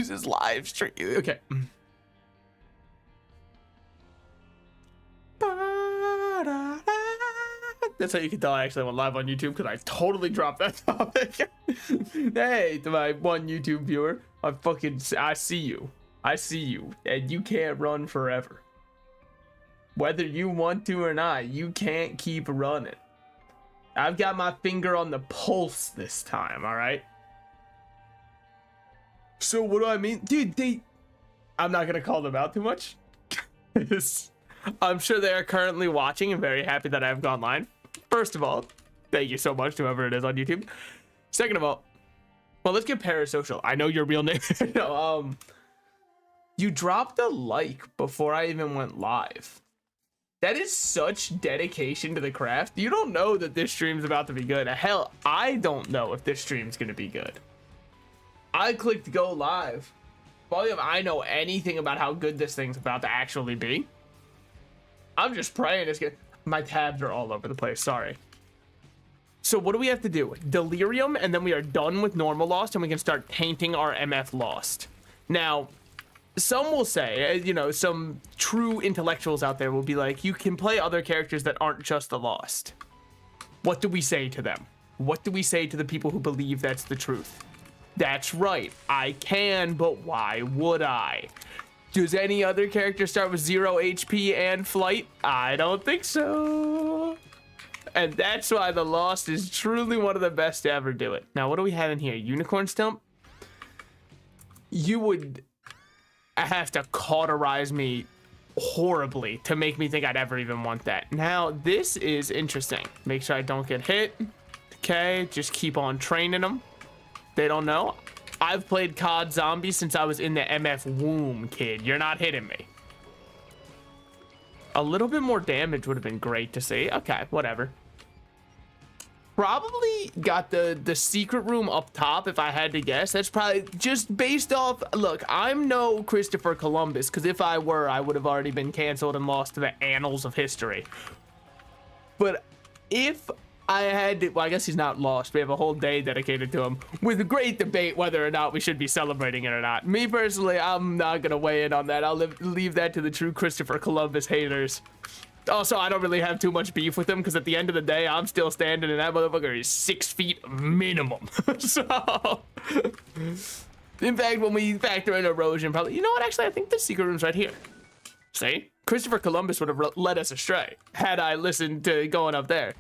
his live stream. Okay. That's how you can tell I actually went live on YouTube, because I totally dropped that topic. Hey, to my one YouTube viewer, I see you. I see you, and you can't run forever. Whether you want to or not, you can't keep running. I've got my finger on the pulse this time, all right? So what do I mean? Dude, I'm not gonna call them out too much. I'm sure they are currently watching and very happy that I've gone live. First of all, thank you so much to whoever it is on YouTube. Second of all, well, let's get parasocial. I know your real name. No, you dropped a like before I even went live. That is such dedication to the craft. You don't know that this stream's about to be good. Hell, I don't know if this stream's gonna be good. I clicked go live. Volume, I know anything about how good this thing's about to actually be. I'm just praying it's good. My tabs are all over the place, sorry. So what do we have to do? Delirium, and then we are done with normal Lost, and we can start painting our MF Lost. Now, some will say, you know, some true intellectuals out there will be like, you can play other characters that aren't just the Lost. What do we say to them? What do we say to the people who believe that's the truth? That's right, I can, but why would I? Does any other character start with 0 HP and flight? I don't think so. And that's why the Lost is truly one of the best to ever do it. Now, what do we have in here? Unicorn Stump? You would have to cauterize me horribly to make me think I'd ever even want that. Now, this is interesting. Make sure I don't get hit. Okay, just keep on training them. They don't know. I've played COD Zombies since I was in the MF womb, kid. You're not hitting me. A little bit more damage would have been great to see. Okay, whatever. Probably got the secret room up top, if I had to guess. That's probably just based off... Look, I'm no Christopher Columbus, because if I were, I would have already been canceled and lost to the annals of history. But if I had to... Well, I guess he's not lost. We have a whole day dedicated to him, with a great debate whether or not we should be celebrating it or not. Me, personally, I'm not going to weigh in on that. I'll leave that to the true Christopher Columbus haters. Also, I don't really have too much beef with him, because at the end of the day, I'm still standing, and that motherfucker is 6 feet minimum. So, in fact, when we factor in erosion, probably... You know what? Actually, I think the secret room's right here. See? Christopher Columbus would have led us astray had I listened to going up there.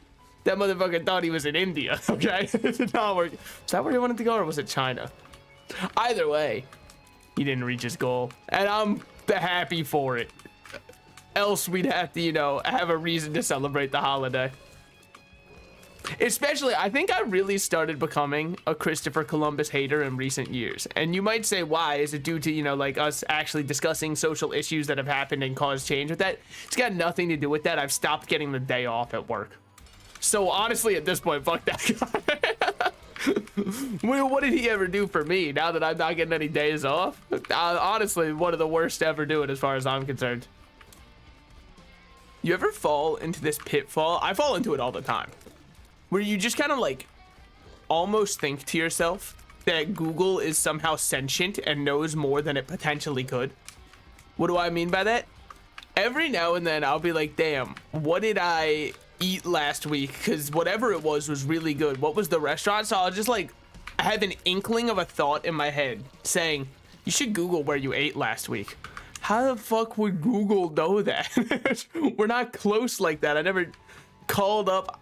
That motherfucker thought he was in India, okay? Is that where he wanted to go, or was it China? Either way, he didn't reach his goal, and I'm happy for it. Else we'd have to, you know, have a reason to celebrate the holiday. Especially, I think I really started becoming a Christopher Columbus hater in recent years. And you might say, why? Is it due to, you know, like us actually discussing social issues that have happened and caused change with that? It's got nothing to do with that. I've stopped getting the day off at work. So honestly, at this point, fuck that guy. What did he ever do for me now that I'm not getting any days off? Honestly, one of the worst to ever do it as far as I'm concerned. You ever fall into this pitfall? I fall into it all the time, where you just kind of like almost think to yourself that Google is somehow sentient and knows more than it potentially could. What do I mean by that? Every now and then I'll be like, damn, what did I eat last week? Because whatever it was really good. What was the restaurant? So I'll just like have an inkling of a thought in my head saying, you should Google where you ate last week. How the fuck would Google know that? We're not close like that. I never called up,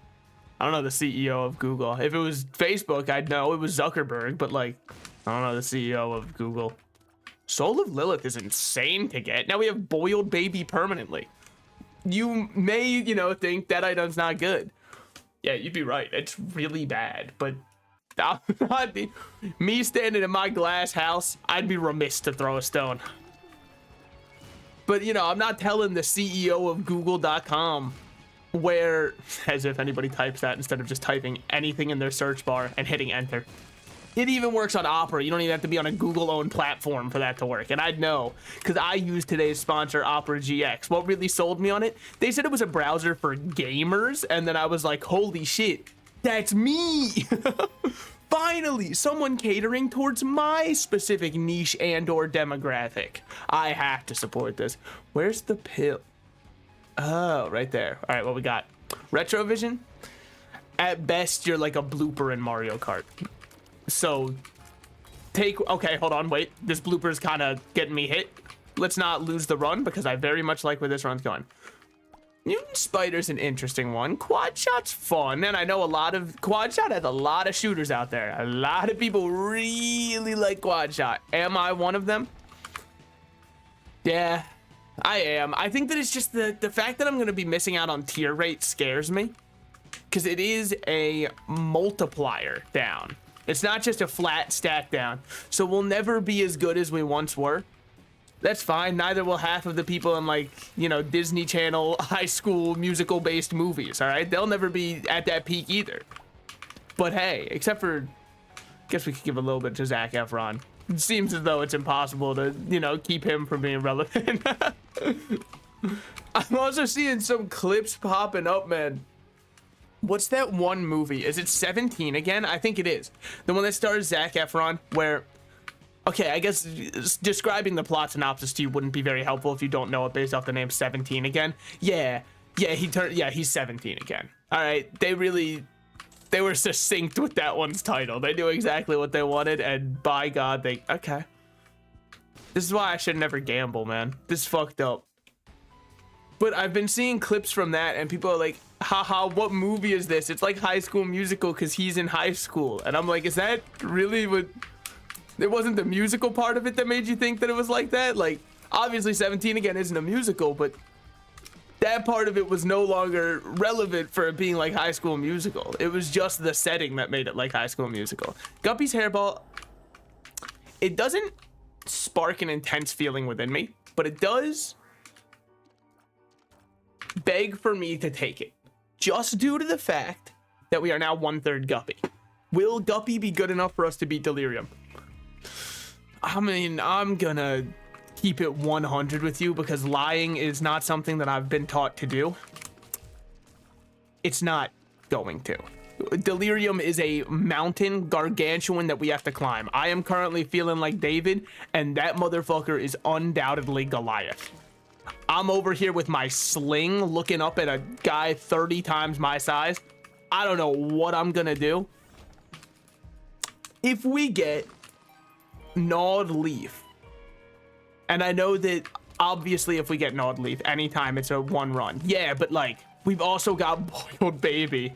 I don't know, the CEO of Google. If it was Facebook, I'd know it was Zuckerberg, but like, I don't know the CEO of Google. Soul of Lilith is insane to get. Now we have boiled baby permanently. You may, you know, think that item's not good. Yeah, you'd be right. It's really bad, but me standing in my glass house, I'd be remiss to throw a stone. But, you know, I'm not telling the CEO of Google.com where, as if anybody types that instead of just typing anything in their search bar and hitting enter. It even works on Opera. You don't even have to be on a Google-owned platform for that to work. And I'd know, because I used today's sponsor, Opera GX. What really sold me on it? They said it was a browser for gamers, and then I was like, holy shit, that's me! Finally, someone catering towards my specific niche and or demographic. I have to support this. Where's the pill? Oh, right there. All right, what we got? Retrovision. At best, you're like a blooper in Mario Kart. So okay, hold on, wait. This blooper is kind of getting me hit. Let's not lose the run because I very much like where this run's going. Mutant Spider's an interesting one. Quad Shot's fun, and I know Quad Shot has a lot of shooters out there. A lot of people really like Quad Shot. Am I one of them? Yeah, I am. I think that it's just the fact that I'm going to be missing out on tier rate scares me, because it is a multiplier down. It's not just a flat stack down. So we'll never be as good as we once were. That's fine. Neither will half of the people in, like, you know, Disney Channel high school musical based movies. All right, they'll never be at that peak either. But hey, except for, I guess we could give a little bit to Zac Efron. It seems as though it's impossible to, you know, keep him from being relevant. I'm also seeing some clips popping up, man. What's that one movie? Is it 17 again? I think it is. The one that stars Zac Efron, where, okay, I guess describing the plot synopsis to you wouldn't be very helpful if you don't know it based off the name 17 again. Yeah, he's 17 again. All right, they were succinct with that one's title. They knew exactly what they wanted, and by God, okay. This is why I should never gamble, man. This is fucked up. But I've been seeing clips from that, and people are like, haha, what movie is this? It's like High School Musical because he's in high school. And I'm like, is that really what... It wasn't the musical part of it that made you think that it was like that? Like, obviously 17 again isn't a musical, but that part of it was no longer relevant for it being like High School Musical. It was just the setting that made it like High School Musical. Guppy's Hairball, it doesn't spark an intense feeling within me, but it does beg for me to take it, just due to the fact that we are now 1/3 Guppy. Will Guppy be good enough for us to beat Delirium? I mean, I'm gonna keep it 100 with you because lying is not something that I've been taught to do. It's not going to. Delirium is a mountain gargantuan that we have to climb. I am currently feeling like David, and that motherfucker is undoubtedly Goliath. I'm over here with my sling looking up at a guy 30 times my size. I don't know what I'm gonna do. If we get Gnawed Leaf, and I know that obviously if we get Gnawed Leaf anytime it's a one run, yeah, but like we've also got Boiled Baby,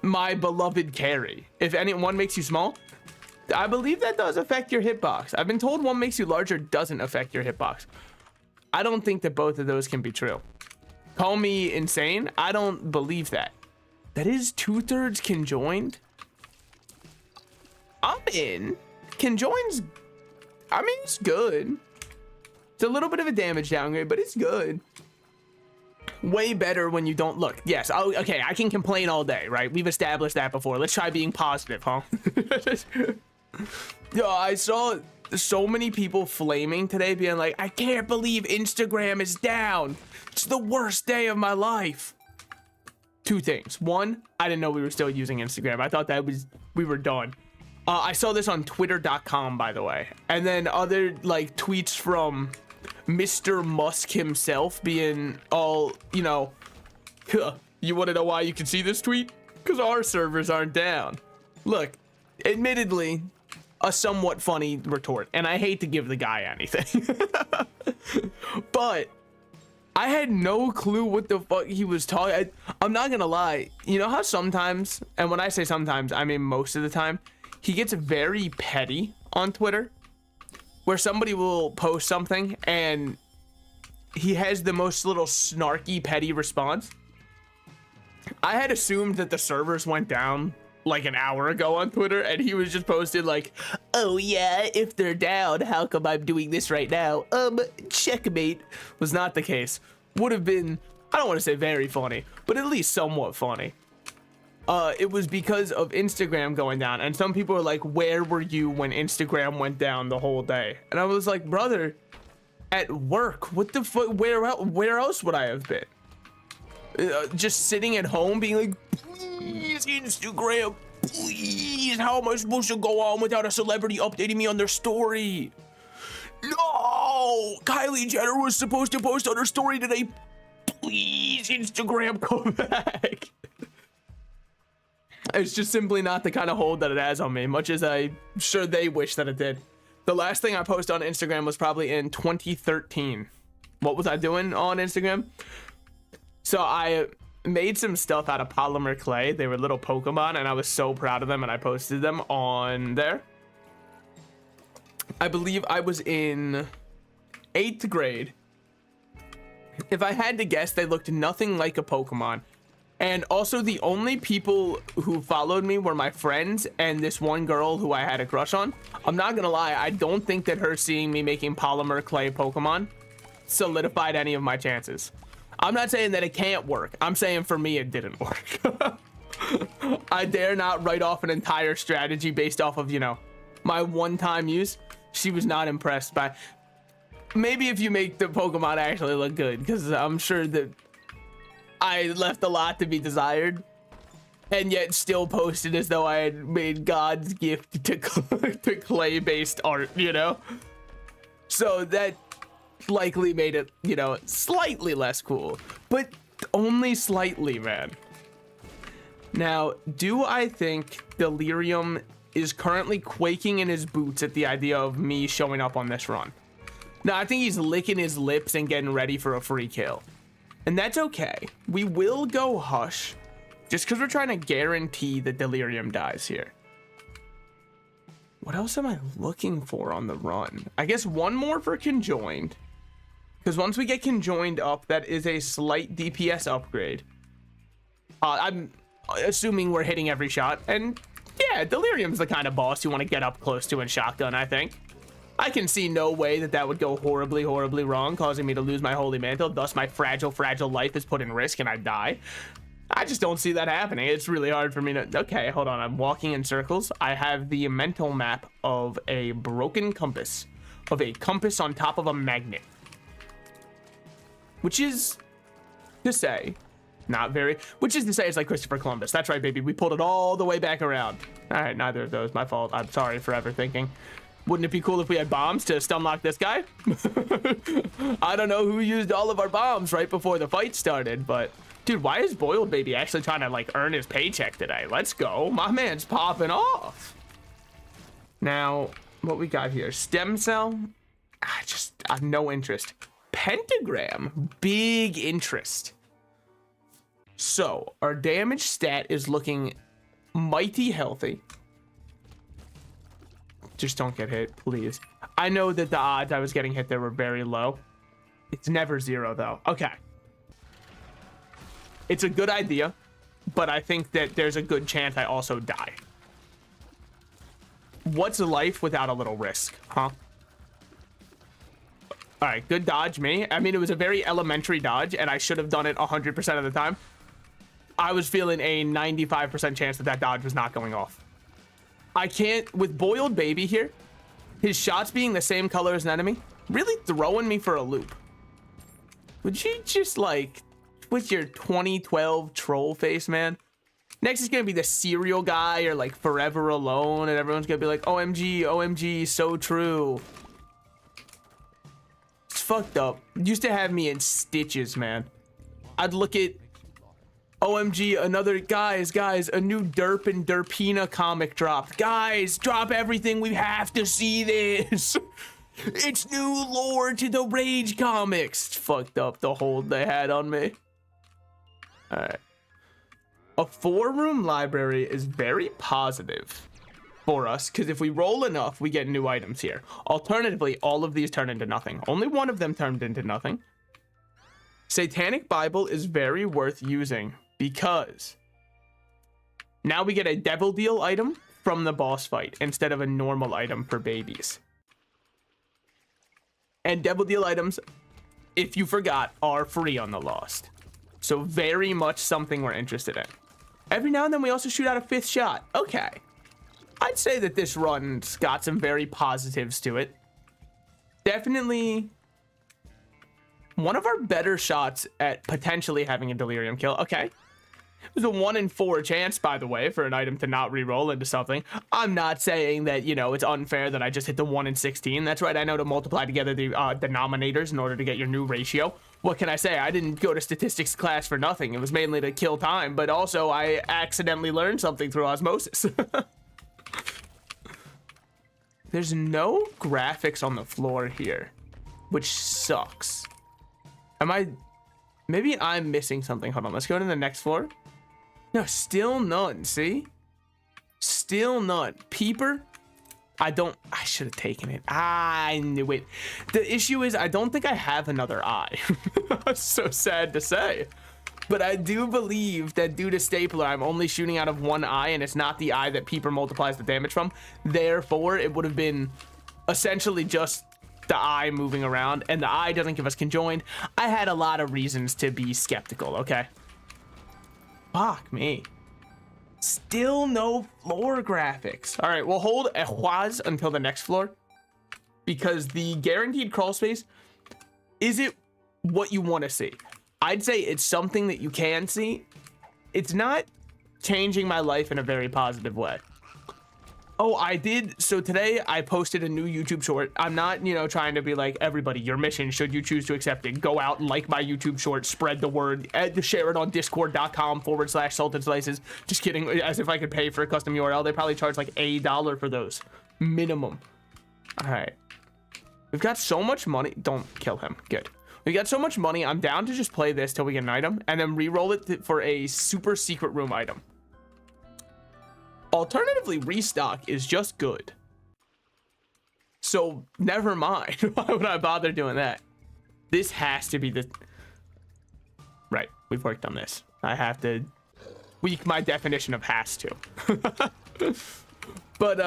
my beloved carry. If one makes you small, I believe that does affect your hitbox. I've been told one makes you larger doesn't affect your hitbox. I don't think that both of those can be true. Call me insane. I don't believe that. That is 2/3 conjoined. I'm in. Conjoined's, I mean, it's good. It's a little bit of a damage downgrade, but it's good. Way better when you don't look. Yes. Oh, okay. I can complain all day, right? We've established that before. Let's try being positive, huh? Yo, I saw so many people flaming today being like, I can't believe Instagram is down. It's the worst day of my life. Two things. One, I didn't know we were still using Instagram. I thought that we were done. I saw this on twitter.com, by the way. And then other like tweets from Mr. Musk himself being all, you know, you want to know why you can see this tweet? Because our servers aren't down. Look, admittedly, a somewhat funny retort, and I hate to give the guy anything. But I had no clue what the fuck he was talking. I'm not gonna lie. You know how sometimes, and when I say sometimes, I mean most of the time, he gets very petty on Twitter, where somebody will post something and he has the most little snarky, petty response. I had assumed that the servers went down like an hour ago on Twitter, and he was just posted like, oh yeah, if they're down, how come I'm doing this right now? Checkmate. Was not the case. Would have been, I don't want to say very funny, but at least somewhat funny. It was because of Instagram going down, and some people are like, where were you when Instagram went down the whole day? And I was like, brother, at work. What the fuck? Where else would I have been? Just sitting at home being like, please Instagram, Please, how am I supposed to go on without a celebrity updating me on their story? No! Kylie Jenner was supposed to post on her story today. Please, Instagram, come back. It's just simply not the kind of hold that it has on me, much as I'm sure they wish that it did. The last thing I posted on Instagram was probably in 2013. What was I doing on Instagram? So I made some stuff out of polymer clay. They were little Pokemon, and I was so proud of them, and I posted them on there. I believe I was in 8th grade. If I had to guess, they looked nothing like a Pokemon. And also, the only people who followed me were my friends and this one girl who I had a crush on. I'm not gonna lie, I don't think that her seeing me making polymer clay Pokemon solidified any of my chances. I'm not saying that it can't work. I'm saying for me, it didn't work. I dare not write off an entire strategy based off of, you know, my one-time use. She was not impressed by... Maybe if you make the Pokemon actually look good, because I'm sure that I left a lot to be desired, and yet still posted as though I had made God's gift to clay-based art, you know? So that likely made it, you know, slightly less cool, but only slightly, man. Now, do I think Delirium is currently quaking in his boots at the idea of me showing up on this run? No, I think he's licking his lips and getting ready for a free kill. And that's okay. We will go Hush, just because we're trying to guarantee that Delirium dies here. What else am I looking for on the run? I guess one more for Conjoined. Because once we get Conjoined up, that is a slight DPS upgrade. I'm assuming we're hitting every shot. And yeah, Delirium's the kind of boss you want to get up close to in shotgun, I think. I can see no way that that would go horribly, horribly wrong, causing me to lose my Holy Mantle. Thus, my fragile, fragile life is put in risk and I die. I just don't see that happening. It's really hard for me to... Okay, hold on. I'm walking in circles. I have the mental map of a broken compass. Of a compass on top of a magnet. Which is to say... Not very... Which is to say it's like Christopher Columbus. That's right, baby. We pulled it all the way back around. All right, neither of those. My fault. I'm sorry for ever thinking. Wouldn't it be cool if we had bombs to stun lock this guy? I don't know who used all of our bombs right before the fight started, but... Dude, why is Boiled Baby actually trying to, like, earn his paycheck today? Let's go. My man's popping off. Now, what we got here? Stem Cell? I have no interest. Pentagram? Big interest. So, our damage stat is looking mighty healthy. Just don't get hit, please. I know that the odds I was getting hit there were very low. It's never 0, though. Okay. It's a good idea, but I think that there's a good chance I also die. What's life without a little risk, huh? All right, good dodge, me. I mean, it was a very elementary dodge, and I should have done it 100% of the time. I was feeling a 95% chance that that dodge was not going off. I can't, with Boiled Baby here, his shots being the same color as an enemy, really throwing me for a loop. Would you just, like... with your 2012 troll face, man? Next is gonna be the Serial Guy or like Forever Alone, and everyone's gonna be like, OMG, OMG, so true. It's fucked up. Used to have me in stitches, man. I'd look at OMG, another guys, a new Derp and Derpina comic dropped. Guys, drop everything. We have to see this. It's new lore to the Rage comics. It's fucked up the hold they had on me. All right. A 4-room library is very positive for us because if we roll enough, we get new items here. Alternatively, all of these turn into nothing. Only one of them turned into nothing. Satanic Bible is very worth using because now we get a Devil Deal item from the boss fight instead of a normal item for babies. And Devil Deal items, if you forgot, are free on the Lost. So very much something we're interested in. Every now and then we also shoot out a 5th shot. Okay. I'd say that this run's got some very positives to it. Definitely one of our better shots at potentially having a Delirium kill. Okay. It was a 1 in 4 chance, by the way, for an item to not re-roll into something. I'm not saying that, you know, it's unfair that I just hit the 1 in 16. That's right, I know to multiply together the denominators in order to get your new ratio. What can I say? I didn't go to statistics class for nothing. It was mainly to kill time, but also I accidentally learned something through osmosis. There's no graphics on the floor here, which sucks. Maybe I'm missing something. Hold on, let's go to the next floor. No, still none, see? Still none. Peeper? I should have taken it. I knew it. The issue is I don't think I have another eye. So sad to say. But I do believe that due to stapler, I'm only shooting out of one eye, and it's not the eye that Peeper multiplies the damage from. Therefore, it would have been essentially just the eye moving around, and the eye doesn't give us conjoined. I had a lot of reasons to be skeptical, okay? Fuck me. Still no floor graphics. All right, we'll hold Ehwaz until the next floor, because the guaranteed crawl space, is it what you want to see? I'd say it's something that you can see. It's not changing my life in a very positive way. Oh, I did. So today I posted a new YouTube short. I'm not, you know, trying to be like, everybody, your mission, should you choose to accept it, go out and like my YouTube short, spread the word, share it on discord.com/Sultan Slices. Just kidding. As if I could pay for a custom URL. They probably charge like $1 for those minimum. All right. We've got so much money. Don't kill him. Good. We got so much money. I'm down to just play this till we get an item and then re-roll it for a super secret room item. Alternatively, restock is just good. So never mind. Why would I bother doing that? This has to be the... Right, we've worked on this. I have to tweak my definition of has to. But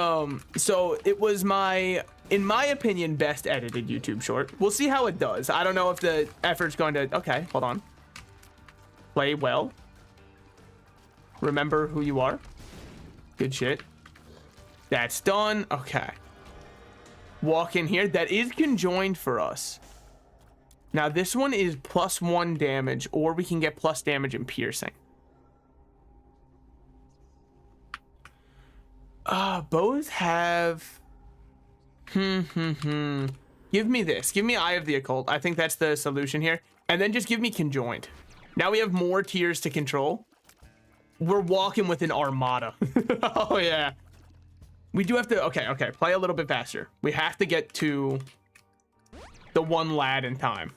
so it was my, in my opinion, best edited YouTube short. We'll see how it does. I don't know if the effort's going to... Okay, hold on. Play well. Remember who you are. Good shit. That's done. Okay. Walk in here. That is conjoined for us. Now this one is +1 damage, or we can get plus damage and piercing. Both have... Give me this. Give me Eye of the Occult. I think that's the solution here. And then just give me conjoined. Now we have more tiers to control. We're walking with an armada. Oh, yeah. We do have to... Okay. Play a little bit faster. We have to get to the one lad in time.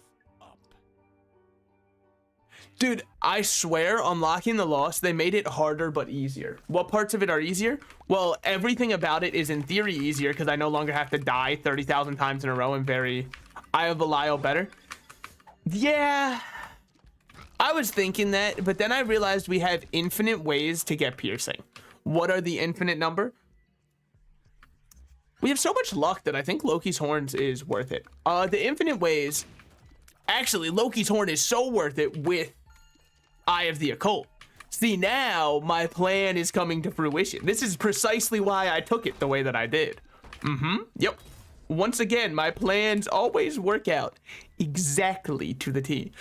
Dude, I swear, unlocking the Lost, they made it harder but easier. What parts of it are easier? Well, everything about it is in theory easier because I no longer have to die 30,000 times in a row and very Eye of Belial better. Yeah... I was thinking that, but then I realized we have infinite ways to get piercing. What are the infinite number? We have so much luck that I think Loki's Horns is worth it. The infinite ways... Actually, Loki's Horn is so worth it with Eye of the Occult. See, now my plan is coming to fruition. This is precisely why I took it the way that I did. Yep. Once again, my plans always work out exactly to the T.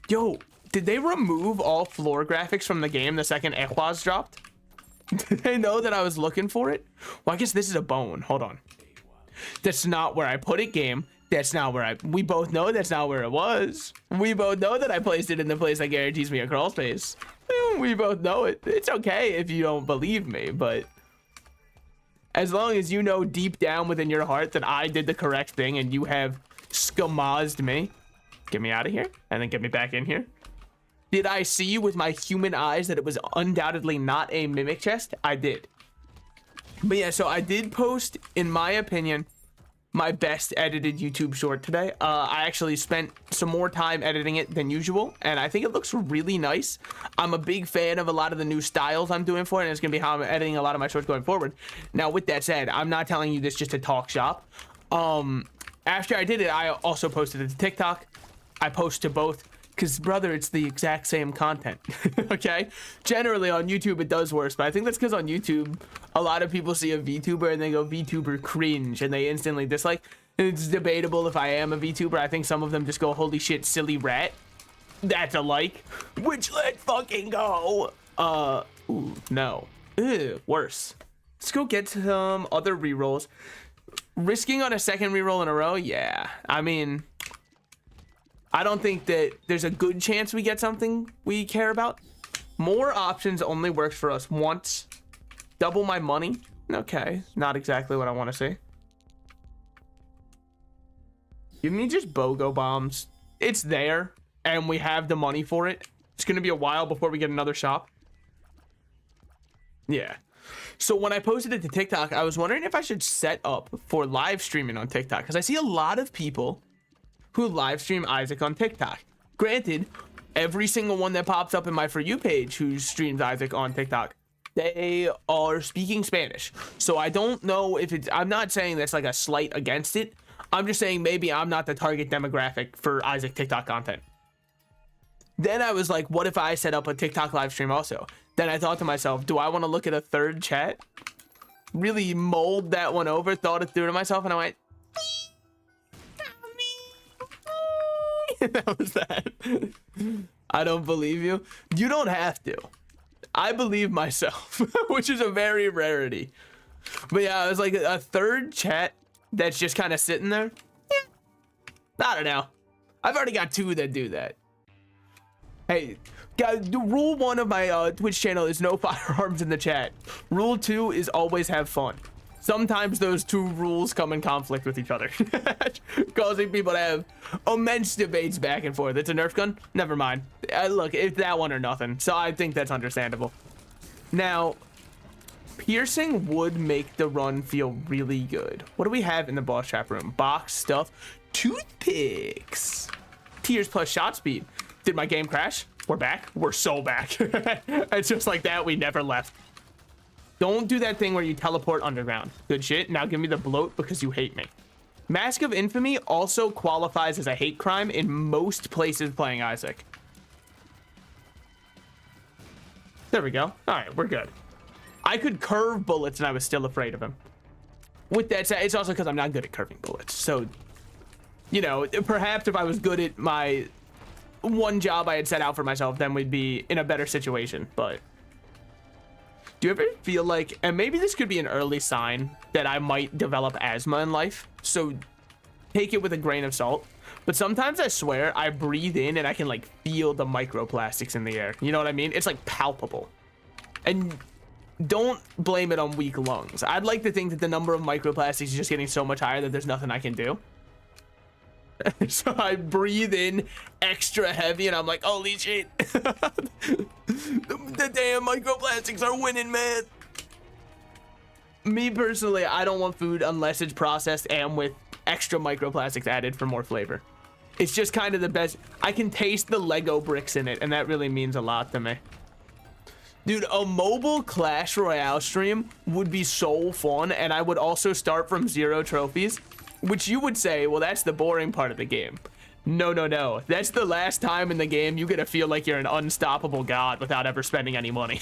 Yo, did they remove all floor graphics from the game the second Ehwaz dropped? Did they know that I was looking for it? Well, I guess this is a bone. Hold on. That's not where I put it, game. That's not where we both know that's not where it was. We both know that I placed it in the place that guarantees me a crawl space. We both know it. It's okay if you don't believe me, but as long as you know deep down within your heart that I did the correct thing and you have skamazed me, get me out of here and then get me back in here. Did I see with my human eyes that it was undoubtedly not a mimic chest? I did. But yeah, so I did post, in my opinion, my best edited YouTube short today. I actually spent some more time editing it than usual, and I think it looks really nice. I'm a big fan of a lot of the new styles I'm doing for it, and it's gonna be how I'm editing a lot of my shorts going forward. Now, with that said, I'm not telling you this just to talk shop. After I did it, I also posted it to TikTok. I post to both because, brother, it's the exact same content. Okay, generally on YouTube it does worse, but I think that's because on YouTube a lot of people see a VTuber and they go VTuber cringe and they instantly dislike. It's debatable if I am a VTuber. I think some of them just go holy shit silly rat. That's a like. Which let's fucking go. Ooh, no. Ew, worse. Let's go get some other rerolls. Risking on a second reroll in a row? Yeah. I mean, I don't think that there's a good chance we get something we care about. More options only works for us once. Double my money. Okay, not exactly what I want to see. Give me just BOGO bombs. It's there, and we have the money for it. It's going to be a while before we get another shop. Yeah. So when I posted it to TikTok, I was wondering if I should set up for live streaming on TikTok, because I see a lot of people who live stream Isaac on TikTok. Granted, every single one that pops up in my For You page who streams Isaac on TikTok, they are speaking Spanish. So I don't know if it's, I'm not saying that's like a slight against it. I'm just saying maybe I'm not the target demographic for Isaac TikTok content. Then I was like, what if I set up a TikTok live stream also? Then I thought to myself, do I want to look at a third chat? Really mold that one over, thought it through to myself, and I went, that was that. I don't believe you. You don't have to. I believe myself, which is a very rarity. But yeah, I was like a third chat that's just kind of sitting there. Yeah. I don't know. I've already got two that do that. Hey, guys, the rule 1 of my Twitch channel is no firearms in the chat. Rule 2 is always have fun. Sometimes those two rules come in conflict with each other, causing people to have immense debates back and forth. It's a Nerf gun? Never mind. Look, it's that one or nothing, so I think that's understandable. Now, piercing would make the run feel really good. What do we have in the boss trap room? Box stuff, toothpicks, tears plus shot speed. Did my game crash? We're back. We're so back. It's just like that. We never left. Don't do that thing where you teleport underground. Good shit. Now give me the bloat because you hate me. Mask of Infamy also qualifies as a hate crime in most places playing Isaac. There we go. All right, we're good. I could curve bullets and I was still afraid of him. With that said, it's also because I'm not good at curving bullets. So, you know, perhaps if I was good at my one job I had set out for myself, then we'd be in a better situation. But do you ever feel like, and maybe this could be an early sign that I might develop asthma in life, so take it with a grain of salt, but sometimes I swear I breathe in and I can like feel the microplastics in the air. You know what I mean? It's like palpable. And don't blame it on weak lungs. I'd like to think that the number of microplastics is just getting so much higher that there's nothing I can do. So I breathe in extra heavy and I'm like, holy shit. The damn microplastics are winning, man. Me personally, I don't want food unless it's processed and with extra microplastics added for more flavor. It's just kind of the best. I can taste the Lego bricks in it, and that really means a lot to me. Dude, a mobile Clash Royale stream would be so fun, and I would also start from 0 trophies. Which you would say, well, that's the boring part of the game. No, no, no. That's the last time in the game you get to feel like you're an unstoppable god without ever spending any money.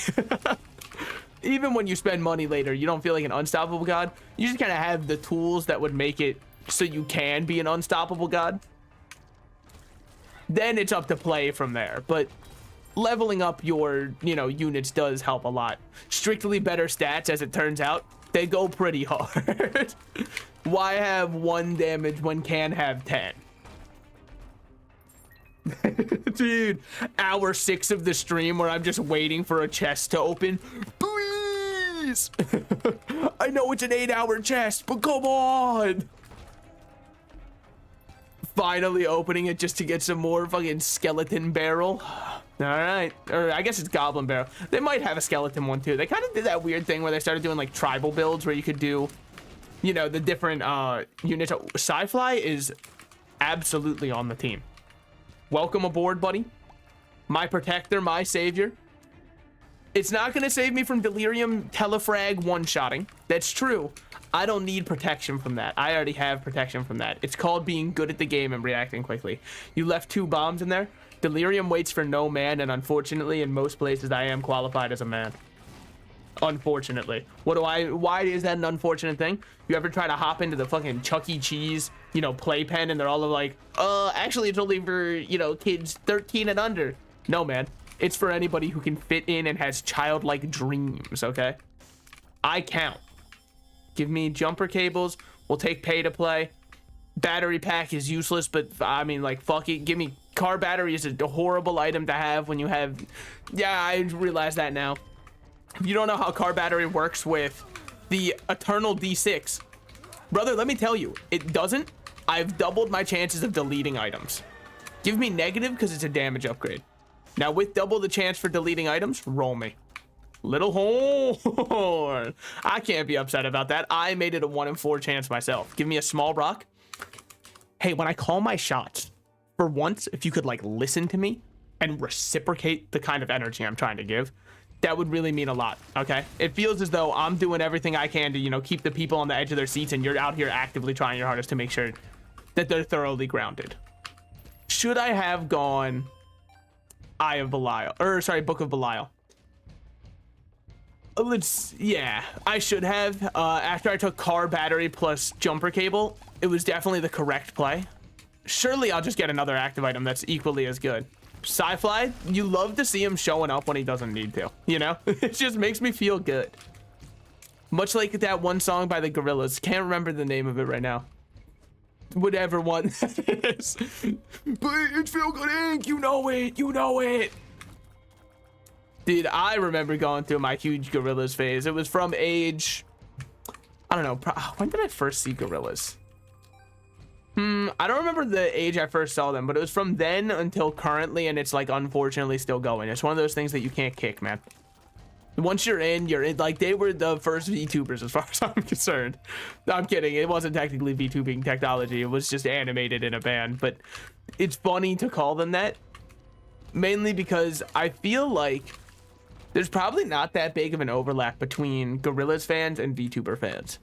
Even when you spend money later, you don't feel like an unstoppable god. You just kind of have the tools that would make it so you can be an unstoppable god. Then it's up to play from there. But leveling up your, you know, units does help a lot. Strictly better stats, as it turns out. They go pretty hard. Why have 1 damage when can have 10? Dude, hour 6 of the stream where I'm just waiting for a chest to open. Please! I know it's an 8-hour chest, but come on! Finally opening it just to get some more fucking skeleton barrel. All right, or I guess it's goblin barrel. They might have a skeleton one too. They kind of did that weird thing where they started doing like tribal builds where you could do, you know, the different units. Sci-Fly is absolutely on the team. Welcome aboard, buddy. My protector, my savior. It's not going to save me from delirium telefrag one-shotting. That's true. I don't need protection from that. I already have protection from that. It's called being good at the game and reacting quickly. You left 2 bombs in there. Delirium waits for no man, and unfortunately, in most places, I am qualified as a man. Unfortunately. Why is that an unfortunate thing? You ever try to hop into the fucking Chuck E. Cheese you know, playpen, and they're all like, actually it's only for, you know, kids 13 and under. No, man, it's for anybody who can fit in and has childlike dreams. Okay, I count. Give me jumper cables. We'll take pay to play. Battery pack is useless, but I mean, like, fuck it. Give me car battery is a horrible item to have when you have. Yeah, I realize that now. If you don't know how car battery works with the eternal D6, brother, let me tell you, it doesn't. I've doubled my chances of deleting items. Give me negative because it's a damage upgrade. Now with double the chance for deleting items, roll me. Little horn. I can't be upset about that. I made it a 1 in 4 chance myself. Give me a small rock. Hey, when I call my shots, for once, if you could like listen to me and reciprocate the kind of energy I'm trying to give, that would really mean a lot. Okay, it feels as though I'm doing everything I can to, you know, keep the people on the edge of their seats, and you're out here actively trying your hardest to make sure that they're thoroughly grounded. Should I have gone Eye of Belial, or sorry, Book of Belial? Yeah, I should have. After I took car battery plus jumper cable, it was definitely the correct play. Surely I'll just get another active item that's equally as good. Sci-Fly, you love to see him showing up when he doesn't need to, you know? It just makes me feel good. Much like that one song by the Gorillaz. Can't remember the name of it right now. Whatever one that is. But it's Feel Good Inc. You know it. You know it. Dude, I remember going through my huge Gorillaz phase. It was from age, I don't know, when did I first see Gorillaz? I don't remember the age I first saw them, but it was from then until currently, and it's like unfortunately still going. It's one of those things that you can't kick, man. Once you're in, you're in. Like, they were the first VTubers as far as I'm concerned. No, I'm kidding. It wasn't technically VTubing technology. It was just animated in a band, but it's funny to call them that, mainly because I feel like there's probably not that big of an overlap between Gorillaz fans and VTuber fans.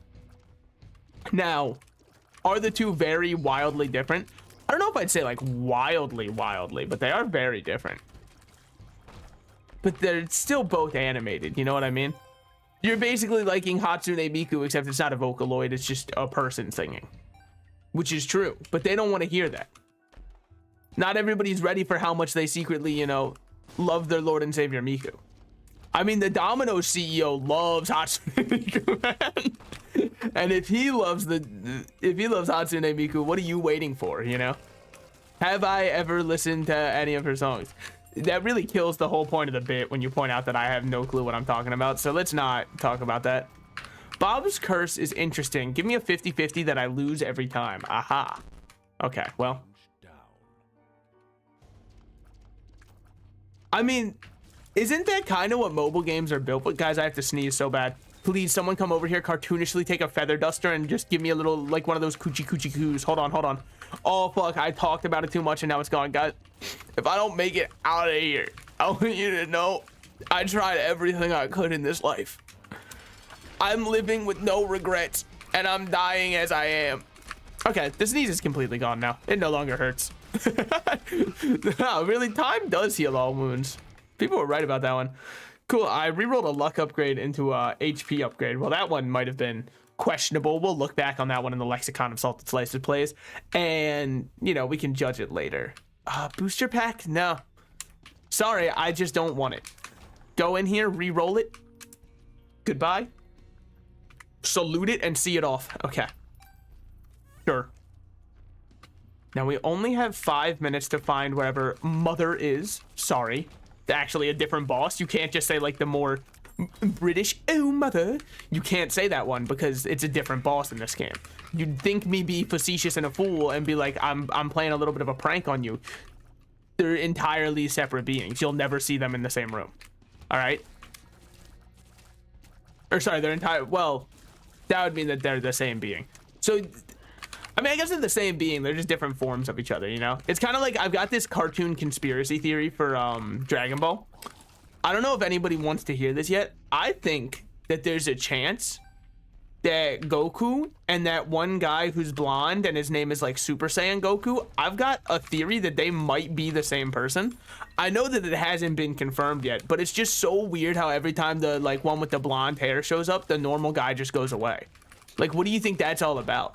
Now, are the two very wildly different? I don't know if I'd say like wildly, but they are very different. But they're still both animated, you know what I mean? You're basically liking Hatsune Miku, except it's not a Vocaloid, it's just a person singing. Which is true, but they don't want to hear that. Not everybody's ready for how much they secretly, you know, love their Lord and Savior Miku. I mean, the Domino's CEO loves Hatsune Miku, man. And if he loves Hatsune Miku, what are you waiting for, you know? Have I ever listened to any of her songs? That really kills the whole point of the bit when you point out that I have no clue what I'm talking about, so let's not talk about that. Bob's Curse is interesting. Give me a 50-50 that I lose every time. Aha. Okay, well. I mean, isn't that kind of what mobile games are built with? Guys, I have to sneeze so bad. Please, someone come over here, cartoonishly take a feather duster and just give me a little, like one of those coochie coochie coos. Hold on. Oh, fuck, I talked about it too much and now it's gone. Guys, if I don't make it out of here, I want you to know I tried everything I could in this life. I'm living with no regrets and I'm dying as I am. Okay, the sneeze is completely gone now. It no longer hurts. No, really, time does heal all wounds. People were right about that one. Cool, I rerolled a luck upgrade into a HP upgrade. Well, that one might have been questionable. We'll look back on that one in the lexicon of Salted Slices plays, and, you know, we can judge it later. Booster pack? No. Sorry, I just don't want it. Go in here, re-roll it. Goodbye. Salute it and see it off. Okay. Sure. Now we only have 5 minutes to find wherever Mother is. Sorry. Actually a different boss. You can't just say like the more British, oh mother. You can't say that one because it's a different boss in this game. You'd think me be facetious and a fool and be like, I'm playing a little bit of a prank on you. They're entirely separate beings. You'll never see them in the same room. All right. Or sorry, well, that would mean that they're the same being. So I mean, I guess they're the same being. They're just different forms of each other, you know? It's kind of like I've got this cartoon conspiracy theory for Dragon Ball. I don't know if anybody wants to hear this yet. I think that there's a chance that Goku and that one guy who's blonde and his name is like Super Saiyan Goku, I've got a theory that they might be the same person. I know that it hasn't been confirmed yet, but it's just so weird how every time the like one with the blonde hair shows up, the normal guy just goes away. Like, what do you think that's all about?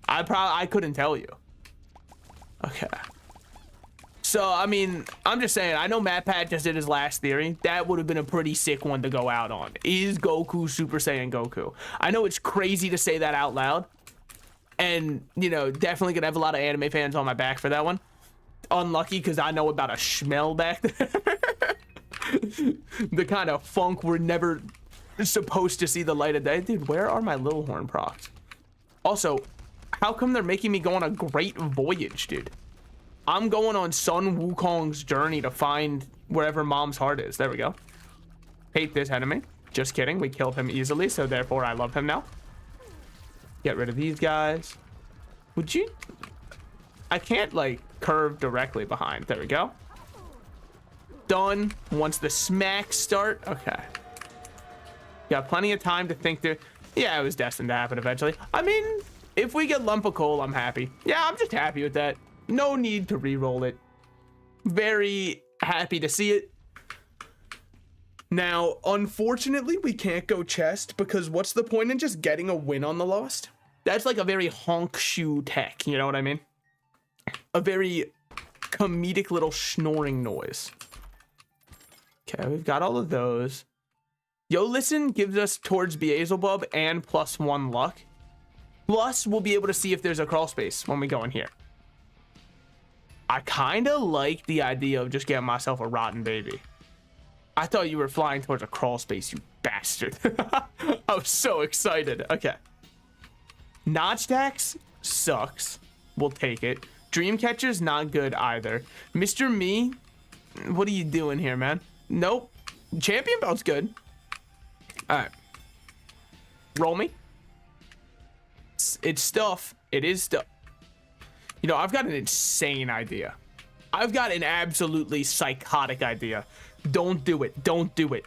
I couldn't tell you. Okay. So, I mean, I'm just saying, I know MatPat just did his last theory. That would have been a pretty sick one to go out on. Is Goku Super Saiyan Goku? I know it's crazy to say that out loud. And, you know, definitely gonna have a lot of anime fans on my back for that one. Unlucky, because I know about a schmel back there. The kind of funk we're never supposed to see the light of day. Dude, where are my little horn procs? Also, how come they're making me go on a great voyage, dude? I'm going on Sun Wukong's journey to find wherever mom's heart is. There we go. Hate this enemy. Just kidding. We killed him easily, so therefore I love him now. Get rid of these guys. Would you... I can't, like, curve directly behind. There we go. Done. Once the smacks start. Okay. Got plenty of time to think through. Yeah, it was destined to happen eventually. I mean, if we get lump of coal, I'm happy. Yeah, I'm just happy with that. No need to re-roll it. Very happy to see it. Now, unfortunately, we can't go chest because what's the point in just getting a win on the Lost? That's like a very honk shoe tech, you know what I mean? A very comedic little snoring noise. Okay, we've got all of those. Yo Listen gives us towards Beelzebub and +1 luck. Plus, we'll be able to see if there's a crawl space when we go in here. I kind of like the idea of just getting myself a rotten baby. I thought you were flying towards a crawl space, you bastard. I was so excited. Okay. Notch Tax sucks. We'll take it. Dreamcatcher's not good either. Mr. Me, what are you doing here, man? Nope. Champion Belt's good. All right. Roll me. It's stuff. It is stuff. You know, I've got an insane idea. I've got an absolutely psychotic idea. Don't do it. Don't do it.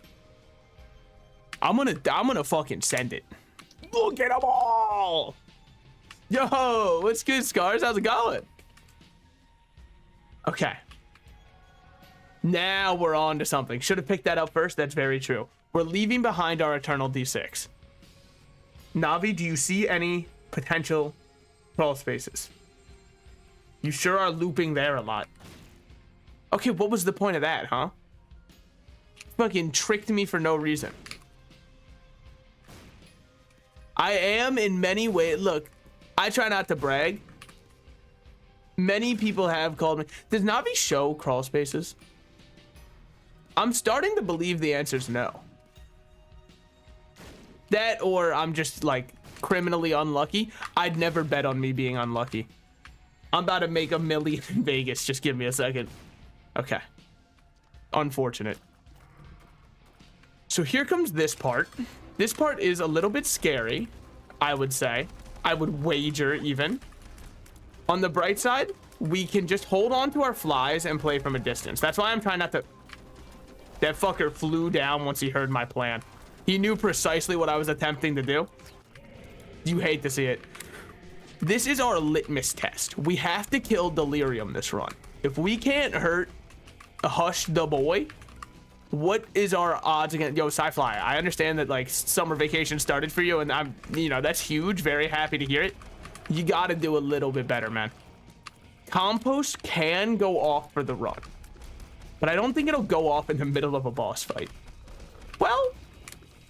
I'm gonna fucking send it. Look at them all. Yo, what's good, Scars? How's it going? Okay. Now we're on to something. Should have picked that up first. That's very true. We're leaving behind our Eternal D6. Navi, do you see any potential crawl spaces? You sure are looping there a lot. Okay, what was the point of that, huh? Fucking tricked me for no reason. I am in many ways. Look, I try not to brag. Many people have called me. Does Navi show crawl spaces? I'm starting to believe the answer is no. That or I'm just like criminally unlucky. I'd never bet on me being unlucky. I'm about to make $1 million in Vegas. Just give me a second. Okay. Unfortunate. So here comes this part. This part is a little bit scary, I would say. I would wager even. On the bright side, we can just hold on to our flies and play from a distance. That's why I'm trying not to... That fucker flew down once he heard my plan. He knew precisely what I was attempting to do. You hate to see it. This is our litmus test. We have to kill Delirium this run. If we can't hurt Hush the boy, what is our odds against... Yo, Sci-Fly, I understand that, like, summer vacation started for you, and I'm, you know, that's huge. Very happy to hear it. You got to do a little bit better, man. Compost can go off for the run, but I don't think it'll go off in the middle of a boss fight. Well,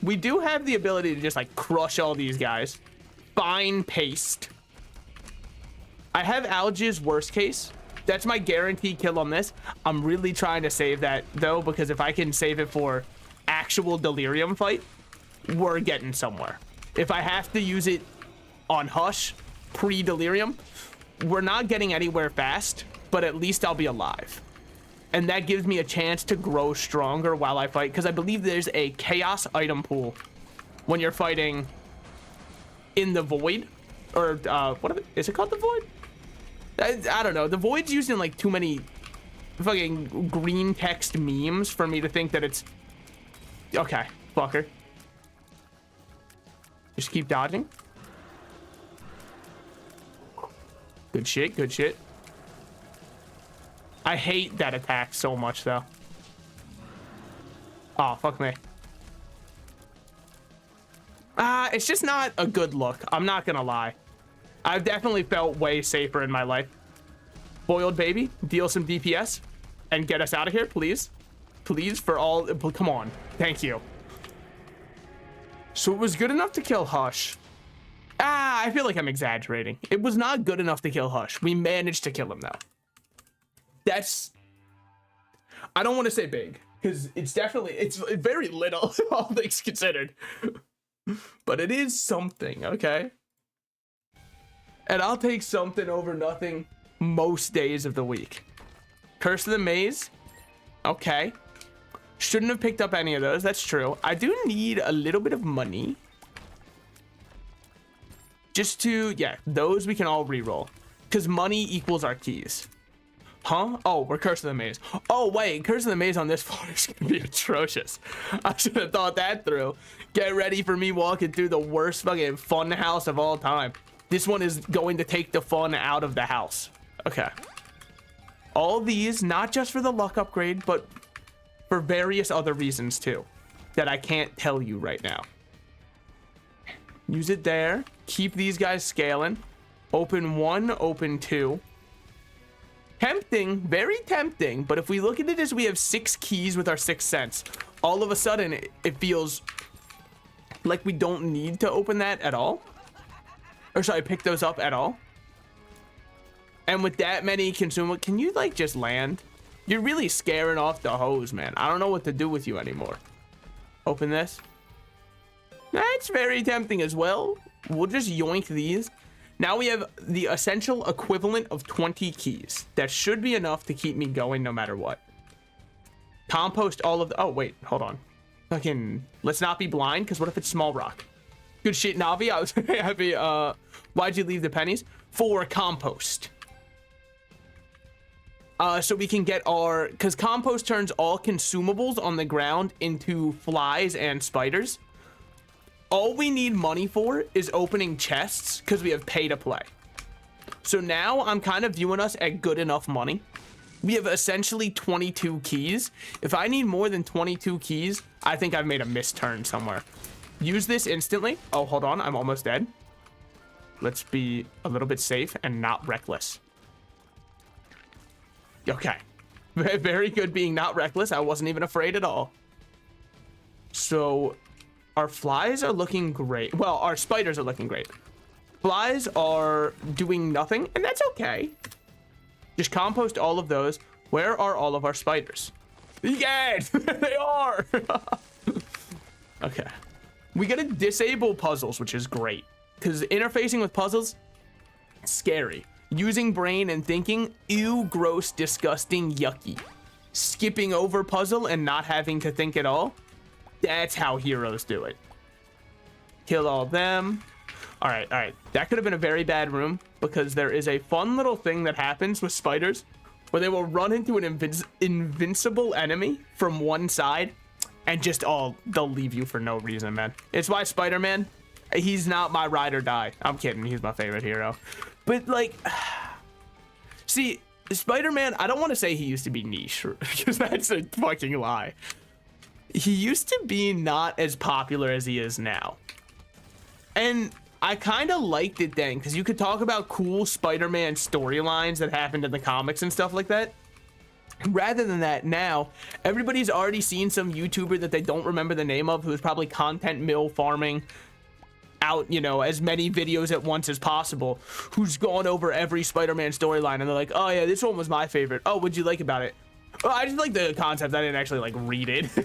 we do have the ability to just, like, crush all these guys. Fine paste. I have Alga's worst case. That's my guaranteed kill on this. I'm really trying to save that, though, because if I can save it for actual Delirium fight, we're getting somewhere. If I have to use it on Hush, pre-Delirium, we're not getting anywhere fast, but at least I'll be alive. And that gives me a chance to grow stronger while I fight, because I believe there's a chaos item pool when you're fighting in the void, or what is it called, the void? I don't know. The void's used in like too many fucking green text memes for me to think that it's okay. Fucker, just keep dodging. Good shit, good shit. I hate that attack so much though. Oh, fuck me. It's just not a good look. I'm not gonna lie. I've definitely felt way safer in my life. Boiled baby, deal some DPS and get us out of here, please. Please, for all, come on. Thank you. So it was good enough to kill Hush. I feel like I'm exaggerating. It was not good enough to kill Hush. We managed to kill him though. That's, I don't want to say big because it's very little, all things considered. But it is something, okay? And I'll take something over nothing most days of the week. Curse of the Maze. Okay. Shouldn't have picked up any of those. That's true. I do need a little bit of money. Just to, yeah, those we can all reroll. Because money equals our keys. Huh? Oh, we're Curse of the Maze. Oh, wait. Curse of the Maze on this floor is going to be atrocious. I should have thought that through. Get ready for me walking through the worst fucking fun house of all time. This one is going to take the fun out of the house. Okay. All these, not just for the luck upgrade, but for various other reasons too, that I can't tell you right now. Use it there. Keep these guys scaling. Open 1, open 2. Tempting, very tempting, but if we look at it as we have 6 keys with our 6th sense, all of a sudden it feels like we don't need to open that at all. Or sorry, pick those up at all. And with that many consumable, can you like just land? You're really scaring off the hose, man. I don't know what to do with you anymore. Open this. That's very tempting as well. We'll just yoink these. Now we have the essential equivalent of 20 keys. That should be enough to keep me going no matter what. Compost all of the, oh wait, hold on. Fucking, let's not be blind, because what if it's small rock? Good shit, Navi. I was happy. Why'd you leave the pennies? For compost. So we can get our, because compost turns all consumables on the ground into flies and spiders. All we need money for is opening chests because we have pay to play. So now I'm kind of viewing us at good enough money. We have essentially 22 keys. If I need more than 22 keys, I think I've made a misturn somewhere. Use this instantly. Oh, hold on. I'm almost dead. Let's be a little bit safe and not reckless. Okay. Very good being not reckless. I wasn't even afraid at all. So our flies are looking great. Well, our spiders are looking great. Flies are doing nothing, and that's okay. Just compost all of those. Where are all of our spiders? Yeah, they are. Okay. We gotta disable puzzles, which is great. Because interfacing with puzzles, scary. Using brain and thinking, ew, gross, disgusting, yucky. Skipping over puzzle and not having to think at all, that's how heroes do it. Kill all of them. All right. That could have been a very bad room because there is a fun little thing that happens with spiders where they will run into an invincible enemy from one side and just they'll leave you for no reason, man. It's why Spider-Man, he's not my ride or die. I'm kidding. He's my favorite hero. But like, see, Spider-Man, I don't want to say he used to be niche because that's a fucking lie. He used to be not as popular as he is now. And I kind of liked it then because you could talk about cool Spider-Man storylines that happened in the comics and stuff like that. Rather than that, now everybody's already seen some YouTuber that they don't remember the name of who's probably content mill farming out, you know, as many videos at once as possible, who's gone over every Spider-Man storyline and they're like, oh yeah, this one was my favorite. Oh, what'd you like about it? Oh, I just like the concept. I didn't actually like read it.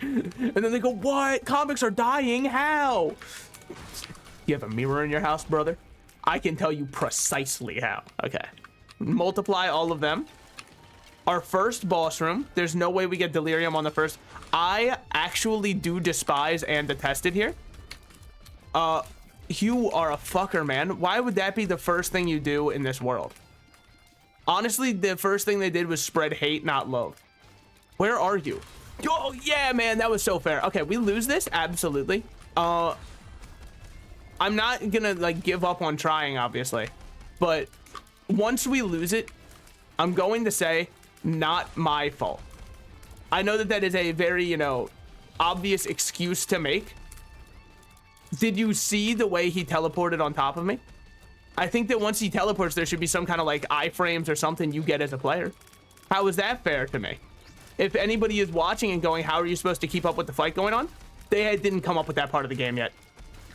And then they go, what? Comics are dying? How? You have a mirror in your house, brother? I can tell you precisely how. Okay. Multiply all of them. Our first boss room. There's no way we get delirium on the first. I actually do despise and detest it here. You are a fucker, man. Why would that be the first thing you do in this world? Honestly, the first thing they did was spread hate, not love. Where are you? Oh, yeah, man. That was so fair. Okay, we lose this. Absolutely. I'm not gonna like give up on trying, obviously, but once we lose it, I'm going to say not my fault. I know that that is a very, you know, obvious excuse to make. Did you see the way he teleported on top of me? I think that once he teleports, there should be some kind of like iframes or something you get as a player. How is that fair to me? If anybody is watching and going, how are you supposed to keep up with the fight going on? They didn't come up with that part of the game yet.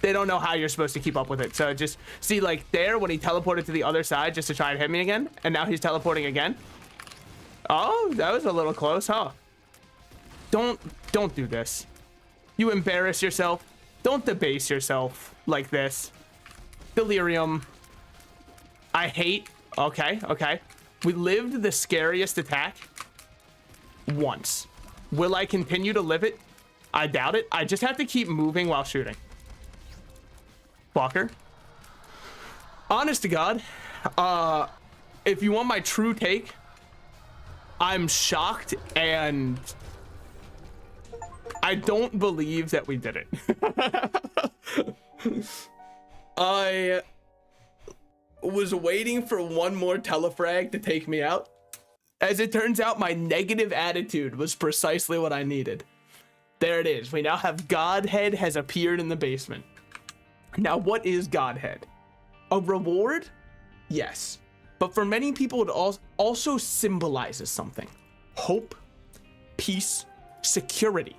They don't know how you're supposed to keep up with it. So just see, like there when he teleported to the other side just to try and hit me again, and now he's teleporting again. Oh, that was a little close, huh? Don't do this. You embarrass yourself. Don't debase yourself like this. Delirium. I hate. Okay. We lived the scariest attack once. Will I continue to live it? I doubt it. I just have to keep moving while shooting. Walker. Honest to God, if you want my true take, I'm shocked and I don't believe that we did it. I was waiting for one more telefrag to take me out. As it turns out, my negative attitude was precisely what I needed. There it is. We now have Godhead has appeared in the basement. Now, what is Godhead? A reward? Yes. But for many people, it also symbolizes something. Hope, peace, security,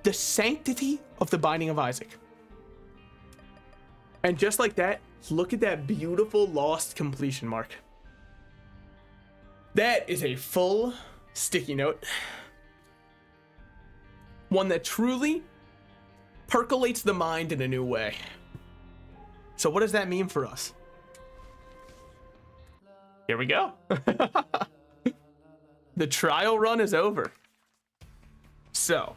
the sanctity of the Binding of Isaac. And just like that, look at that beautiful lost completion mark. That is a full sticky note. One that truly percolates the mind in a new way. So what does that mean for us? Here we go. The trial run is over. So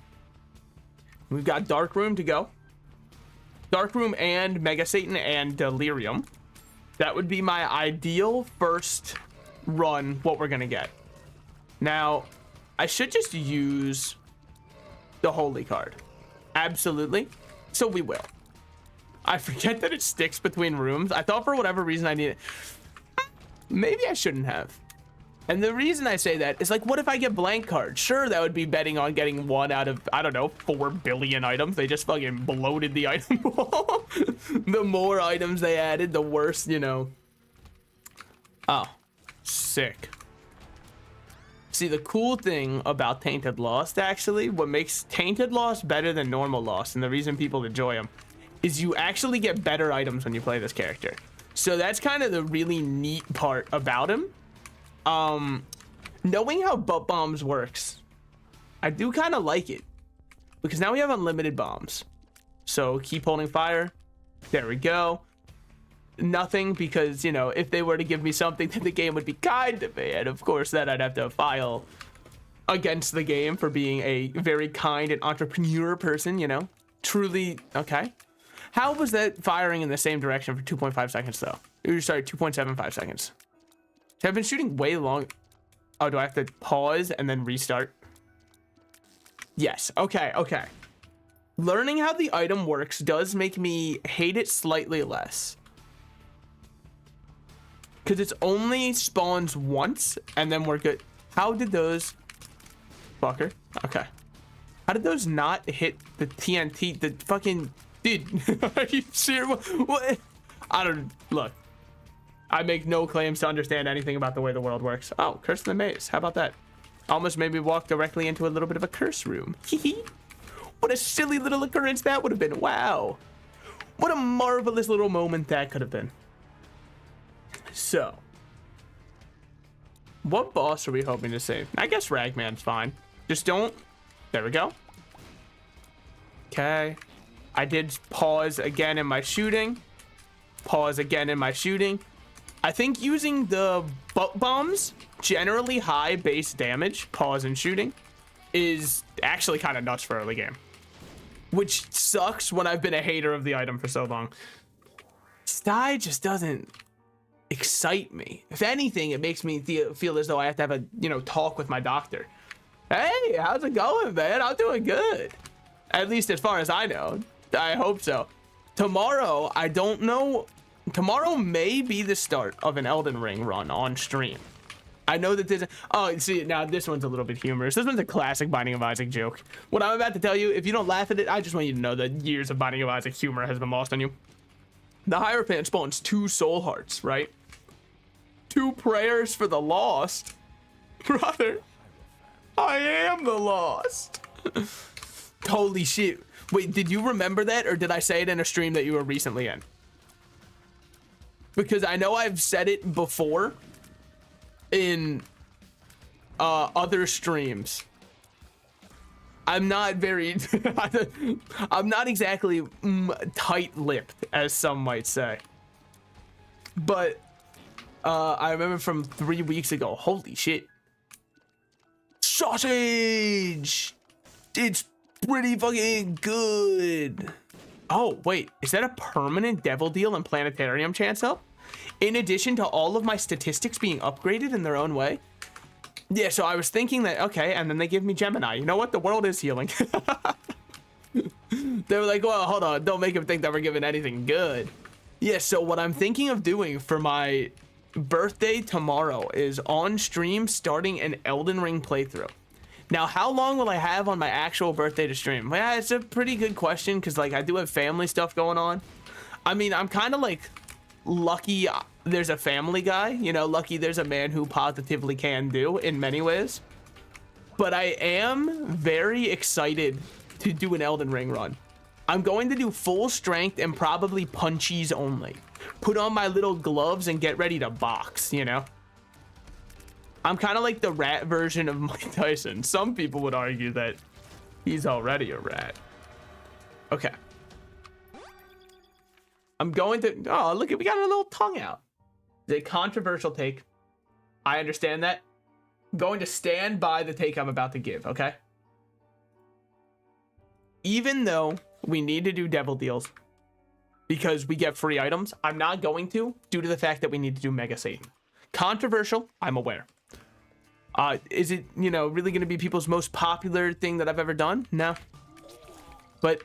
we've got Dark Room to go. Dark Room and Mega Satan and Delirium. That would be my ideal first run, what we're gonna get. Now, I should just use the Holy card. Absolutely. So we will. I forget that it sticks between rooms. I thought for whatever reason I need it. Maybe I shouldn't have. And the reason I say that is like, what if I get blank cards? Sure, that would be betting on getting one out of, I don't know, 4 billion items. They just fucking bloated the item wall. The more items they added, the worse, you know. Oh, sick. See, the cool thing about Tainted Lost, actually, what makes Tainted Lost better than normal Lost, and the reason people enjoy them, is you actually get better items when you play this character. So that's kind of the really neat part about him. Knowing how butt bombs works, I do kind of like it, because now we have unlimited bombs. So keep holding fire. There we go. Nothing, because, you know, if they were to give me something, then the game would be kind to me, and of course then I'd have to file against the game for being a very kind and entrepreneur person, you know. Truly. Okay. How was that firing in the same direction for 2.5 seconds though? Sorry, 2.75 seconds. So I've been shooting way long. Oh, do I have to pause and then restart? Yes. Okay. Learning how the item works does make me hate it slightly less, because it's only spawns once and then we're good. How did those fucker? Okay. How did those not hit the TNT? The fucking dude. Are you serious? What? I don't look. I make no claims to understand anything about the way the world works. Oh, Curse of the Maze. How about that? Almost made me walk directly into a little bit of a curse room. What a silly little occurrence that would have been. Wow. What a marvelous little moment that could have been. So, what boss are we hoping to save? I guess Ragman's fine. Just don't. There we go. Okay. I did pause again in my shooting. Pause again in my shooting. I think using the butt bombs, generally high base damage, pause and shooting, is actually kind of nuts for early game. Which sucks when I've been a hater of the item for so long. Sty just doesn't excite me. If anything, it makes me feel as though I have to have a, you know, talk with my doctor. Hey, how's it going, man? I'm doing good. At least as far as I know. I hope so. Tomorrow, I don't know. Tomorrow may be the start of an Elden Ring run on stream. I know that there's oh, see, now this one's a little bit humorous. This one's a classic Binding of Isaac joke. What I'm about to tell you, if you don't laugh at it, I just want you to know that years of Binding of Isaac humor has been lost on you. The Hierophant spawns 2 soul hearts, right? 2 prayers for the lost. Brother, I am the lost. Holy shit. Wait, did you remember that, or did I say it in a stream that you were recently in? Because I know I've said it before in other streams. I'm not very I'm not exactly tight-lipped, as some might say, but I remember from 3 weeks ago. Holy shit, sausage, it's pretty fucking good. Oh wait, is that a permanent devil deal and planetarium chance up in addition to all of my statistics being upgraded in their own way? Yeah, so I was thinking that, okay, and then they give me Gemini. You know what? The world is healing. They were like, well, hold on. Don't make him think that we're giving anything good. Yeah, so what I'm thinking of doing for my birthday tomorrow is on stream starting an Elden Ring playthrough. Now, how long will I have on my actual birthday to stream? Yeah, it's a pretty good question because, like, I do have family stuff going on. I mean, I'm kind of, like, lucky there's a family guy, you know, lucky there's a man who positively can do in many ways. But I am very excited to do an Elden Ring run. I'm going to do full strength and probably punchies only. Put on my little gloves and get ready to box, you know? I'm kind of like the rat version of Mike Tyson. Some people would argue that he's already a rat. Okay. I'm going to, oh, look, we got a little tongue out. It's a controversial take. I understand that. I'm going to stand by the take I'm about to give, okay? Even though we need to do devil deals because we get free items, I'm not going to, due to the fact that we need to do Mega Satan. Controversial, I'm aware. Is it, you know, really going to be people's most popular thing that I've ever done? No. But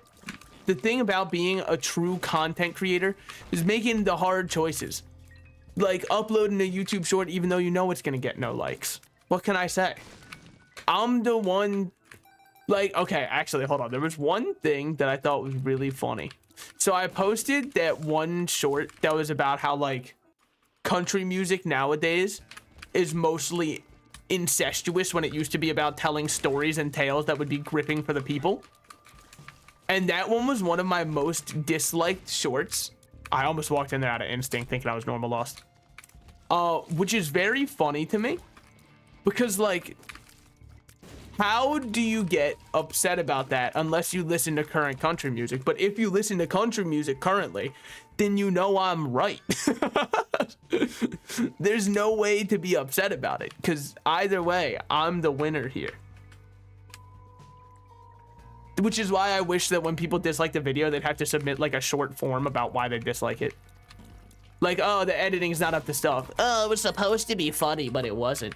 the thing about being a true content creator is making the hard choices. Like uploading a YouTube short even though you know it's gonna get no likes. What can I say? I'm the one, like, okay, actually, hold on. There was one thing that I thought was really funny. So I posted that one short that was about how, like, country music nowadays is mostly incestuous when it used to be about telling stories and tales that would be gripping for the people. And that one was one of my most disliked shorts. I almost walked in there out of instinct thinking I was normal lost. Which is very funny to me. Because, like, how do you get upset about that unless you listen to current country music? But if you listen to country music currently, then you know I'm right. There's no way to be upset about it. Because either way, I'm the winner here. Which is why I wish that when people dislike the video, they'd have to submit like a short form about why they dislike it. Like, oh, the editing's not up to stuff. Oh, it was supposed to be funny, but it wasn't.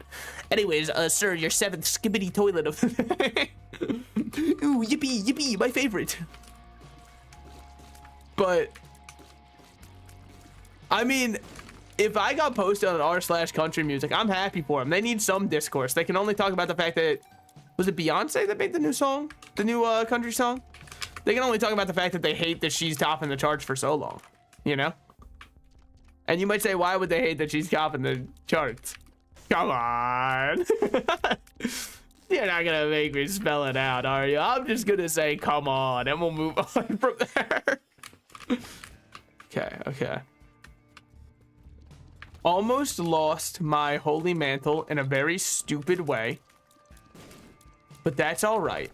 Anyways, sir, your 7th skibbity toilet of the day. Ooh, yippee, yippee, my favorite. But, I mean, if I got posted on r/country music, I'm happy for them. They need some discourse. They can only talk about the fact that, was it Beyonce that made the new song? The new country song? They can only talk about the fact that they hate that she's topping the charts for so long, you know? And you might say, why would they hate that she's topping the charts? Come on. You're not gonna make me spell it out, are you? I'm just gonna say, come on, and we'll move on from there. Okay. Almost lost my holy mantle in a very stupid way. But that's all right.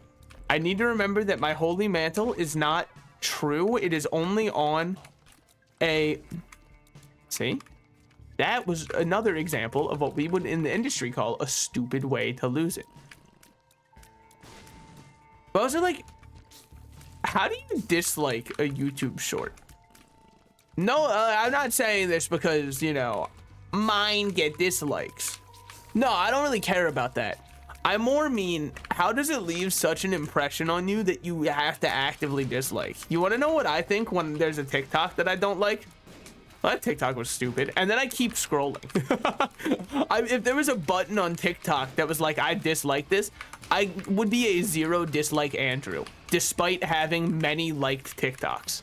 I need to remember that my holy mantle is not true. It is only on a... See? That was another example of what we would in the industry call a stupid way to lose it. But also, like, how do you dislike a YouTube short? No, I'm not saying this because, you know, mine get dislikes. No, I don't really care about that. I more mean, how does it leave such an impression on you that you have to actively dislike? You want to know what I think when there's a TikTok that I don't like? Well, that TikTok was stupid. And then I keep scrolling. If there was a button on TikTok that was like, I dislike this, I would be a 0 dislike Andrew, despite having many liked TikToks.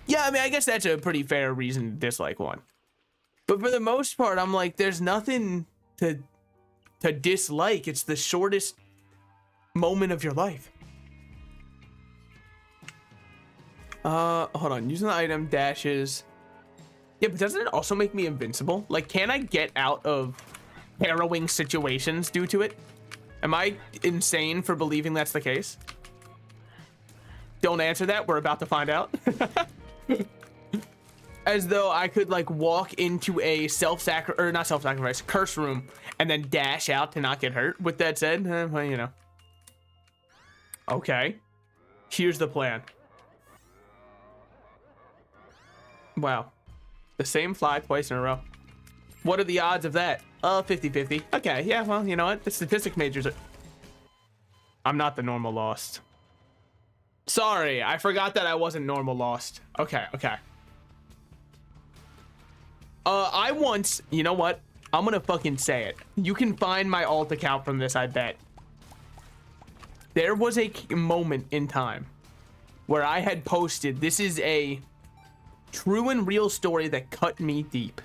Yeah, I mean, I guess that's a pretty fair reason to dislike one. But for the most part, I'm like, there's nothing to dislike. It's the shortest moment of your life. Hold on. Using the item dashes. Yeah, but doesn't it also make me invincible? Like, can I get out of harrowing situations due to it? Am I insane for believing that's the case? Don't answer that. We're about to find out. As though I could like walk into a not self-sacrifice curse room and then dash out to not get hurt. With that said, well, you know. Okay. Here's the plan. Wow. The same fly twice in a row. What are the odds of that? 50-50. Okay, yeah, well, you know what? The statistics majors are... I'm not the normal lost. Sorry, I forgot that I wasn't normal lost. Okay. I once... You know what? I'm gonna fucking say it. You can find my alt account from this, I bet. There was a moment in time where I had posted, this is a true and real story that cut me deep.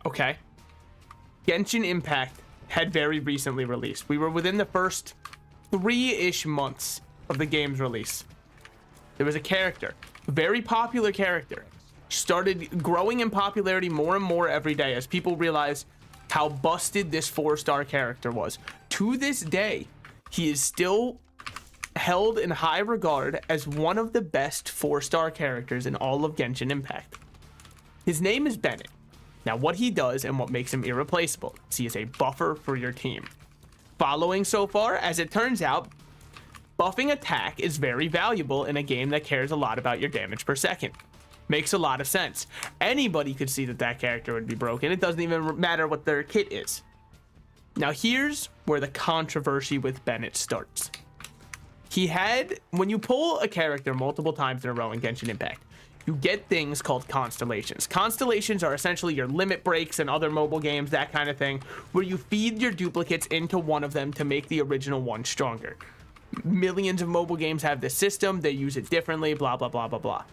Okay? Genshin Impact had very recently released. We were within the first 3-ish months of the game's release. There was a character, a very popular character, started growing in popularity more and more every day as people realized how busted this 4-star character was. To this day, he is still held in high regard as one of the best 4-star characters in all of Genshin Impact. His name is Bennett. Now, what he does and what makes him irreplaceable is he is a buffer for your team. Following so far, as it turns out, buffing attack is very valuable in a game that cares a lot about your damage per second. Makes a lot of sense. Anybody could see that that character would be broken. It doesn't even matter what their kit is. Now, here's where the controversy with Bennett starts. When you pull a character multiple times in a row in Genshin Impact, you get things called constellations. Constellations are essentially your limit breaks and other mobile games, that kind of thing, where you feed your duplicates into one of them to make the original one stronger. Millions of mobile games have this system. They use it differently, blah, blah, blah, blah, blah.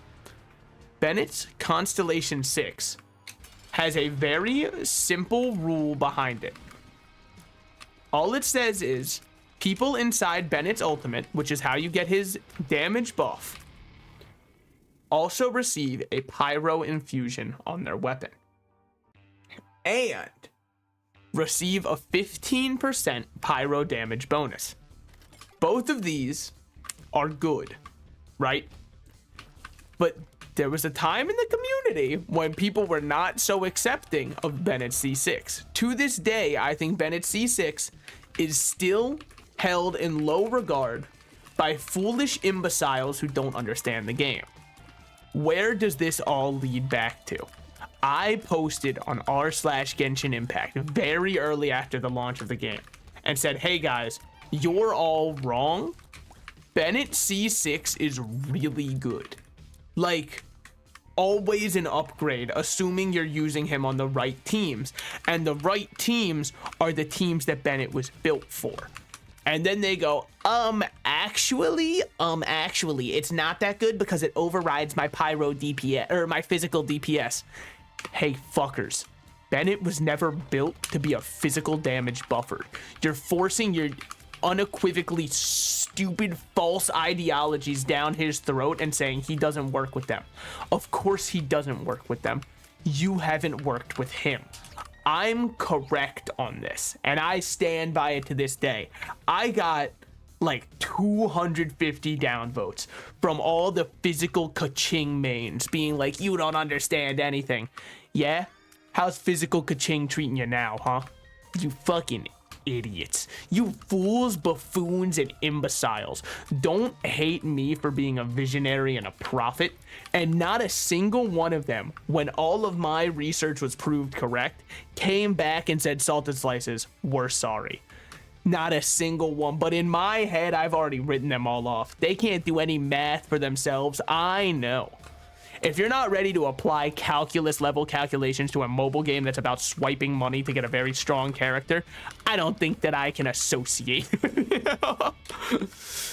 Bennett's Constellation 6 has a very simple rule behind it. All it says is people inside Bennett's ultimate, which is how you get his damage buff, also receive a pyro infusion on their weapon and receive a 15% pyro damage bonus. Both of these are good, right? But there was a time in the community when people were not so accepting of Bennett C6. To this day, I think Bennett C6 is still held in low regard by foolish imbeciles who don't understand the game. Where does this all lead back to? I posted on r/Genshin Impact very early after the launch of the game and said, hey guys, you're all wrong. Bennett C6 is really good. Like, always an upgrade, assuming you're using him on the right teams. And the right teams are the teams that Bennett was built for. And then they go, actually, it's not that good because it overrides my pyro DPS, or my physical DPS. Hey, fuckers. Bennett was never built to be a physical damage buffer. You're forcing your unequivocally stupid false ideologies down his throat and saying he doesn't work with them. Of course he doesn't work with them. You haven't worked with him. I'm correct on this, and I stand by it to this day. I got like 250 downvotes from all the physical ka-ching mains being like, you don't understand anything. Yeah? How's physical ka-ching treating you now, huh? You fucking idiots. You fools, buffoons, and imbeciles. Don't hate me for being a visionary and a prophet. And not a single one of them, when all of my research was proved correct, came back and said, Salted Slices, we're sorry. Not a single one. But in my head, I've already written them all off. They can't do any math for themselves. I know. If you're not ready to apply calculus level calculations to a mobile game that's about swiping money to get a very strong character, I don't think that I can associate.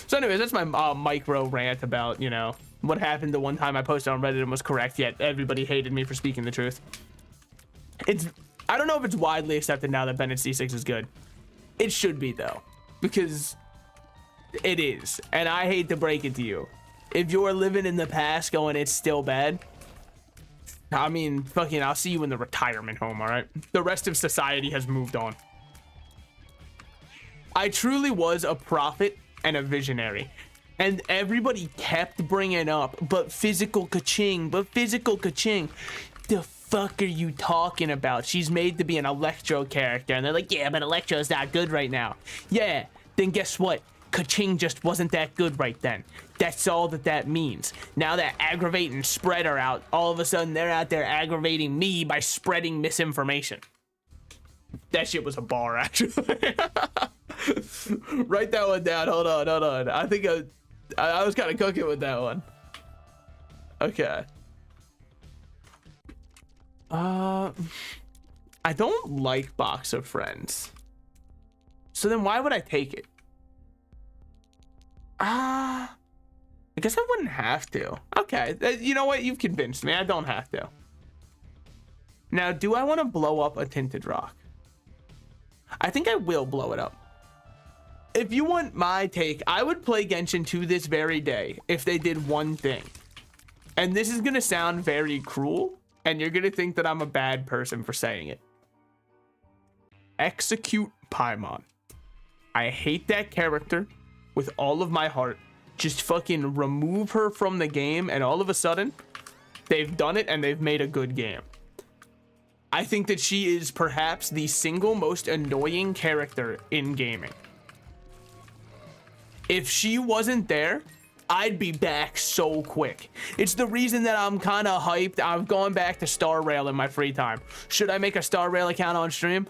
So anyways, that's my micro rant about, you know, what happened the one time I posted on Reddit and was correct, yet everybody hated me for speaking the truth. I don't know if it's widely accepted now that Bennett C6 is good. It should be, though, because it is. And I hate to break it to you. If you're living in the past going, it's still bad, I mean, fucking, I'll see you in the retirement home, all right? The rest of society has moved on. I truly was a prophet and a visionary. And everybody kept bringing up, but physical ka-ching, but physical ka-ching. The fuck are you talking about? She's made to be an Electro character. And they're like, yeah, but Electro's not good right now. Yeah, then guess what? Ka-ching just wasn't that good right then. That's all that means. Now that Aggravate and Spread are out, all of a sudden they're out there aggravating me by spreading misinformation. That shit was a bar, actually. Write that one down. Hold on. I think I was kind of cooking with that one. Okay. I don't like Box of Friends. So then why would I take it? I guess I wouldn't have to. Okay, you know what? You've convinced me. I don't have to. Now, do I want to blow up a Tinted Rock? I think I will blow it up. If you want my take, I would play Genshin to this very day if they did one thing. And this is going to sound very cruel, and you're going to think that I'm a bad person for saying it. Execute Paimon. I hate that character with all of my heart. Just fucking remove her from the game, and all of a sudden, they've done it and they've made a good game. I think that she is perhaps the single most annoying character in gaming. If she wasn't there, I'd be back so quick. It's the reason that I'm kind of hyped. I've gone back to Star Rail in my free time. Should I make a Star Rail account on stream?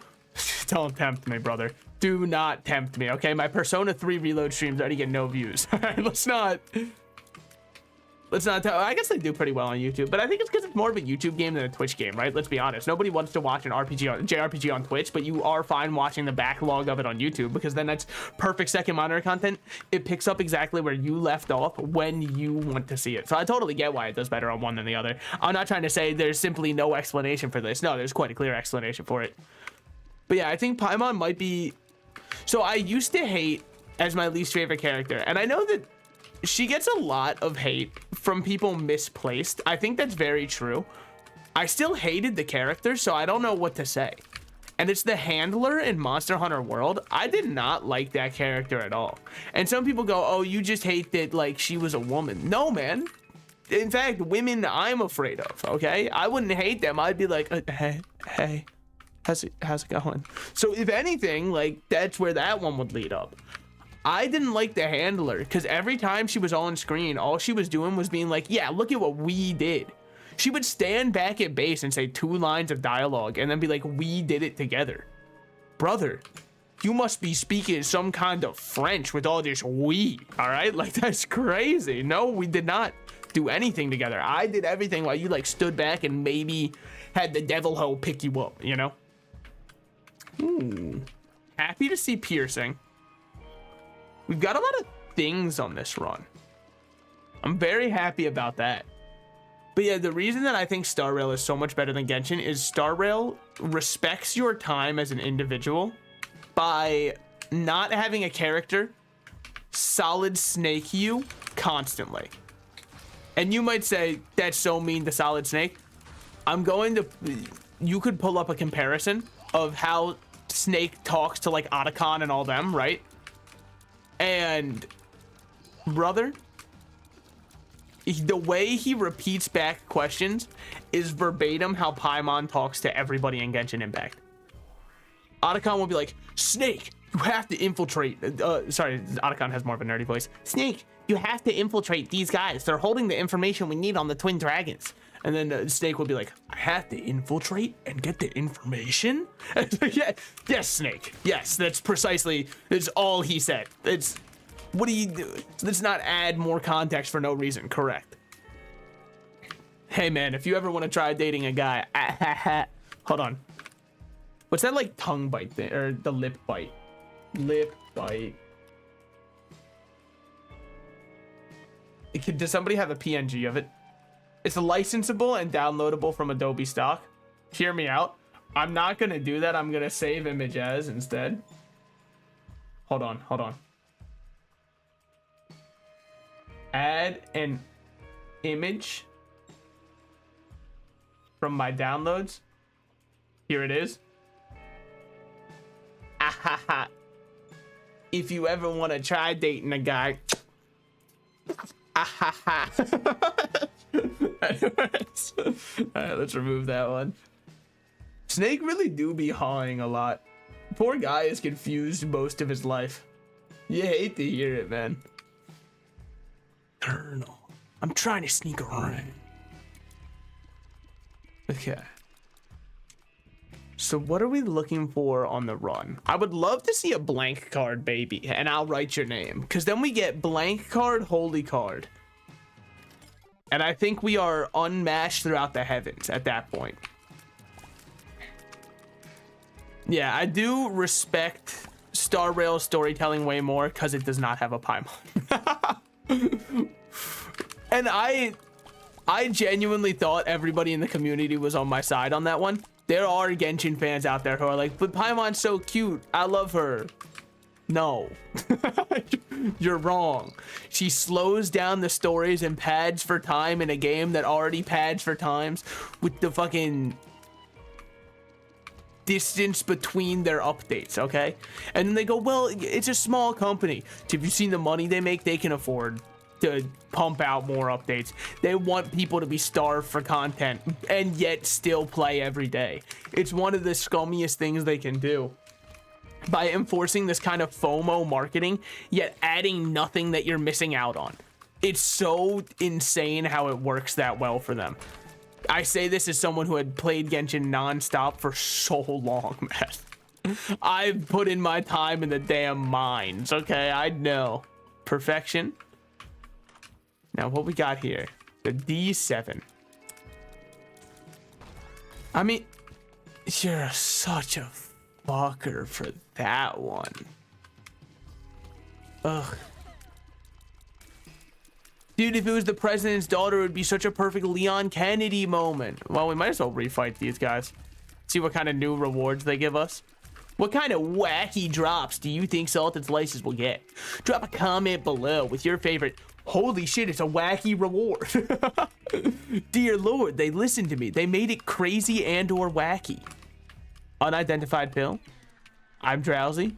Don't tempt me, brother. Do not tempt me, okay? My Persona 3 reload streams already get no views. All right, let's not tell. I guess they do pretty well on YouTube, but I think it's because it's more of a YouTube game than a Twitch game, right? Let's be honest. Nobody wants to watch an JRPG on Twitch, but you are fine watching the backlog of it on YouTube, because then that's perfect second monitor content. It picks up exactly where you left off when you want to see it. So I totally get why it does better on one than the other. I'm not trying to say there's simply no explanation for this. No, there's quite a clear explanation for it. But yeah, I think Paimon might be... So I used to hate as my least favorite character, and I know that she gets a lot of hate from people misplaced. I think that's very true. I still hated the character, so I don't know what to say. And it's the handler in Monster Hunter World. I did not like that character at all. And some people go, oh, you just hate that, like, she was a woman. No, man. In fact, women I'm afraid of, okay? I wouldn't hate them. I'd be like, hey, how's it going? So if anything, like, that's where that one would lead up. I didn't like the handler because every time she was on screen, all she was doing was being like, yeah, look at what we did. She would stand back at base and say 2 lines of dialogue and then be like, we did it together. Brother, you must be speaking some kind of French with all this we, all right? Like, that's crazy. No, we did not do anything together. I did everything while you, like, stood back and maybe had the devil hoe pick you up, you know? Happy to see piercing. We've got a lot of things on this run. I'm very happy about that. But yeah, the reason that I think Star Rail is so much better than Genshin is Star Rail respects your time as an individual by not having a character solid snake you constantly. And you might say, that's so mean to Solid Snake. You could pull up a comparison of how Snake talks to, like, Otacon and all them, right? And brother, the way he repeats back questions is verbatim how Paimon talks to everybody in Genshin Impact. Otacon will be like, Snake, you have to infiltrate. Sorry, Otacon has more of a nerdy voice. Snake, you have to infiltrate these guys. They're holding the information we need on the Twin Dragons. And then Snake will be like, I have to infiltrate and get the information? Yeah, yes, Snake. Yes, that's all he said. What do you do? Let's not add more context for no reason. Correct. Hey, man, if you ever want to try dating a guy, hold on. What's that, like, tongue bite thing? Or the lip bite? Lip bite. Does somebody have a PNG of it? It's licensable and downloadable from Adobe stock. Hear me out. I'm not gonna do that. I'm gonna save image as instead. Hold on, hold on. Add an image from my downloads. Here it is. Ahaha. If you ever want to try dating a guy. Ahaha. Anyways. Alright, let's remove that one. Snake really do be hawing a lot. Poor guy is confused most of his life. You hate to hear it, man. Colonel, I'm trying to sneak around. Okay. So what are we looking for on the run? I would love to see a blank card, baby, and I'll write your name. Because then we get blank card, holy card. And I think we are unmatched throughout the heavens at that point. Yeah, I do respect Star Rail storytelling way more because it does not have a Paimon. And I genuinely thought everybody in the community was on my side on that one. There are Genshin fans out there who are like, but Paimon's so cute. I love her. No. You're wrong. She slows down the stories and pads for time in a game that already pads for times with the fucking distance between their updates, okay? And then they go, well, it's a small company. Have you seen the money they make? They can afford to pump out more updates. They want people to be starved for content and yet still play every day. It's one of the scummiest things they can do by enforcing this kind of FOMO marketing, yet adding nothing that you're missing out on. It's so insane how it works that well for them. I say this as someone who had played Genshin nonstop for so long, man. I've put in my time in the damn mines, okay? I know. Perfection. Now, what we got here? The D7. I mean, you're such a fucker for that one. Ugh. Dude, if it was the president's daughter, it would be such a perfect Leon Kennedy moment. Well, we might as well refight these guys. See what kind of new rewards they give us. What kind of wacky drops do you think Salted Slices will get? Drop a comment below with your favorite. Holy shit, it's a wacky reward. Dear Lord, they listened to me. They made it crazy and or wacky. Unidentified pill. I'm drowsy.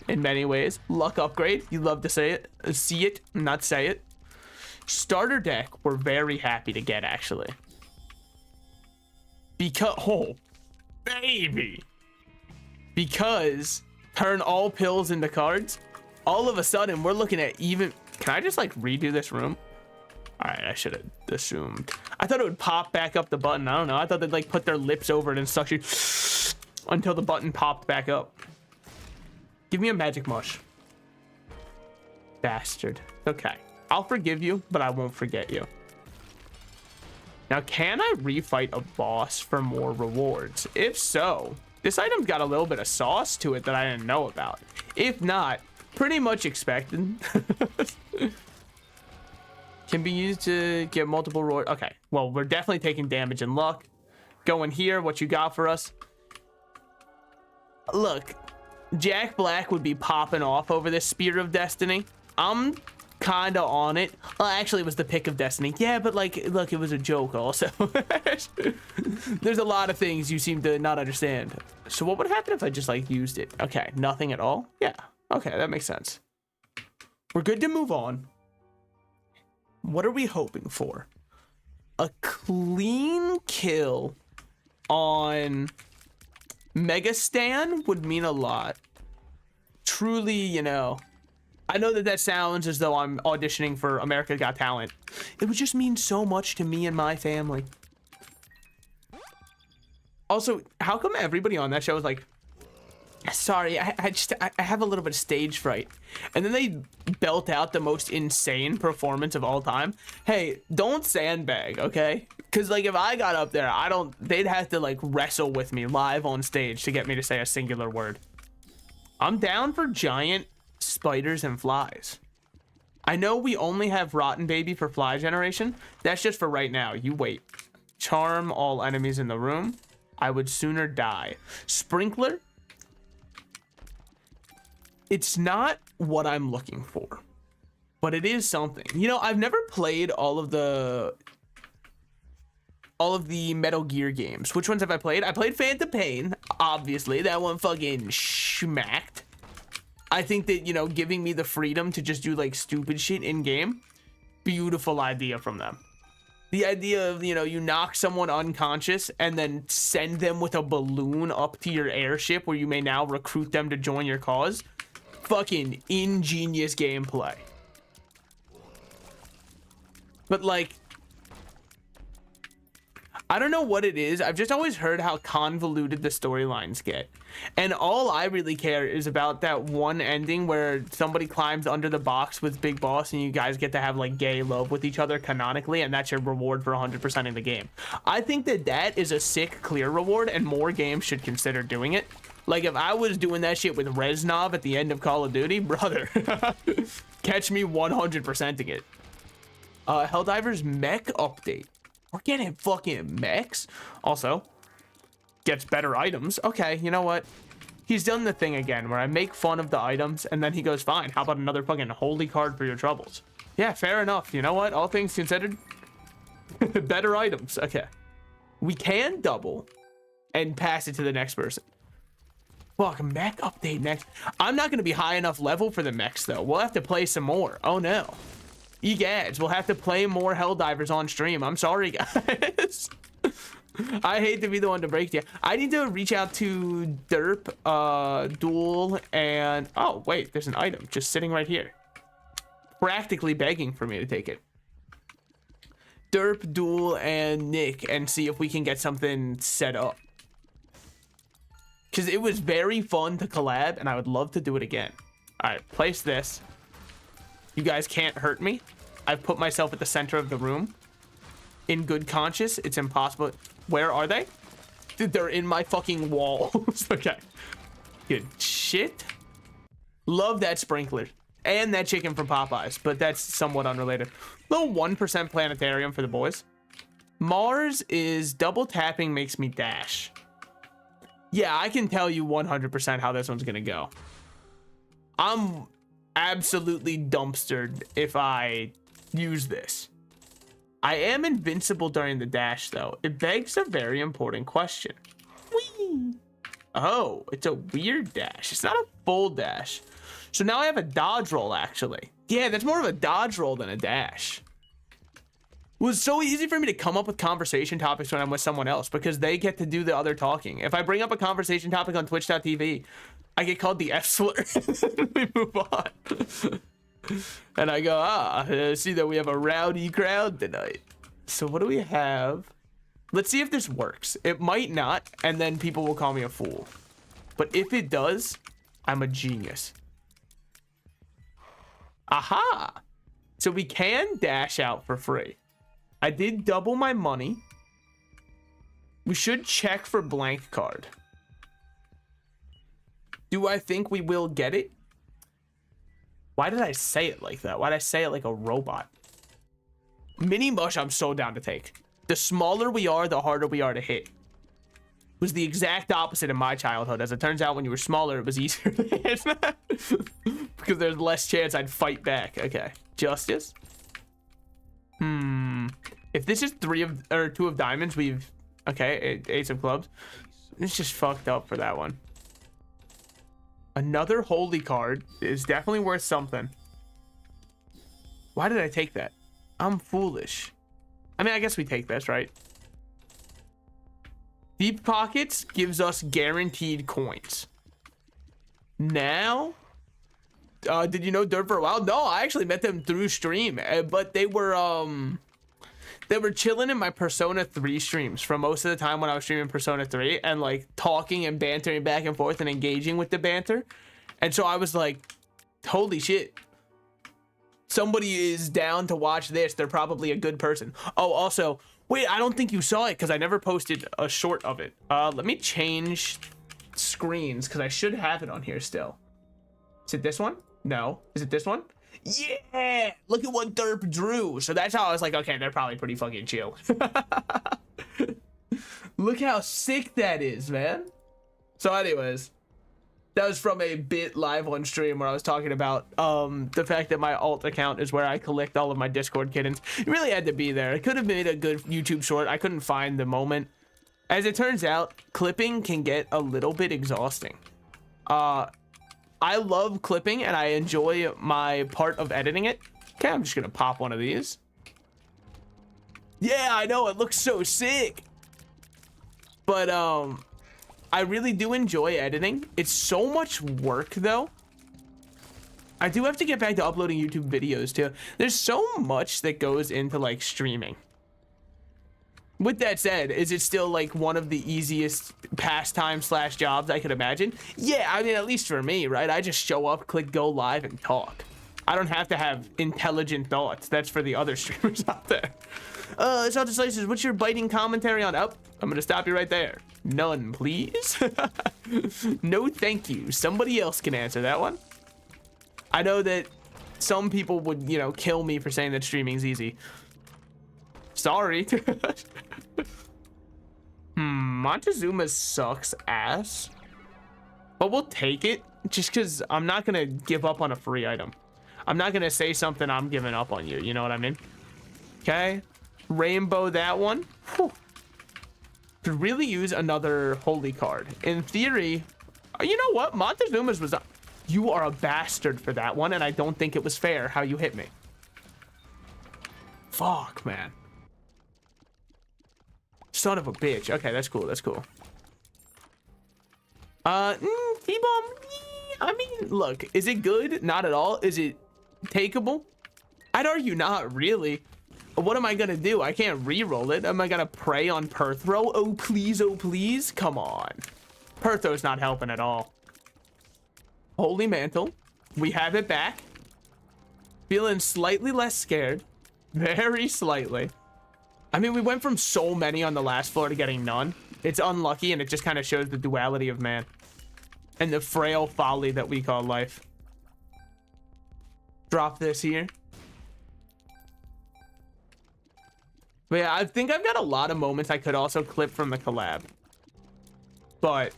In many ways. Luck upgrade. You love to say it. See it, not say it. Starter deck, we're very happy to get, actually. Because, oh, baby. Because turn all pills into cards. All of a sudden, we're looking at even... Can I just, like, redo this room? All right, I should have assumed. I thought it would pop back up the button. I don't know. I thought they'd, like, put their lips over it and suction until the button popped back up. Give me a magic mush. Bastard. Okay. I'll forgive you, but I won't forget you. Now, can I refight a boss for more rewards? If so, this item's got a little bit of sauce to it that I didn't know about. If not, pretty much expected. Can be used to get multiple rewards. Okay, well, we're definitely taking damage and luck. Going here, what you got for us? Look, Jack Black would be popping off over this Spear of Destiny. I'm kind of on it. Well, actually, it was the Pick of Destiny. Yeah, but like, look, it was a joke also. There's a lot of things you seem to not understand. So what would happen if I just like used it? Okay, nothing at all. Yeah, okay, that makes sense. We're good to move on. What are we hoping for? A clean kill on Mega Stan would mean a lot. Truly, you know, I know that sounds as though I'm auditioning for America Got Talent. It would just mean so much to me and my family. Also, how come everybody on that show is like, sorry, I have a little bit of stage fright. And then they belt out the most insane performance of all time. Hey, don't sandbag, okay? Because like if I got up there, they'd have to like wrestle with me live on stage to get me to say a singular word. I'm down for giant spiders and flies. I know we only have Rotten Baby for fly generation. That's just for right now. You wait. Charm all enemies in the room. I would sooner die. Sprinkler. It's not what I'm looking for, but it is something. You know, I've never played all of the Metal Gear games. Which ones have I played? I played Phantom Pain, obviously. That one fucking schmacked. I think that, you know, giving me the freedom to just do like stupid shit in game, beautiful idea from them. The idea of, you know, you knock someone unconscious and then send them with a balloon up to your airship where you may now recruit them to join your cause. Fucking ingenious gameplay. But like, I don't know what it is. I've just always heard how convoluted the storylines get. And all I really care is about that one ending where somebody climbs under the box with Big Boss and you guys get to have like gay love with each other canonically, and that's your reward for 100% of the game. I think that that is a sick clear reward, and more games should consider doing it. Like if I was doing that shit with Reznov at the end of Call of Duty, brother, catch me 100%ing it. Helldivers mech update. We're getting fucking mechs. Also, gets better items. Okay, you know what? He's done the thing again where I make fun of the items and then he goes, fine, how about another fucking holy card for your troubles? Yeah, fair enough. You know what? All things considered, better items. Okay. We can double and pass it to the next person. Fuck, mech update next. I'm not going to be high enough level for the mechs though. We'll have to play some more. Oh no. Egads, we'll have to play more Helldivers on stream. I'm sorry, guys. I hate to be the one to break to you. I need to reach out to Derp, Duel, and... Oh, wait, there's an item just sitting right here. Practically begging for me to take it. Derp, Duel, and Nick, and see if we can get something set up. Because it was very fun to collab, and I would love to do it again. All right, place this. You guys can't hurt me. I've put myself at the center of the room. In good conscience, it's impossible. Where are they? Dude, they're in my fucking walls. Okay. Good shit. Love that sprinkler. And that chicken from Popeyes, but that's somewhat unrelated. Little 1% planetarium for the boys. Mars is double tapping makes me dash. Yeah, I can tell you 100% how this one's gonna go. I'm absolutely dumpstered if I use this. I am invincible during the dash though. It begs a very important question. Whee! Oh, it's a weird dash. It's not a full dash. So now I have a dodge roll actually. Yeah, that's more of a dodge roll than a dash. It was so easy for me to come up with conversation topics when I'm with someone else because they get to do the other talking. If I bring up a conversation topic on twitch.tv, I get called the F slur. We move on. And I go, I see that we have a rowdy crowd tonight. So what do we have? Let's see if this works. It might not, and then people will call me a fool. But if it does, I'm a genius. Aha! So we can dash out for free. I did double my money. We should check for blank card. Do I think we will get it? Why did I say it like that? Why did I say it like a robot? Mini mush, I'm so down to take. The smaller we are, the harder we are to hit. It was the exact opposite in my childhood. As it turns out, when you were smaller, it was easier to hit. Because there's less chance I'd fight back. Okay. Justice. If this is two of diamonds, we've... Okay, ace of clubs. It's just fucked up for that one. Another holy card is definitely worth something. Why did I take that? I'm foolish. I mean, I guess we take this, right? Deep Pockets gives us guaranteed coins. Now, did you know Dirt for a while? No, I actually met them through stream, but they were chilling in my Persona 3 streams for most of the time when I was streaming Persona 3 and like talking and bantering back and forth and engaging with the banter. And so I was like, holy shit. Somebody is down to watch this. They're probably a good person. Oh, also, wait, I don't think you saw it because I never posted a short of it. Let me change screens because I should have it on here still. Is it this one? No. Is it this one? Yeah, look at what Derp drew. So that's how I was like, okay, they're probably pretty fucking chill. Look how sick that is, man. So anyways, that was from a bit live on stream where I was talking about the fact that my alt account is where I collect all of my Discord kittens. It really had to be there. It could have made a good YouTube short. I couldn't find the moment. As it turns out, clipping can get a little bit exhausting. I love clipping and I enjoy my part of editing it. Okay, I'm just gonna pop one of these. Yeah, I know, it looks so sick. But I really do enjoy editing. It's so much work though. I do have to get back to uploading YouTube videos too. There's so much that goes into like streaming. With that said, is it still like one of the easiest pastime slash jobs I could imagine? Yeah, I mean, at least for me, right? I just show up, click go live and talk. I don't have to have intelligent thoughts. That's for the other streamers out there. Salted Slices, what's your biting commentary on? Oh, I'm gonna stop you right there. None, please. No, thank you. Somebody else can answer that one. I know that some people would, you know, kill me for saying that streaming's easy. Sorry. Montezuma sucks ass, but we'll take it just because I'm not gonna give up on a free item. I'm not gonna say something I'm giving up on you. You know what I mean? Okay. Rainbow that one. Whew. Could really use another holy card. In theory, you know what? Montezuma's was. You are a bastard for that one, and I don't think it was fair how you hit me. Fuck, man. Son of a bitch. Okay, that's cool. That's cool. T-bomb. I mean, look, is it good? Not at all. Is it takeable? I'd argue not really. What am I gonna do? I can't re-roll it. Am I gonna prey on Perthro? Oh, please. Oh, please. Come on. Perthro's not helping at all. Holy Mantle. We have it back. Feeling slightly less scared. Very slightly. I mean, we went from so many on the last floor to getting none. It's unlucky, and it just kind of shows the duality of man. And the frail folly that we call life. Drop this here. But yeah, I think I've got a lot of moments I could also clip from the collab. But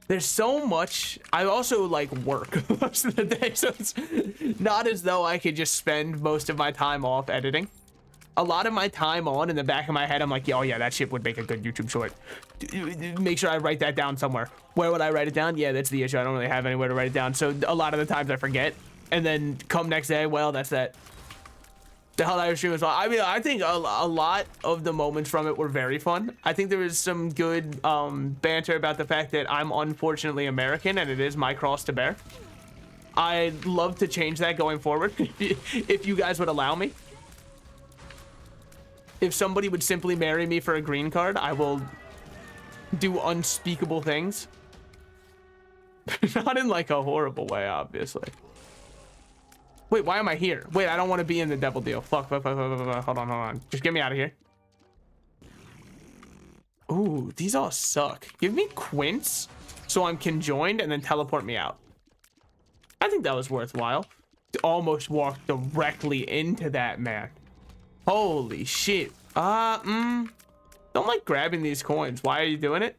there's so much. I also like work most of the day, so it's not as though I could just spend most of my time off editing. A lot of my time on in the back of my head, I'm like, oh yeah, that shit would make a good YouTube short. Make sure I write that down somewhere. Where would I write it down? Yeah, that's the issue. I don't really have anywhere to write it down. So a lot of the times I forget. And then come next day, well, that's that. The hell I was streaming as well. I mean, I think a lot of the moments from it were very fun. I think there was some good banter about the fact that I'm unfortunately American and it is my cross to bear. I'd love to change that going forward if you guys would allow me. If somebody would simply marry me for a green card, I will do unspeakable things. Not in like a horrible way, obviously. Wait, why am I here? Wait, I don't want to be in the devil deal. Fuck. Hold on. Just get me out of here. Ooh, these all suck. Give me Quince so I'm conjoined and then teleport me out. I think that was worthwhile. Almost walked directly into that, man. Holy shit. Don't like grabbing these coins. Why are you doing it?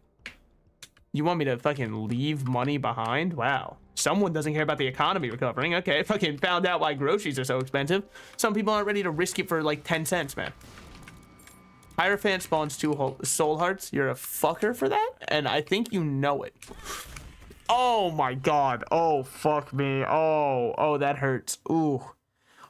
You want me to fucking leave money behind? Wow. Someone doesn't care about the economy recovering. Okay, fucking found out why groceries are so expensive. Some people aren't ready to risk it for like 10 cents, man. Hierophant spawns 2 soul hearts. You're a fucker for that, and I think you know it. Oh my god. Oh, fuck me. Oh, that hurts. Ooh.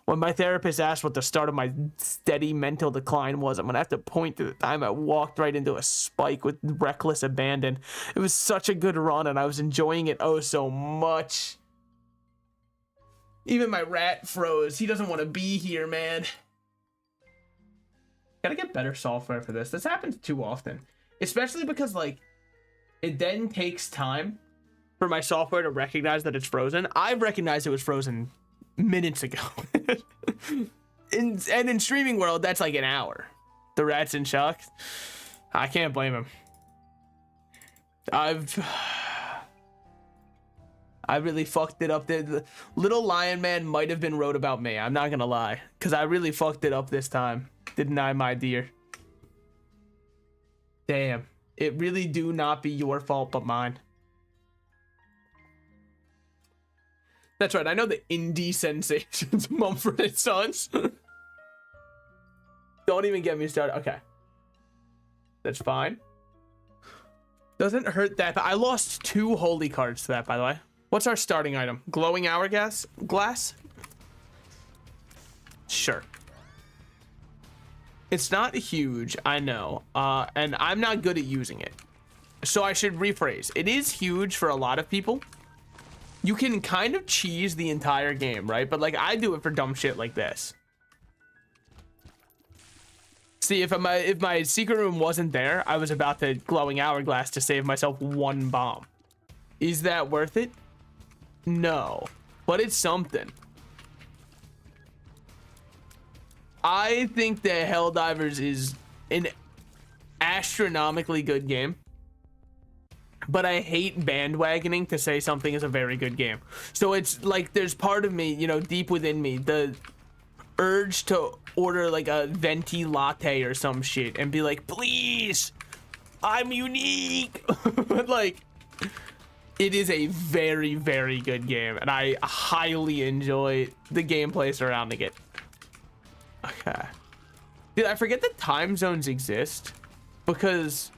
When my therapist asked what the start of my steady mental decline was, I'm gonna have to point to the time I walked right into a spike with reckless abandon. It was such a good run, and I was enjoying it oh so much. Even my rat froze. He doesn't want to be here, man. Gotta get better software for this. This happens too often. Especially because, like, it then takes time for my software to recognize that it's frozen. I've recognized it was frozen minutes ago. And in streaming world, that's like an hour. The rat's in shock. I can't blame him. I I really fucked it up. The little lion man might have been wrote about me. I'm not gonna lie, because I really fucked it up this time. Didn't I, my dear? Damn. It really do not be your fault, but mine. That's right. I know the indie sensations, Mumford & Sons. Don't even get me started. Okay. That's fine. Doesn't hurt that, but I lost 2 holy cards to that, by the way. What's our starting item? Glowing hourglass? Glass? Sure. It's not huge, I know. And I'm not good at using it. So I should rephrase. It is huge for a lot of people. You can kind of cheese the entire game, right? But like I do it for dumb shit like this. See, if my secret room wasn't there, I was about to glowing hourglass to save myself 1 bomb. Is that worth it? No, but it's something. I think that Helldivers is an astronomically good game, but I hate bandwagoning to say something is a very good game. So it's like there's part of me, you know, deep within me, the urge to order like a venti latte or some shit and be like, please, I'm unique. But like, it is a very, very good game, and I highly enjoy the gameplay surrounding it. Okay. Dude, I forget that time zones exist, because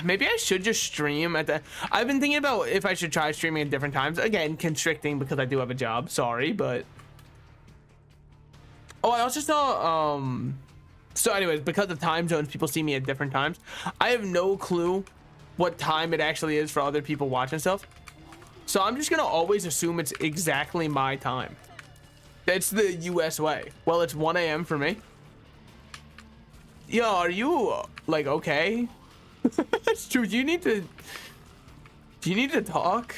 maybe I should just stream at the... I've been thinking about if I should try streaming at different times. Again, constricting because I do have a job. Sorry, but... Oh, I also saw... So anyways, because of time zones, people see me at different times. I have no clue what time it actually is for other people watching stuff. So I'm just going to always assume it's exactly my time. It's the US way. Well, it's 1 a.m. for me. Yo, are you, like, okay? Dude, you need to... Do you need to talk?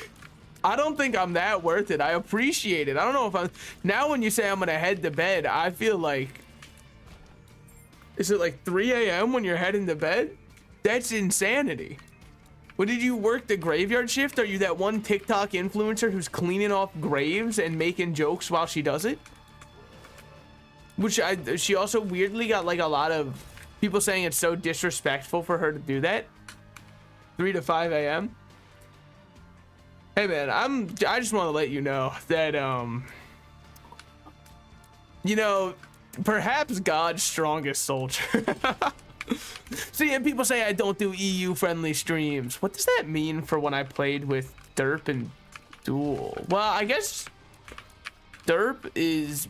I don't think I'm that worth it. I appreciate it. I don't know if I'm... Now when you say I'm gonna head to bed, I feel like... Is it like 3 a.m. when you're heading to bed? That's insanity. What, did you work the graveyard shift? Are you that one TikTok influencer who's cleaning off graves and making jokes while she does it? Which she also weirdly got like a lot of people saying it's so disrespectful for her to do that. 3 to 5 a.m. Hey man, I just want to let you know that you know, perhaps God's strongest soldier. See, and people say I don't do EU friendly streams. What does that mean for when I played with Derp and Duel? Well, I guess Derp is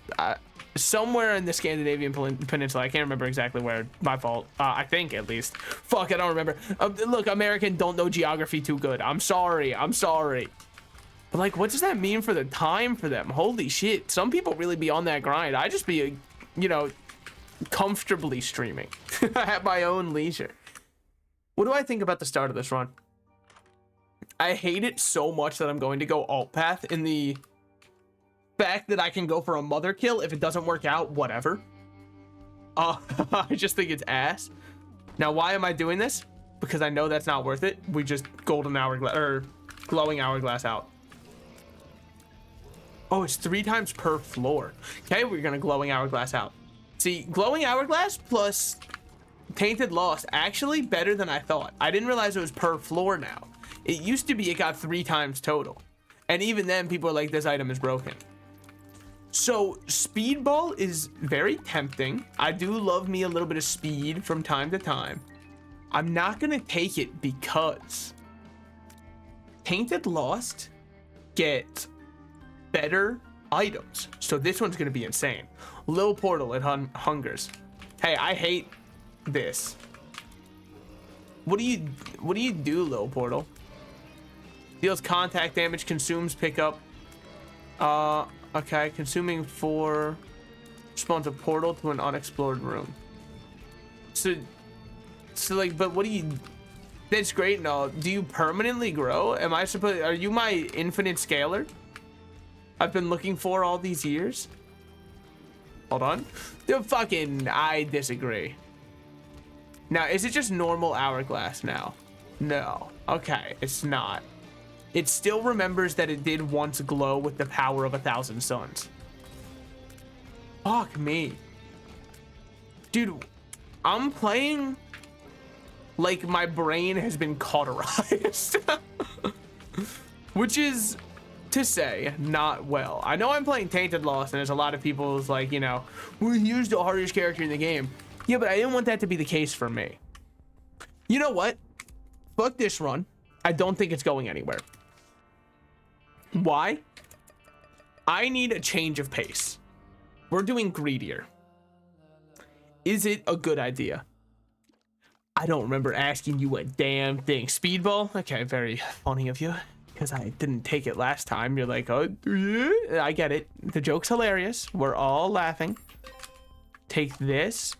somewhere in the Scandinavian peninsula. I can't remember exactly where. My fault. I think at least. Fuck, I don't remember. Look, American don't know geography too good. I'm sorry. I'm sorry. But like, what does that mean for the time for them? Holy shit. Some people really be on that grind. I just be, you know, comfortably streaming at my own leisure. What do I think about the start of this run? I hate it so much that I'm going to go alt path, in the fact that I can go for a mother kill. If it doesn't work out, whatever. I just think it's ass. Now, why am I doing this? Because I know that's not worth it. We just golden hourglass, or glowing hourglass out. Oh, it's 3 times per floor. Okay, we're gonna glowing hourglass out. See, glowing hourglass plus tainted lost, actually better than I thought. I didn't realize it was per floor now. It used to be it got 3 times total, and even then people are like, this item is broken. So speedball is very tempting. I do love me a little bit of speed from time to time. I'm not gonna take it because tainted lost get better items, so this one's gonna be insane. Lil Portal at Hungers. Hey, I hate this. What do you do, Lil Portal? Deals contact damage, consumes pickup. Okay, consuming 4, spawns a portal to an unexplored room. So like, but what do you... That's great and all. Do you permanently grow? Am I supposed... Are you my infinite scaler I've been looking for all these years? Hold on. I disagree. Now, is it just normal hourglass now? No. Okay, it's not. it still remembers that it did once glow with the power of 1,000 suns. Fuck me. Dude, I'm playing like my brain has been cauterized. Which is, to say, not well. I know I'm playing Tainted Lost, and there's a lot of people's like, you know, well, here's the hardest character in the game. Yeah, but I didn't want that to be the case for me. You know what? Fuck this run. I don't think it's going anywhere. Why? I need a change of pace. We're doing greedier. Is it a good idea? I don't remember asking you a damn thing. Speedball? Okay, very funny of you. Because I didn't take it last time. You're like, oh, yeah. I get it. The joke's hilarious. We're all laughing. Take this.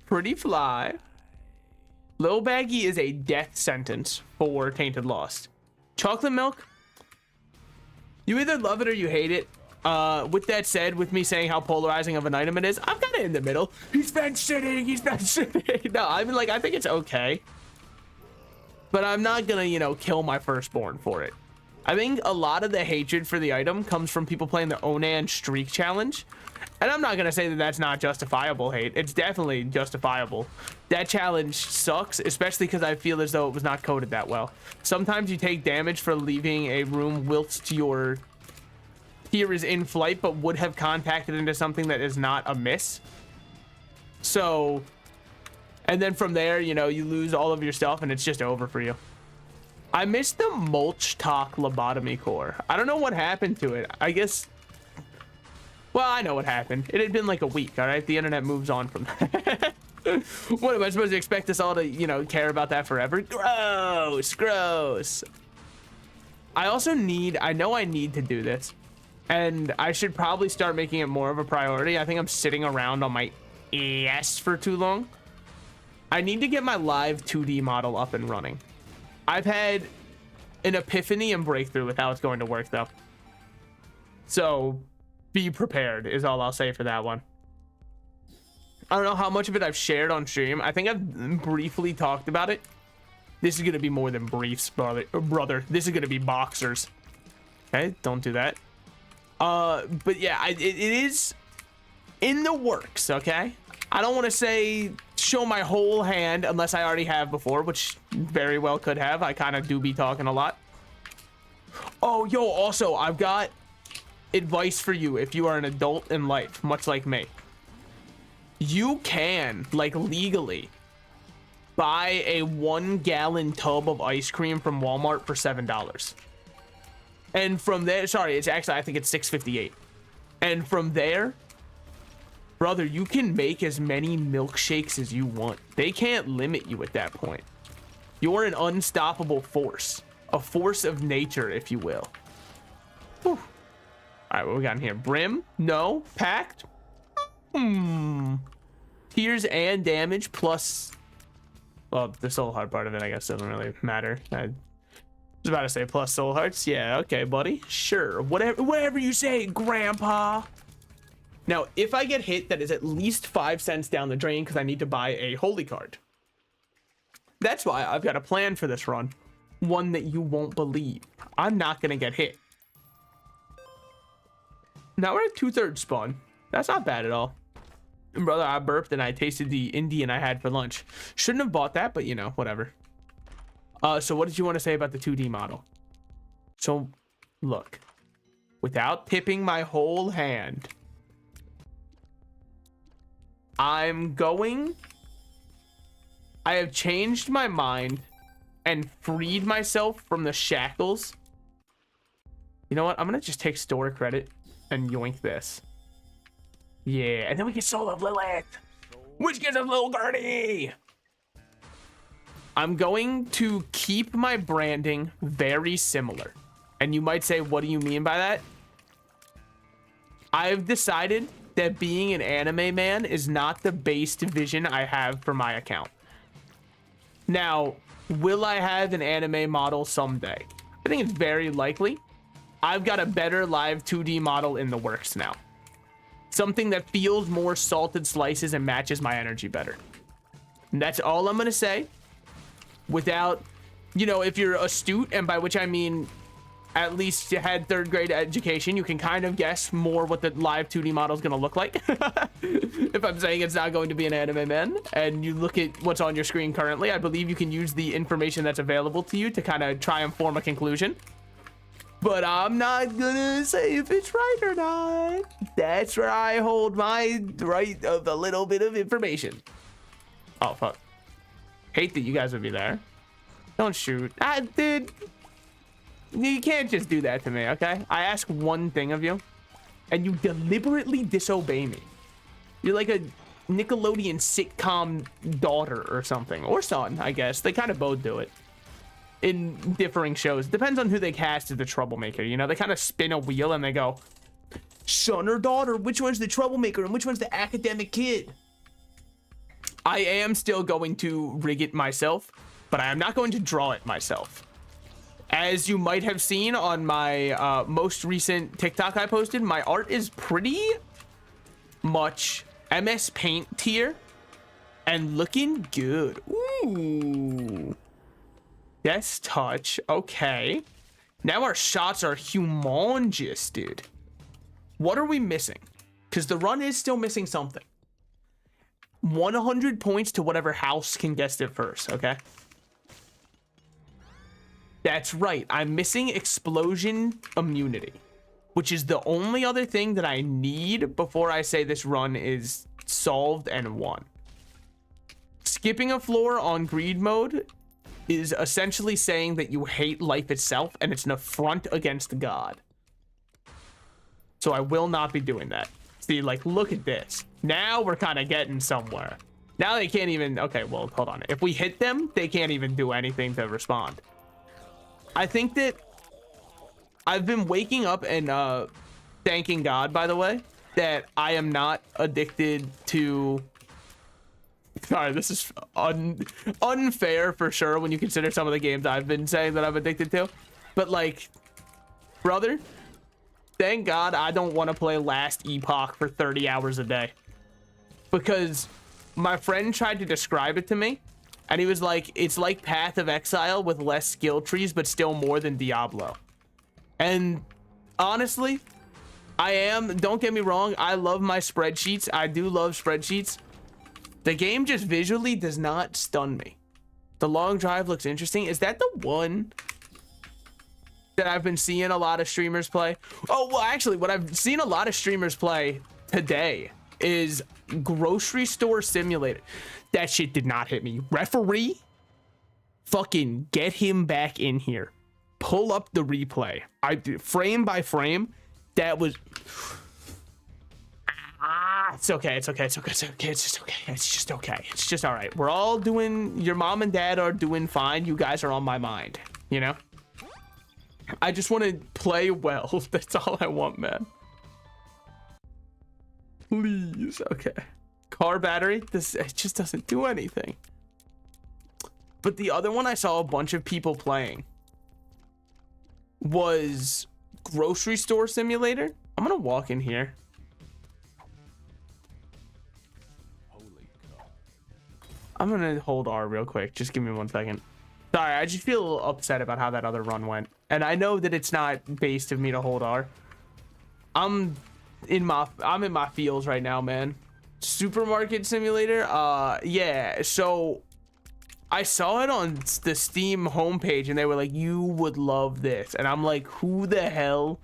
Pretty fly. Lil Baggy is a death sentence for Tainted Lost. Chocolate milk? You either love it or you hate it. With that said, with me saying how polarizing of an item it is, I'm kind of in the middle. He's been shitting. He's been shitting. No, I mean, like, I think it's okay. But I'm not gonna, you know, kill my firstborn for it. I think a lot of the hatred for the item comes from people playing the Onan Streak Challenge. And I'm not gonna say that that's not justifiable hate. It's definitely justifiable. That challenge sucks, especially because I feel as though it was not coded that well. Sometimes you take damage for leaving a room whilst your tier is in flight, but would have contacted into something that is not a miss. So, and then from there, you know, you lose all of your stuff and it's just over for you. I missed the Mulch Talk lobotomy core. I don't know what happened to it. I guess, well, I know what happened. It had been like a week, all right? The internet moves on from that. What am I supposed to expect us all to, you know, care about that forever? Gross, gross. I also need, I know I need to do this, and I should probably start making it more of a priority. I think I'm sitting around on my ass for too long. I need to get my live 2D model up and running. I've had an epiphany and breakthrough with how it's going to work, though. So be prepared is all I'll say for that one. I don't know how much of it I've shared on stream. I think I've briefly talked about it. This is going to be more than briefs, brother. This is going to be boxers. Okay, don't do that. But yeah, it is in the works, okay? I don't want to say show my whole hand unless I already have before, which very well could have. I kind of do be talking a lot. Oh, yo, also, I've got advice for you if you are an adult in life, much like me. You can, like, legally buy a 1-gallon tub of ice cream from Walmart for $7. And from there, sorry, it's actually, I think it's $6.58. And from there, brother, you can make as many milkshakes as you want. They can't limit you at that point. You're an unstoppable force. A force of nature, if you will. Whew. All right, what we got in here? Brim? No. Packed? Tears and damage plus... Well, the soul heart part of it, I guess, doesn't really matter. I was about to say plus soul hearts. Yeah, okay, buddy. Sure. Whatever you say, Grandpa. Now, if I get hit, that is at least 5 cents down the drain because I need to buy a holy card. That's why I've got a plan for this run. One that you won't believe. I'm not going to get hit. Now we're at 2/3 spawn. That's not bad at all. And brother, I burped and I tasted the Indian I had for lunch. Shouldn't have bought that, but you know, whatever. So what did you want to say about the 2D model? So, look. Without tipping my whole hand, I have changed my mind and freed myself from the shackles. You know what? I'm going to just take store credit and yoink this. Yeah, and then we get Soul of Lilith, which gives us Lil Gertie. I'm going to keep my branding very similar. And you might say, what do you mean by that? I've decided that being an anime man is not the based vision I have for my account. Now, will I have an anime model someday? I think it's very likely. I've got a better live 2D model in the works now. Something that feels more salted slices and matches my energy better. And that's all I'm going to say without you know, if you're astute, and by which I mean at least you had 3rd grade education, you can kind of guess more what the live 2D model is going to look like. If I'm saying it's not going to be an anime man, and you look at what's on your screen currently, I believe you can use the information that's available to you to kind of try and form a conclusion. But I'm not gonna say if it's right or not. That's where I hold my right of a little bit of information. Oh, fuck. Hate that you guys would be there. Don't shoot. Dude. You can't just do that to me, okay? I ask one thing of you, and you deliberately disobey me. You're like a Nickelodeon sitcom daughter or something. Or son, I guess. They kind of both do it in differing shows. Depends on who they cast as the troublemaker, you know? They kind of spin a wheel and they go, son or daughter, which one's the troublemaker and which one's the academic kid? I am still going to rig it myself, but I am not going to draw it myself. As you might have seen on my most recent TikTok I posted, my art is pretty much MS Paint tier and looking good. Ooh. Yes, touch. Okay. Now our shots are humongous, dude. What are we missing? Because the run is still missing something. 100 points to whatever house can guess it first, okay? That's right. I'm missing explosion immunity, which is the only other thing that I need before I say this run is solved and won. Skipping a floor on greed mode is essentially saying that you hate life itself and it's an affront against God. So I will not be doing that. See, like, look at this. Now we're kind of getting somewhere. Now they can't even... Okay, well, hold on. If we hit them, they can't even do anything to respond. I think that I've been waking up and thanking God, by the way, that I am not addicted to... Sorry, this is unfair for sure when you consider some of the games I've been saying that I'm addicted to. But, like, brother, thank God I don't want to play Last Epoch for 30 hours a day. Because my friend tried to describe it to me, and he was like, it's like Path of Exile with less skill trees, but still more than Diablo. And honestly, don't get me wrong, I love my spreadsheets. I do love spreadsheets. The game just visually does not stun me. The long drive looks interesting. Is that the one that I've been seeing a lot of streamers play? Oh, well, actually, what I've seen a lot of streamers play today is Grocery Store Simulator. That shit did not hit me. Referee, fucking get him back in here. Pull up the replay. Frame by frame, that was... It's okay, it's okay, it's okay, it's okay, it's just okay, it's just okay, it's just all right. We're all doing, your mom and dad are doing fine. You guys are on my mind, you know? I just want to play well. That's all I want, man. Please, okay. Car battery, it just doesn't do anything. But the other one I saw a bunch of people playing was Grocery Store Simulator. I'm gonna walk in here. I'm gonna hold R real quick. Just give me 1 second. Sorry, I just feel upset about how that other run went. And I know that it's not based of me to hold R. I'm in my feels right now, man. Supermarket Simulator. Yeah. So I saw it on the Steam homepage and they were like, you would love this. And I'm like, who the hell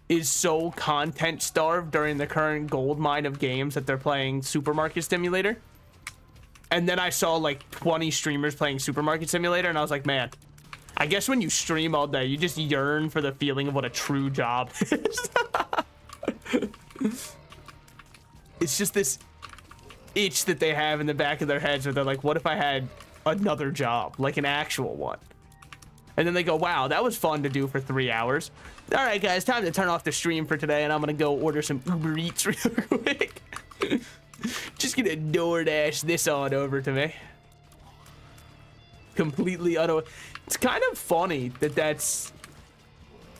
is so content starved during the current gold mine of games that they're playing Supermarket Simulator? And then I saw like 20 streamers playing Supermarket Simulator, and I was like, man, I guess when you stream all day, you just yearn for the feeling of what a true job is. It's just this itch that they have in the back of their heads where they're like, what if I had another job, like an actual one? And then they go, wow, that was fun to do for 3 hours. All right, guys, time to turn off the stream for today, and I'm going to go order some Uber Eats real quick. Just gonna DoorDash this on over to me. Completely It's kind of funny that that's...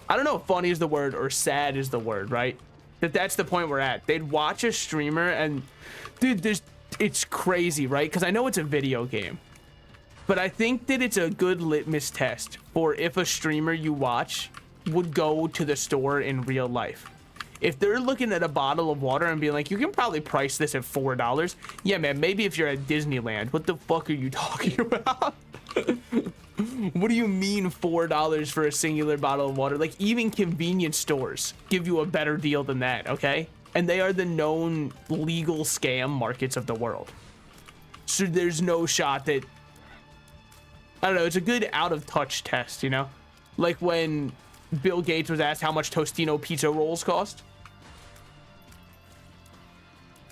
I don't know if funny is the word or sad is the word, right? That's the point we're at. They'd watch a streamer and... Dude, it's crazy, right? Because I know it's a video game. But I think that it's a good litmus test for if a streamer you watch would go to the store in real life. If they're looking at a bottle of water and being like, you can probably price this at $4. Yeah, man, maybe if you're at Disneyland, what the fuck are you talking about? What do you mean $4 for a singular bottle of water? Like, even convenience stores give you a better deal than that, okay? And they are the known legal scam markets of the world. So there's no shot that... I don't know, it's a good out of touch test, you know? Like when Bill Gates was asked how much Tostino pizza rolls cost.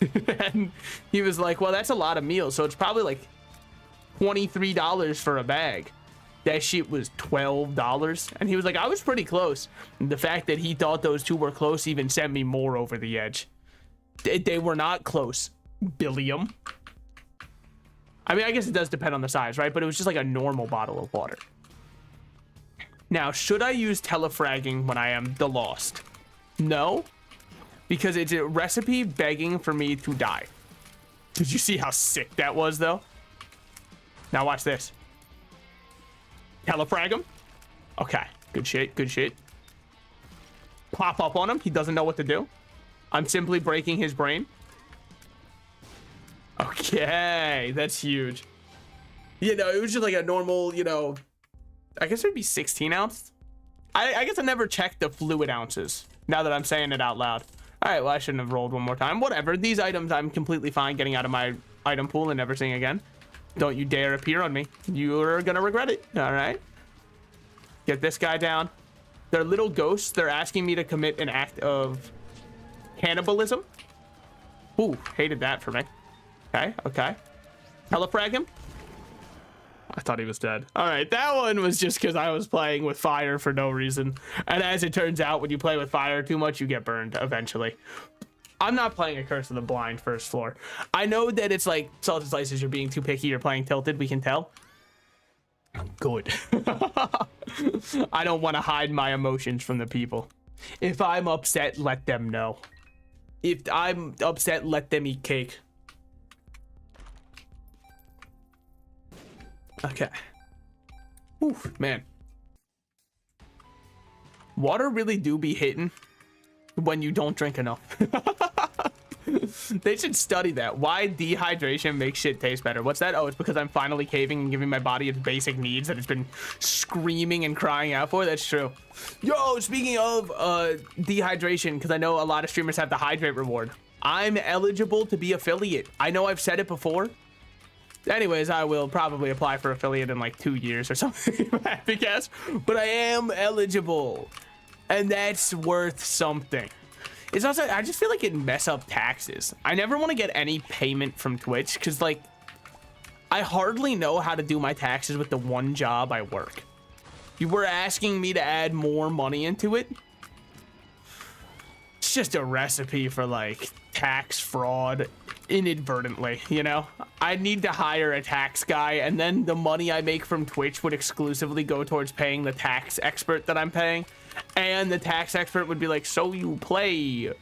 And he was like, well, that's a lot of meals, so it's probably like $23 for a bag. That shit was $12. And he was like, I was pretty close. And the fact that he thought those two were close even sent me more over the edge. They were not close, Billiam. I mean, I guess it does depend on the size, right? But it was just like a normal bottle of water. Now, should I use telefragging when I am the lost? No, because it's a recipe begging for me to die. Did you see how sick that was, though? Now watch this. Telefrag him. Okay, good shit, good shit. Pop up on him. He doesn't know what to do. I'm simply breaking his brain. Okay, that's huge. You know, it was just like a normal, you know, I guess it would be 16 ounce. I guess I never checked the fluid ounces, now that I'm saying it out loud. All right, well, I shouldn't have rolled one more time. Whatever, these items I'm completely fine getting out of my item pool and never seeing again. Don't you dare appear on me. You're gonna regret it, all right? Get this guy down. They're little ghosts. They're asking me to commit an act of cannibalism. Ooh, hated that for me. Okay, okay. Telefrag him. I thought he was dead. All right, that one was just because I was playing with fire for no reason. And as it turns out, when you play with fire too much, you get burned eventually. I'm not playing a Curse of the Blind first floor. I know that it's like Salted Slices, you're being too picky, you're playing Tilted, we can tell. Good. I don't want to hide my emotions from the people. If I'm upset, let them know. If I'm upset, let them eat cake. Okay. Oof, man. Water really do be hitting when you don't drink enough. They should study that. Why dehydration makes shit taste better. What's that? Oh, it's because I'm finally caving and giving my body its basic needs that it's been screaming and crying out for. That's true. Yo, speaking of dehydration, because I know a lot of streamers have the hydrate reward. I'm eligible to be affiliate. I know I've said it before. Anyways, I will probably apply for affiliate in like 2 years or something. Because, but I am eligible. And that's worth something. It's also, I just feel like it mess up taxes. I never want to get any payment from Twitch because, like, I hardly know how to do my taxes with the one job I work. You were asking me to add more money into it. It's just a recipe for, like, tax fraud inadvertently, you know? I need to hire a tax guy, and then the money I make from Twitch would exclusively go towards paying the tax expert that I'm paying. And the tax expert would be like, so you play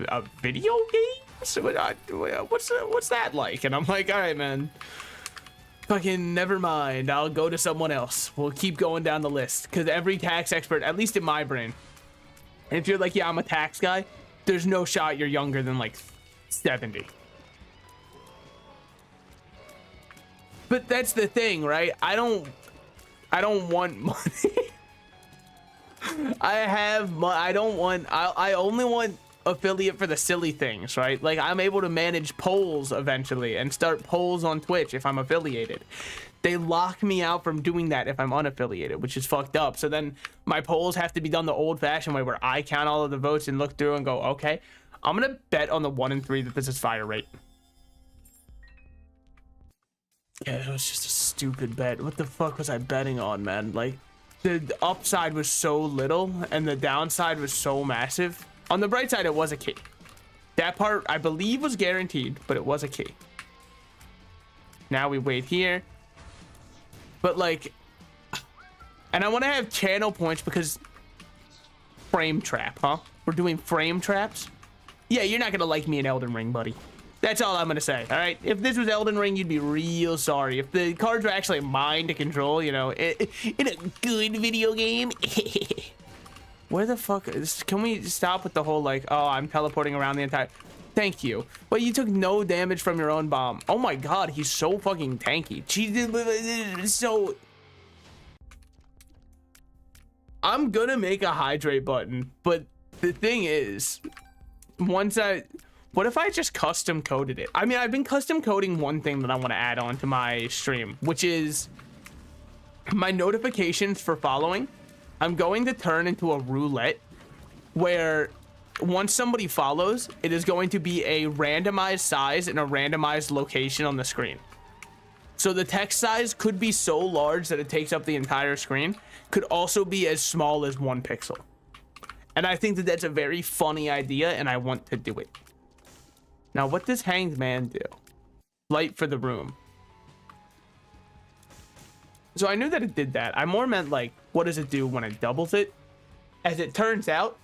a video game? So what's that like? And I'm like, all right, man. Fucking never mind. I'll go to someone else. We'll keep going down the list. Because every tax expert, at least in my brain, and if you're like, yeah, I'm a tax guy, there's no shot you're younger than like 70. But that's the thing, right? I don't want money. I only want affiliate for the silly things, right? Like, I'm able to manage polls eventually and start polls on Twitch if I'm affiliated. They lock me out from doing that if I'm unaffiliated, which is fucked up. So then my polls have to be done the old-fashioned way where I count all of the votes and look through and go, okay, I'm gonna bet on the 1 and 3 that this is fire rate. Yeah, it was just a stupid bet. What the fuck was I betting on, man? Like, the upside was so little and the downside was so massive. On the bright side, it was a key. That part, I believe, was guaranteed, but it was a key. Now we wait here. But, like, and I want to have channel points because frame trap, huh? We're doing frame traps. Yeah, you're not going to like me in Elden Ring, buddy. That's all I'm gonna say. All right. If this was Elden Ring, you'd be real sorry. If the cards were actually mine to control, you know, in a good video game. Where the fuck is? Can we stop with the whole like, oh, I'm teleporting around the entire? Thank you. But you took no damage from your own bomb. Oh my god, he's so fucking tanky. So I'm gonna make a hydrate button, but the thing is, what if I just custom coded it? I mean, I've been custom coding one thing that I want to add on to my stream, which is my notifications for following. I'm going to turn into a roulette where once somebody follows, it is going to be a randomized size and a randomized location on the screen. So the text size could be so large that it takes up the entire screen, could also be as small as 1 pixel. And I think that that's a very funny idea, and I want to do it. Now, what does Hanged Man do? Light for the room. So I knew that it did that. I more meant like, what does it do when it doubles it? As it turns out,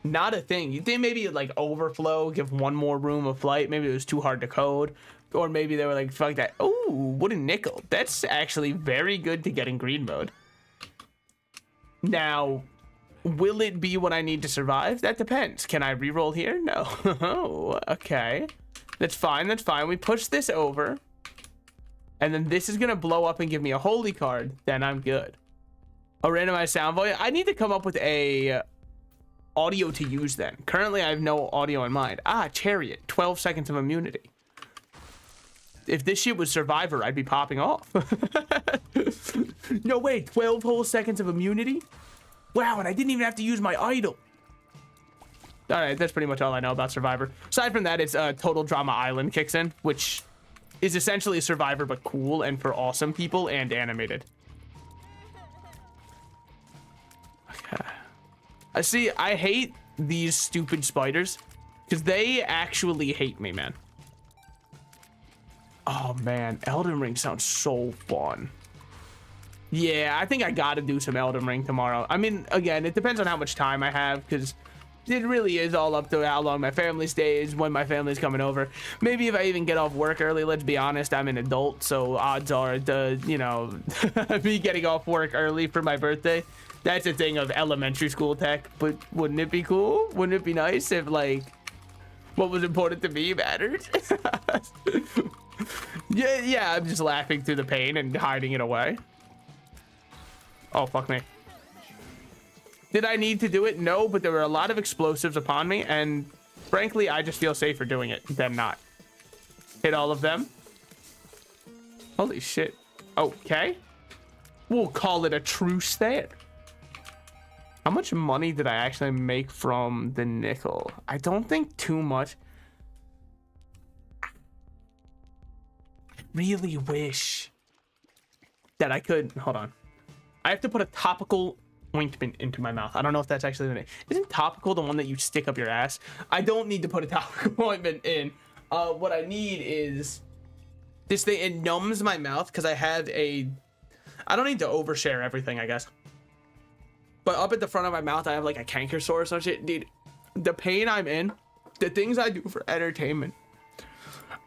not a thing. You think maybe like overflow, give 1 more room of flight. Maybe it was too hard to code. Or maybe they were like, fuck that. Ooh, wooden nickel. That's actually very good to get in green mode. Now, will it be what I need to survive? That depends. Can I reroll here? No. Oh, okay. That's fine. That's fine. We push this over. And then this is going to blow up and give me a holy card. Then I'm good. A randomized sound volume. I need to come up with a audio to use then. Currently, I have no audio in mind. Ah, Chariot. 12 seconds of immunity. If this shit was Survivor, I'd be popping off. No way. 12 whole seconds of immunity? Wow, and I didn't even have to use my idol. All right, that's pretty much all I know about Survivor. Aside from that, it's Total Drama Island kicks in, which is essentially Survivor, but cool and for awesome people and animated. Okay. I see, I hate these stupid spiders because they actually hate me, man. Oh, man, Elden Ring sounds so fun. Yeah, I think I gotta do some Elden Ring tomorrow. I mean, again, it depends on how much time I have, because it really is all up to how long my family stays, when my family's coming over. Maybe if I even get off work early. Let's be honest, I'm an adult, so odds are the, you know, me getting off work early for my birthday, that's a thing of elementary school tech. But wouldn't it be cool? Wouldn't it be nice if, like, what was important to me mattered? Yeah, I'm just laughing through the pain and hiding it away. Oh, fuck me. Did I need to do it? No, but there were a lot of explosives upon me, and frankly, I just feel safer doing it than not. Hit all of them. Holy shit. Okay. We'll call it a truce there. How much money did I actually make from the nickel? I don't think too much. I really wish that I could. Hold on. I have to put a topical ointment into my mouth. I don't know if that's actually the name. Isn't topical the one that you stick up your ass? I don't need to put a topical ointment in. What I need is this thing. It numbs my mouth because I have a... I don't need to overshare everything, I guess. But up at the front of my mouth, I have like a canker sore or some shit. Dude, the pain I'm in, the things I do for entertainment.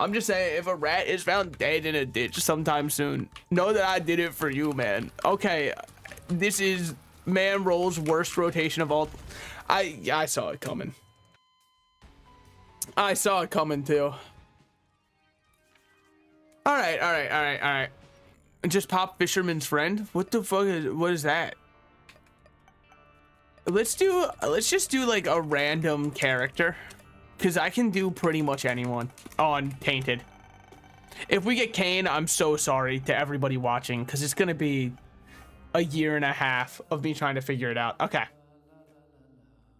I'm just saying, if a rat is found dead in a ditch sometime soon, know that I did it for you, man. Okay, this is Man Roll's worst rotation of all. I saw it coming. I saw it coming too. All right. Just pop Fisherman's Friend. What the fuck is? What is that? Let's just do like a random character. Because I can do pretty much anyone on Tainted. If we get Kane, I'm so sorry to everybody watching, because it's going to be a year and a half of me trying to figure it out. Okay.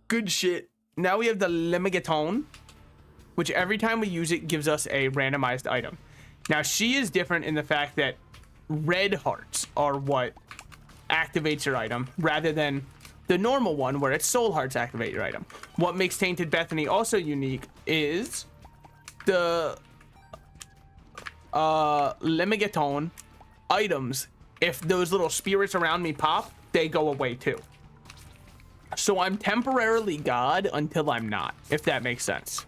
Good shit. Now we have the Lemigaton, which every time we use it gives us a randomized item. Now she is different in the fact that red hearts are what activates your item, rather than the normal one where it's soul hearts activate your item. What makes Tainted Bethany also unique is the Lemigaton items. If those little spirits around me pop, they go away too. So I'm temporarily God until I'm not, if that makes sense.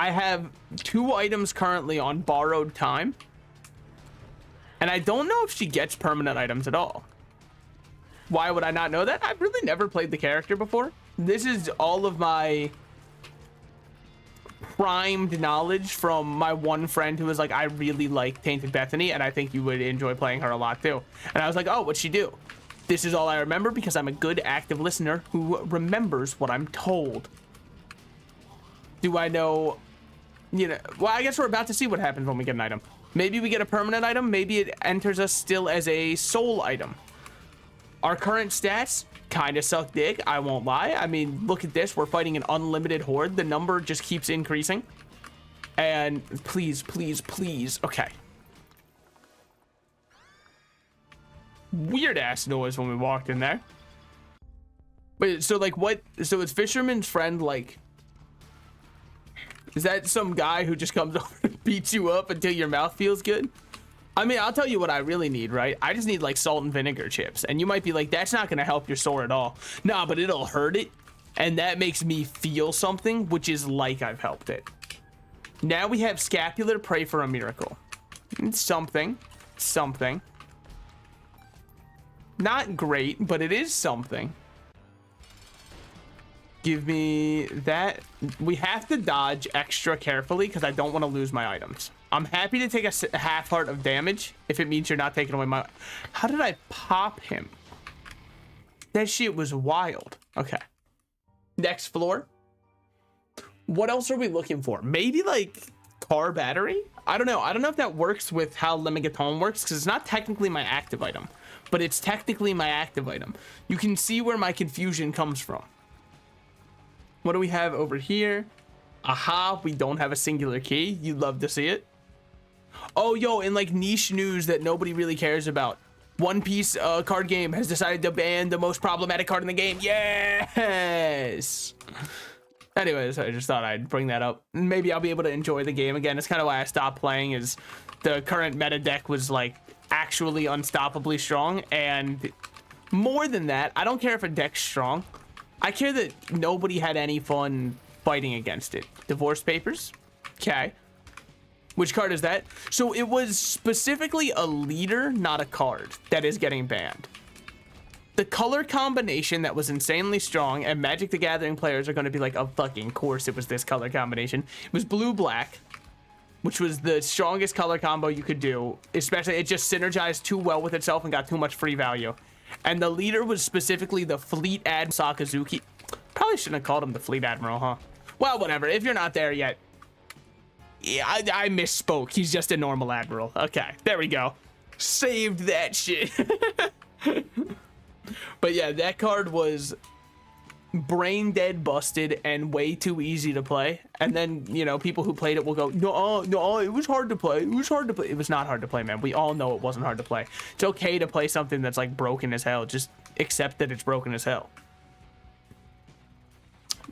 I have 2 items currently on borrowed time. And I don't know if she gets permanent items at all. Why would I not know that? I've really never played the character before. This is all of my primed knowledge from my one friend who was like, I really like Tainted Bethany, and I think you would enjoy playing her a lot too. And I was like, oh, what'd she do? This is all I remember because I'm a good active listener who remembers what I'm told. Do I know? You know, well, I guess we're about to see what happens when we get an item. Maybe we get a permanent item. Maybe it enters us still as a soul item. Our current stats kind of suck dick, I won't lie. I mean, look at this. We're fighting an unlimited horde. The number just keeps increasing. And please, please, please. Okay. Weird ass noise when we walked in there. Wait, so like what? So it's Fisherman's Friend, like... Is that some guy who just comes over and beats you up until your mouth feels good? I mean, I'll tell you what I really need, right? I just need like salt and vinegar chips. And you might be like, that's not going to help your sore at all. Nah, but it'll hurt it. And that makes me feel something, which is like I've helped it. Now we have scapular, pray for a miracle. It's something. Something. Not great, but it is something. Give me that. We have to dodge extra carefully because I don't want to lose my items. I'm happy to take a half heart of damage if it means you're not taking away my... How did I pop him? That shit was wild. Okay. Next floor. What else are we looking for? Maybe like car battery? I don't know. I don't know if that works with how Lemigaton works because it's not technically my active item, but it's technically my active item. You can see where my confusion comes from. What do we have over here? Aha, we don't have a singular key. You'd love to see it. Oh, yo, in like niche news that nobody really cares about. One Piece card game has decided to ban the most problematic card in the game. Yes! Anyways, I just thought I'd bring that up. Maybe I'll be able to enjoy the game again. It's kind of why I stopped playing, is the current meta deck was like actually unstoppably strong. And more than that, I don't care if a deck's strong. I care that nobody had any fun fighting against it. Divorce papers. Okay. Which card is that? So it was specifically a leader, not a card, that is getting banned. The color combination that was insanely strong, and Magic the Gathering players are going to be like, of fucking course it was this color combination. It was blue-black, which was the strongest color combo you could do. Especially, it just synergized too well with itself and got too much free value. And the leader was specifically the Fleet Admiral Sakazuki. Probably shouldn't have called him the Fleet Admiral, huh? Well, whatever. If you're not there yet. Yeah, I misspoke. He's just a normal admiral. Okay, there we go. Saved that shit. But yeah, that card was brain dead busted and way too easy to play. And then, you know, people who played it will go, no, it was hard to play. It was hard to play. It was not hard to play, man. We all know it wasn't hard to play. It's okay to play something that's like broken as hell. Just accept that it's broken as hell.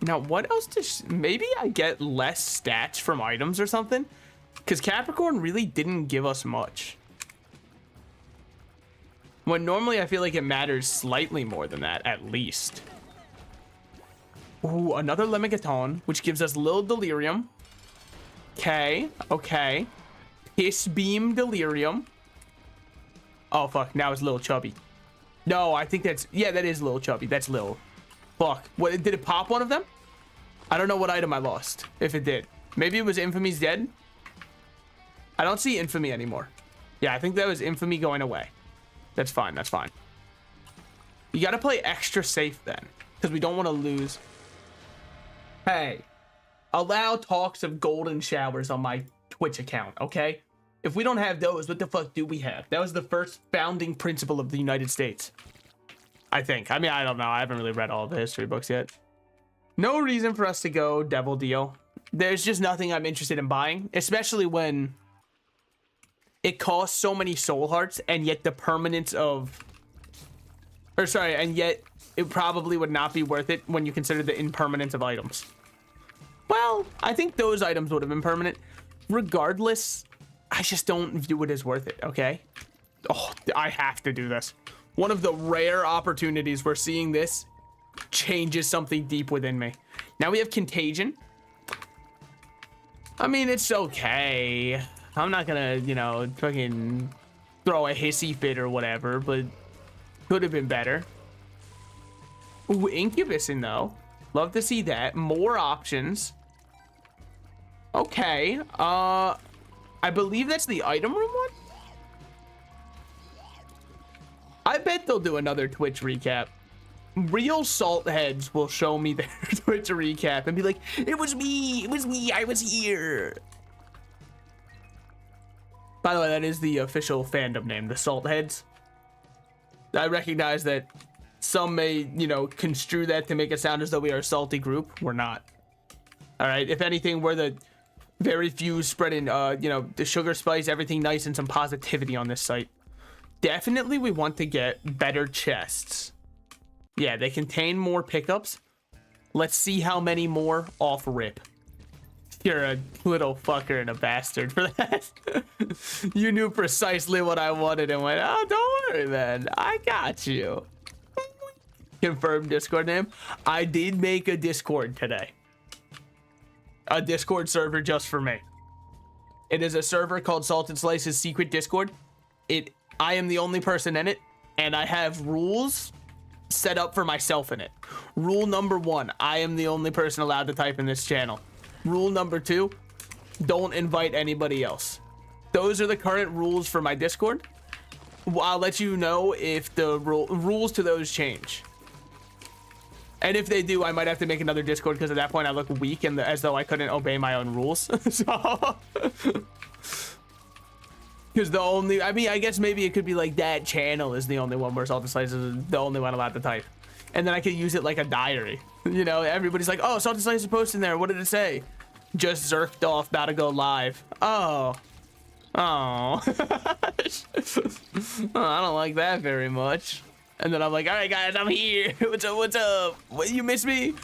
Now, what else does... Maybe I get less stats from items or something? Because Capricorn really didn't give us much. When normally I feel like it matters slightly more than that, at least. Ooh, another Lemigaton, which gives us Lil Delirium. Okay, okay. Piss Beam Delirium. Oh, fuck. Now it's Lil Chubby. No, I think that's... Yeah, that is Lil Chubby. That's Lil. Fuck. What, did it pop one of them? I don't know what item I lost, if it did. Maybe it was Infamy's dead? I don't see Infamy anymore. Yeah, I think that was Infamy going away. That's fine, that's fine. You gotta play extra safe then, because we don't want to lose. Hey, allow talks of golden showers on my Twitch account, okay? If we don't have those, what the fuck do we have? That was the first founding principle of the United States. I think. I mean, I don't know. I haven't really read all the history books yet. No reason for us to go Devil Deal. There's just nothing I'm interested in buying, especially when it costs so many soul hearts, and yet the permanence of... Or sorry, and yet it probably would not be worth it when you consider the impermanence of items. Well, I think those items would have been permanent. Regardless, I just don't view it as worth it, okay? Oh, I have to do this. One of the rare opportunities where seeing this changes something deep within me. Now we have Contagion. I mean, it's okay. I'm not gonna, you know, fucking throw a hissy fit or whatever, but could have been better. Ooh, incubusing though. Love to see that. More options. Okay. I believe that's the item room one. I bet they'll do another Twitch recap. Real salt heads will show me their Twitch recap and be like, it was me, I was here. By the way, that is the official fandom name, the salt heads. I recognize that some may, you know, construe that to make it sound as though we are a salty group. We're not. All right. If anything, we're the very few spreading, you know, the sugar spice, everything nice, and some positivity on this site. Definitely, we want to get better chests. Yeah, they contain more pickups. Let's see how many more off rip. You're a little fucker and a bastard for that. You knew precisely what I wanted and went, oh, don't worry, man. I got you. Confirmed Discord name. I did make a Discord today. A Discord server just for me. It is a server called Salted Slice's Secret Discord. I am the only person in it, and I have rules set up for myself in it. Rule number 1, I am the only person allowed to type in this channel. Rule number 2, don't invite anybody else. Those are the current rules for my Discord. I'll let you know if the rules to those change. And if they do, I might have to make another Discord because at that point I look weak and as though I couldn't obey my own rules. So, because the only, I mean, I guess maybe it could be like that channel is the only one where Salted Slice is the only one allowed to type. And then I could use it like a diary. You know, everybody's like, oh, Salted Slice is posting there. What did it say? Just zerked off, about to go live. Oh. Oh. Oh, I don't like that very much. And then I'm like, all right, guys, I'm here. What's up? What's up? What, you miss me?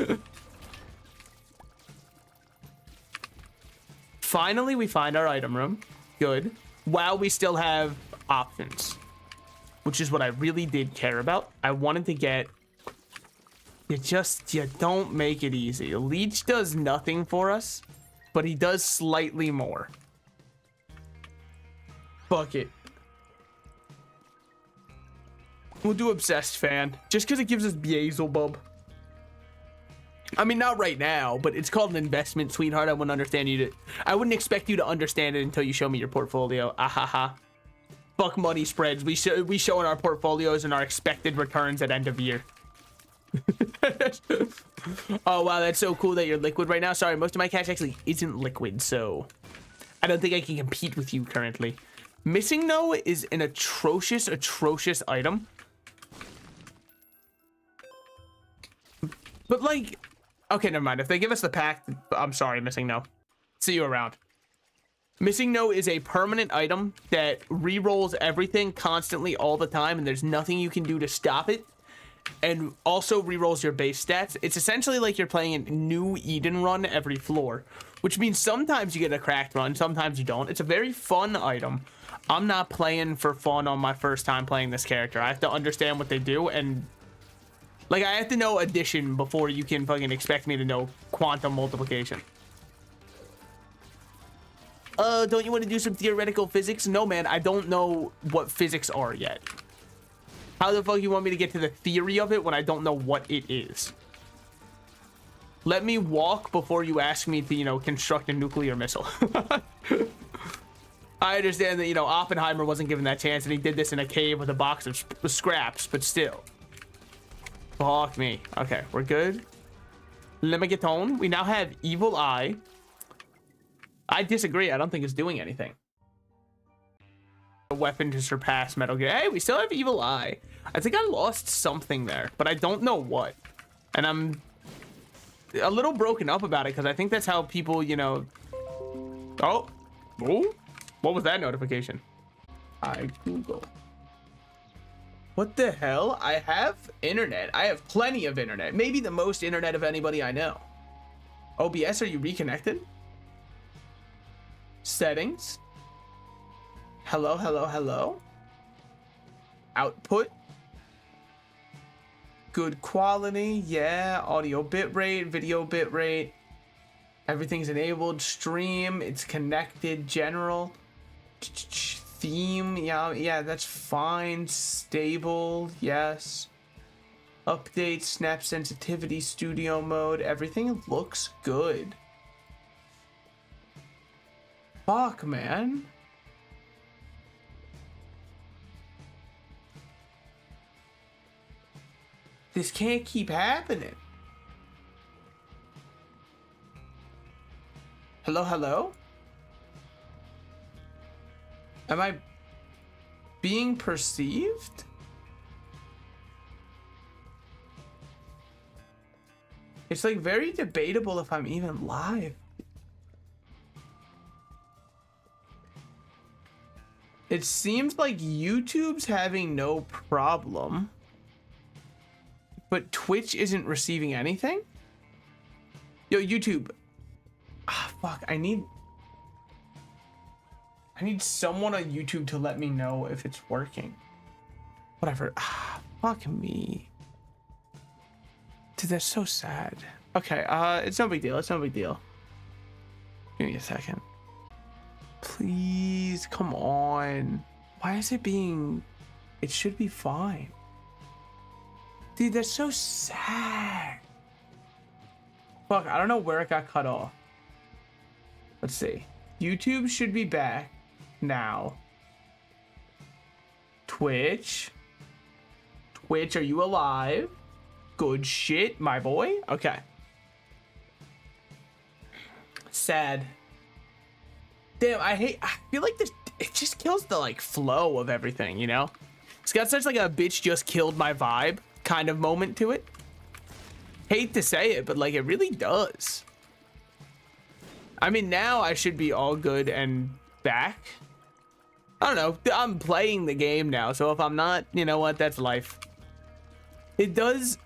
Finally, we find our item room. Good. While we still have options, which is what I really did care about. I wanted to get... You don't make it easy. Leech does nothing for us, but he does slightly more. Fuck it. We'll do Obsessed Fan, just because it gives us Beelzebub. I mean, not right now, but it's called an investment, sweetheart. I wouldn't understand you to... I wouldn't expect you to understand it until you show me your portfolio. Ahaha. Fuck money spreads. We show in our portfolios and our expected returns at end of year. Oh, wow, that's so cool that you're liquid right now. Sorry, most of my cash actually isn't liquid, so... I don't think I can compete with you currently. Missing No is an atrocious, atrocious item. But, like... Okay, never mind. If they give us the pack, I'm sorry, Missing No. See you around. Missing No is a permanent item that re-rolls everything constantly all the time, and there's nothing you can do to stop it. And also re-rolls your base stats. It's essentially like you're playing a new Eden run every floor, which means sometimes you get a cracked run, sometimes you don't. It's a very fun item. I'm not playing for fun on my first time playing this character. I have to understand what they do, and like I have to know addition before you can fucking expect me to know quantum multiplication. Don't you want to do some theoretical physics? No, man, I don't know what physics are yet. How the fuck you want me to get to the theory of it when I don't know what it is? Let me walk before you ask me to, you know, construct a nuclear missile. I understand that, you know, Oppenheimer wasn't given that chance and he did this in a cave with a box of scraps, but still. Fuck me. Okay, we're good. Lemigaton. We now have Evil Eye. I disagree. I don't think it's doing anything. A weapon to surpass Metal Gear. Hey, we still have Evil Eye. I think I lost something there, but I don't know what. And I'm a little broken up about it because I think that's how people, you know... Oh. Oh. What was that notification? I Google. What the hell? I have internet. I have plenty of internet. Maybe the most internet of anybody I know. OBS, are you reconnected? Settings. Hello, hello, hello. Output. Good quality. Yeah. Audio bitrate, video bitrate. Everything's enabled. Stream, it's connected. General. Theme, yeah, that's fine. Stable, yes. Update, snap sensitivity, studio mode. Everything looks good. Fuck, man. This can't keep happening. Hello, hello? Am I being perceived? It's like very debatable if I'm even live. It seems like YouTube's having no problem, but Twitch isn't receiving anything? Yo, YouTube. Ah, fuck, I need someone on YouTube to let me know if it's working. Whatever. Ah, fuck me. Dude, that's so sad. Okay, it's no big deal. It's no big deal. Give me a second. Please, come on. Why is it being... It should be fine. Dude, that's so sad. Fuck, I don't know where it got cut off. Let's see. YouTube should be back now. Twitch. Twitch, are you alive? Good shit, my boy. Okay. Sad. Damn, I feel like this, it just kills the like flow of everything, you know? It's got such like a bitch just killed my vibe kind of moment to it. Hate to say it, but like it really does. I mean, now I should be all good and back. I don't know. I'm playing the game now, so if I'm not, you know what? That's life. It does.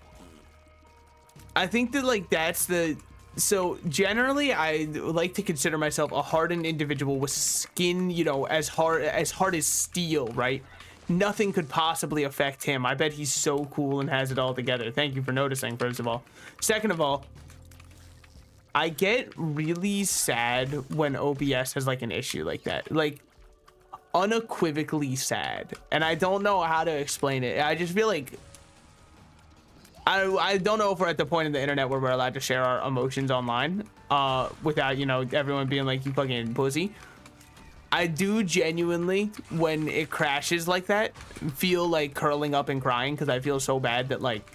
I think that like that's the... So generally, I like to consider myself a hardened individual with skin, you know, as hard as steel, right? Nothing could possibly affect him. I bet he's so cool and has it all together. Thank you for noticing, first of all. Second of all, I get really sad when OBS has like an issue like that. Like, unequivocally sad. And I don't know how to explain it. I just feel like... I don't know if we're at the point in the internet where we're allowed to share our emotions online without, you know, everyone being like, you fucking pussy. I do genuinely, when it crashes like that, feel like curling up and crying because I feel so bad that, like,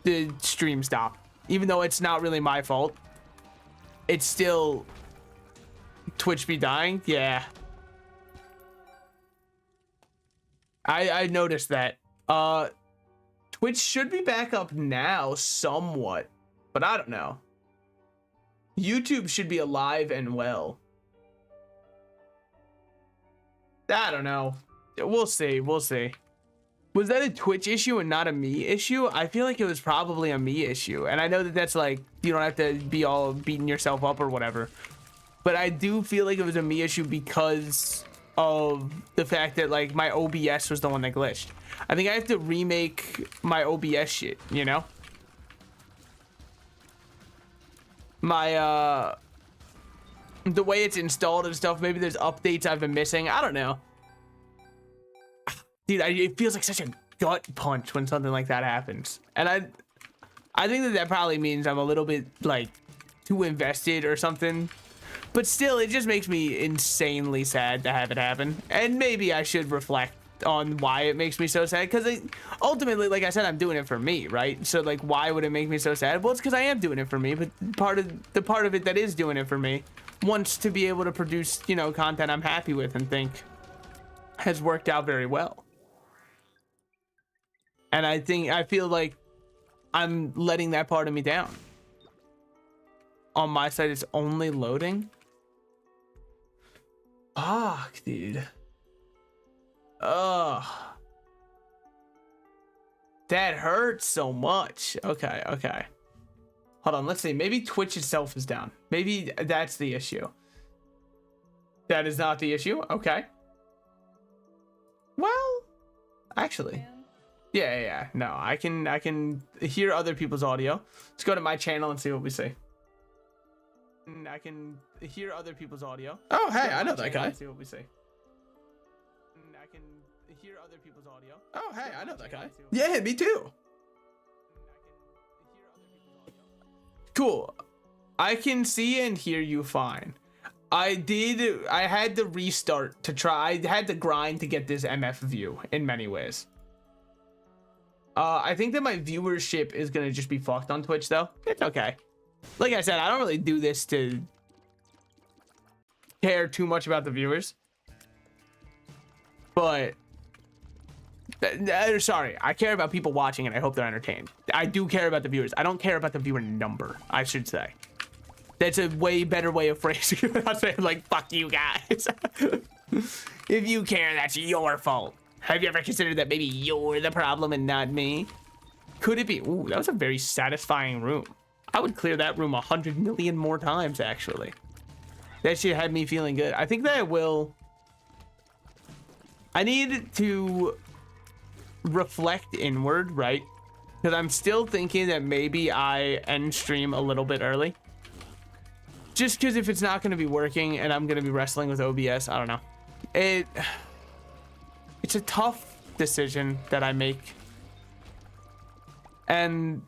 the stream stopped. Even though it's not really my fault, it's still... Twitch be dying? Yeah. I noticed that. Twitch should be back up now somewhat, but I don't know. YouTube should be alive and well. I don't know. We'll see. We'll see. Was that a Twitch issue and not a me issue? I feel like it was probably a me issue. And I know that that's like, you don't have to be all beating yourself up or whatever. But I do feel like it was a me issue because of the fact that like my OBS was the one that glitched. I think I have to remake my OBS shit, you know? My, the way it's installed and stuff, maybe there's updates I've been missing. I don't know. Dude, it feels like such a gut punch when something like that happens. And I think that probably means I'm a little bit, like, too invested or something. But still, it just makes me insanely sad to have it happen. And maybe I should reflect on why it makes me so sad, because ultimately, like I said, I'm doing it for me, right? So like, why would it make me so sad? Well, it's because I am doing it for me, but part of it that is doing it for me wants to be able to produce, you know, content I'm happy with and think has worked out very well. And I feel like I'm letting that part of me down. On my side, it's only loading. Fuck, dude. Ugh. That hurts so much. Okay, okay. Hold on, let's see. Maybe Twitch itself is down. Maybe that's the issue. That is not the issue? Okay. Well, actually. Yeah. No, I can hear other people's audio. Let's go to my channel and see what we see. I can hear other people's audio. Oh, hey, I know that guy. Let's see what we say. I can hear other people's audio. Oh, hey, I know that guy. Yeah, me too. Cool. I can see and hear you fine. I had to restart to try. I had to grind to get this MF view in many ways. I think that my viewership is gonna just be fucked on Twitch though. It's okay. Like I said, I don't really do this to care too much about the viewers. But sorry, I care about people watching and I hope they're entertained. I do care about the viewers. I don't care about the viewer number, I should say. That's a way better way of phrasing it. I'm saying like, fuck you guys. If you care, that's your fault. Have you ever considered that maybe you're the problem and not me? Could it be? Ooh, that was a very satisfying room. I would clear that room 100 million more times, actually. That shit had me feeling good. I think that I will. I need to reflect inward, right? Because I'm still thinking that maybe I end stream a little bit early. Just because if it's not going to be working and I'm going to be wrestling with OBS, I don't know. It's a tough decision that I make. And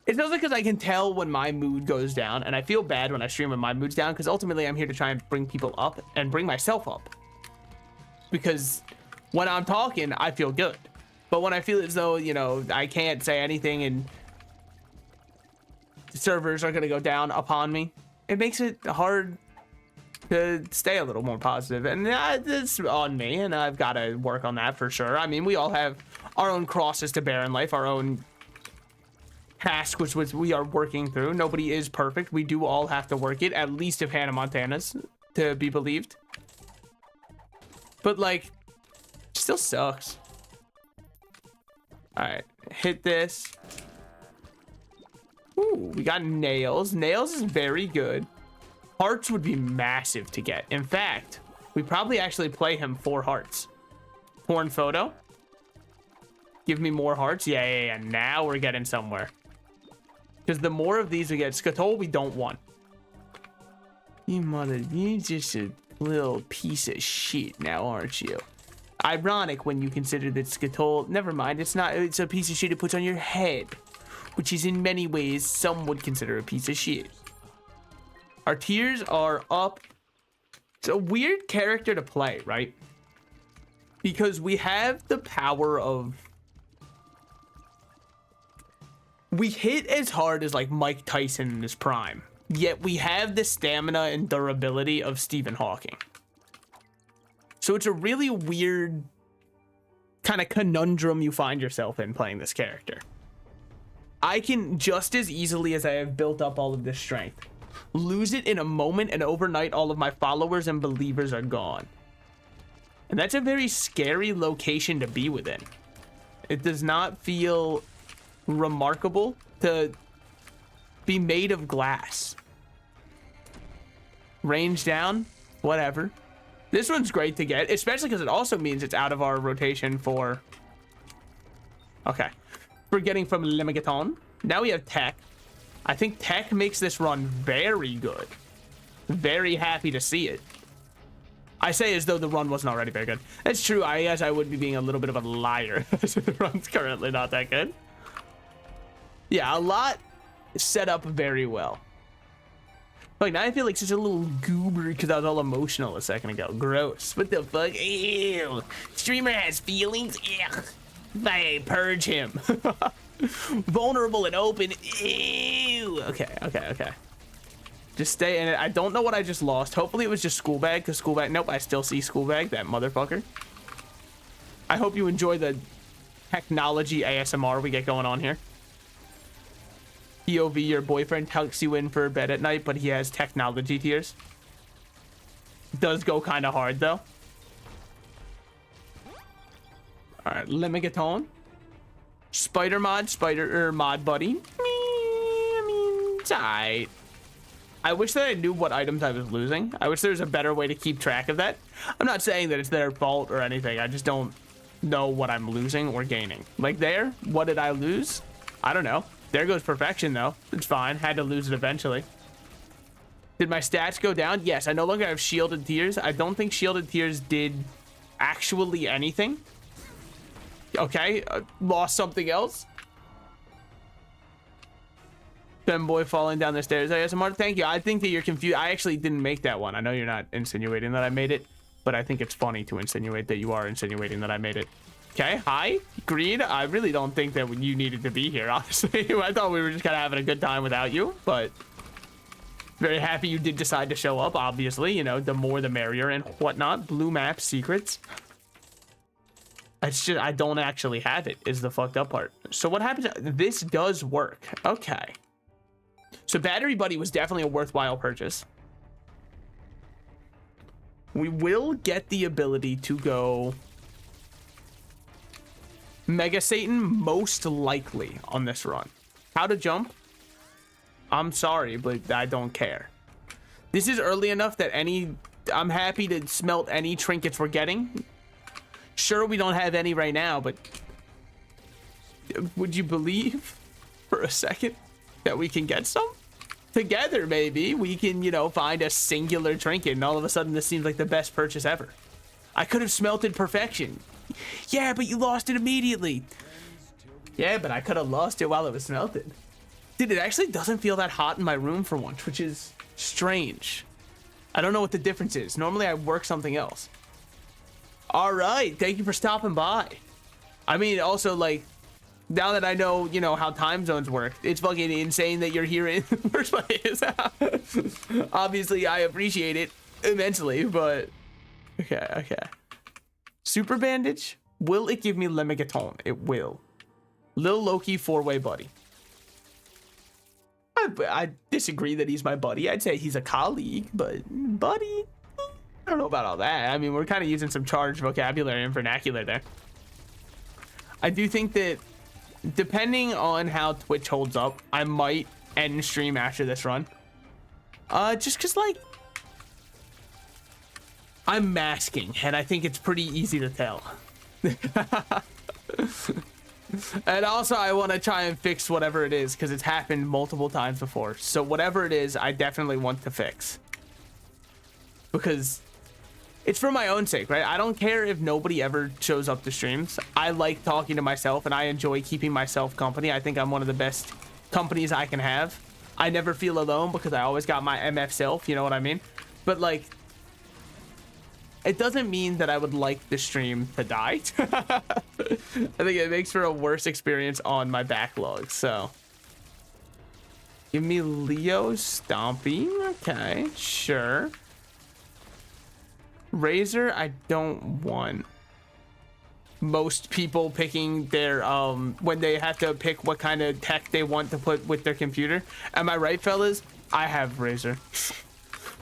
it's also because I can tell when my mood goes down, and I feel bad when I stream when my mood's down, because ultimately I'm here to try and bring people up and bring myself up. Because when I'm talking, I feel good. But when I feel as though, you know, I can't say anything and the servers are going to go down upon me, it makes it hard to stay a little more positive. And it's on me, and I've got to work on that for sure. I mean, we all have our own crosses to bear in life, our own task, which we are working through. Nobody is perfect. We do all have to work it, at least if Hannah Montana's to be believed. But like, still sucks. All right, hit this. Ooh, we got nails. Nails is very good. Hearts would be massive to get. In fact, we probably actually play him 4 hearts. Porn photo. Give me more hearts. Yeah. Now we're getting somewhere. Because the more of these we get, Skatol we don't want. You just a little piece of shit now, aren't you? Ironic when you consider that Skatol, never mind, it's not, it's a piece of shit it puts on your head, which is in many ways some would consider a piece of shit. Our tiers are up. It's a weird character to play, right? Because we have the power of, we hit as hard as like Mike Tyson in his prime, yet we have the stamina and durability of Stephen Hawking. So it's a really weird kind of conundrum you find yourself in playing this character. I can just as easily as I have built up all of this strength, lose it in a moment, and overnight all of my followers and believers are gone. And that's a very scary location to be within. It does not feel remarkable to be made of glass. Range down, whatever. This one's great to get, especially because it also means it's out of our rotation for... Okay. We're getting from Lemigaton. Now we have Tech. I think Tech makes this run very good. Very happy to see it. I say as though the run wasn't already very good. That's true. I guess I would be being a little bit of a liar. The run's currently not that good. Yeah, a lot set up very well. Like, now I feel like such a little goober because I was all emotional a second ago. Gross. What the fuck? Ew. Streamer has feelings? Ugh. I purge him. Vulnerable and open. Ew. Okay. Just stay in it. I don't know what I just lost. Hopefully it was just Schoolbag, because Schoolbag... Nope, I still see Schoolbag, that motherfucker. I hope you enjoy the technology ASMR we get going on here. POV, your boyfriend tucks you in for bed at night, but he has technology tears. Does go kind of hard, though. Alright, Lemigaton. Spider mod, mod buddy. I mean, it's alright. I wish that I knew what items I was losing. I wish there was a better way to keep track of that. I'm not saying that it's their fault or anything. I just don't know what I'm losing or gaining. Like there, what did I lose? I don't know. There goes perfection though. It's fine. Had to lose it eventually. Did my stats go down? Yes, I no longer have shielded tears. I don't think shielded tears did actually anything. Okay, lost something else. Femboy falling down the stairs. ASMR, thank you. I think that you're confused. I actually didn't make that one. I know you're not insinuating that I made it, but I think it's funny to insinuate that you are insinuating that I made it. Okay, hi, Greed. I really don't think that you needed to be here, honestly. I thought we were just kind of having a good time without you, but very happy you did decide to show up, obviously. You know, the more the merrier and whatnot. Blue map secrets. It's just, I don't actually have it, is the fucked up part. So what happens? This does work. Okay. So Battery Buddy was definitely a worthwhile purchase. We will get the ability to go Mega Satan most likely on this run. How to jump? I'm sorry, but I don't care. This is early enough that I'm happy to smelt any trinkets we're getting. Sure, we don't have any right now, but would you believe for a second that we can get some? Together, maybe we can, you know, find a singular trinket, and all of a sudden this seems like the best purchase ever. I could have smelted perfection. Yeah, but you lost it immediately. Yeah, but I could have lost it while it was smelted. Dude, it actually doesn't feel that hot in my room for once, which is strange. I don't know what the difference is. Normally I work something else. All right, thank you for stopping by. I mean, also, like, now that I know, you know, how time zones work, it's fucking insane that you're here in the first place. Obviously, I appreciate it immensely, but okay. Super bandage. Will it give me Lemigaton? It will. Lil Loki 4-way buddy. I disagree that he's my buddy. I'd say he's a colleague, but buddy, I don't know about all that. I mean, we're kind of using some charged vocabulary and vernacular there. I do think that depending on how Twitch holds up, I might end stream after this run. Just because, like, I'm masking, and I think it's pretty easy to tell. And also, I want to try and fix whatever it is, because it's happened multiple times before. So whatever it is, I definitely want to fix. Because it's for my own sake, right? I don't care if nobody ever shows up to streams. I like talking to myself, and I enjoy keeping myself company. I think I'm one of the best companies I can have. I never feel alone because I always got my MF self, you know what I mean? But, like, it doesn't mean that I would like the stream to die. I think it makes for a worse experience on my backlog, so. Give me Leo Stompy. Okay, sure. Razor, I don't want. Most people picking their, when they have to pick what kind of tech they want to put with their computer. Am I right, fellas? I have Razor.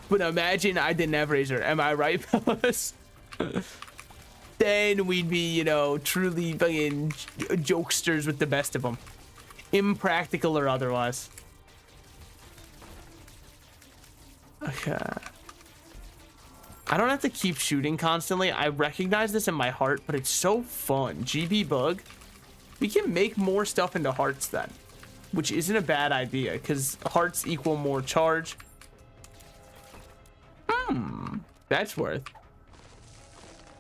But imagine I didn't have Razor. Am I right, fellas? Then we'd be, you know, truly fucking jokesters with the best of them. Impractical or otherwise. Okay. I don't have to keep shooting constantly. I recognize this in my heart, but it's so fun. GB bug. We can make more stuff into hearts then, which isn't a bad idea because hearts equal more charge. That's worth.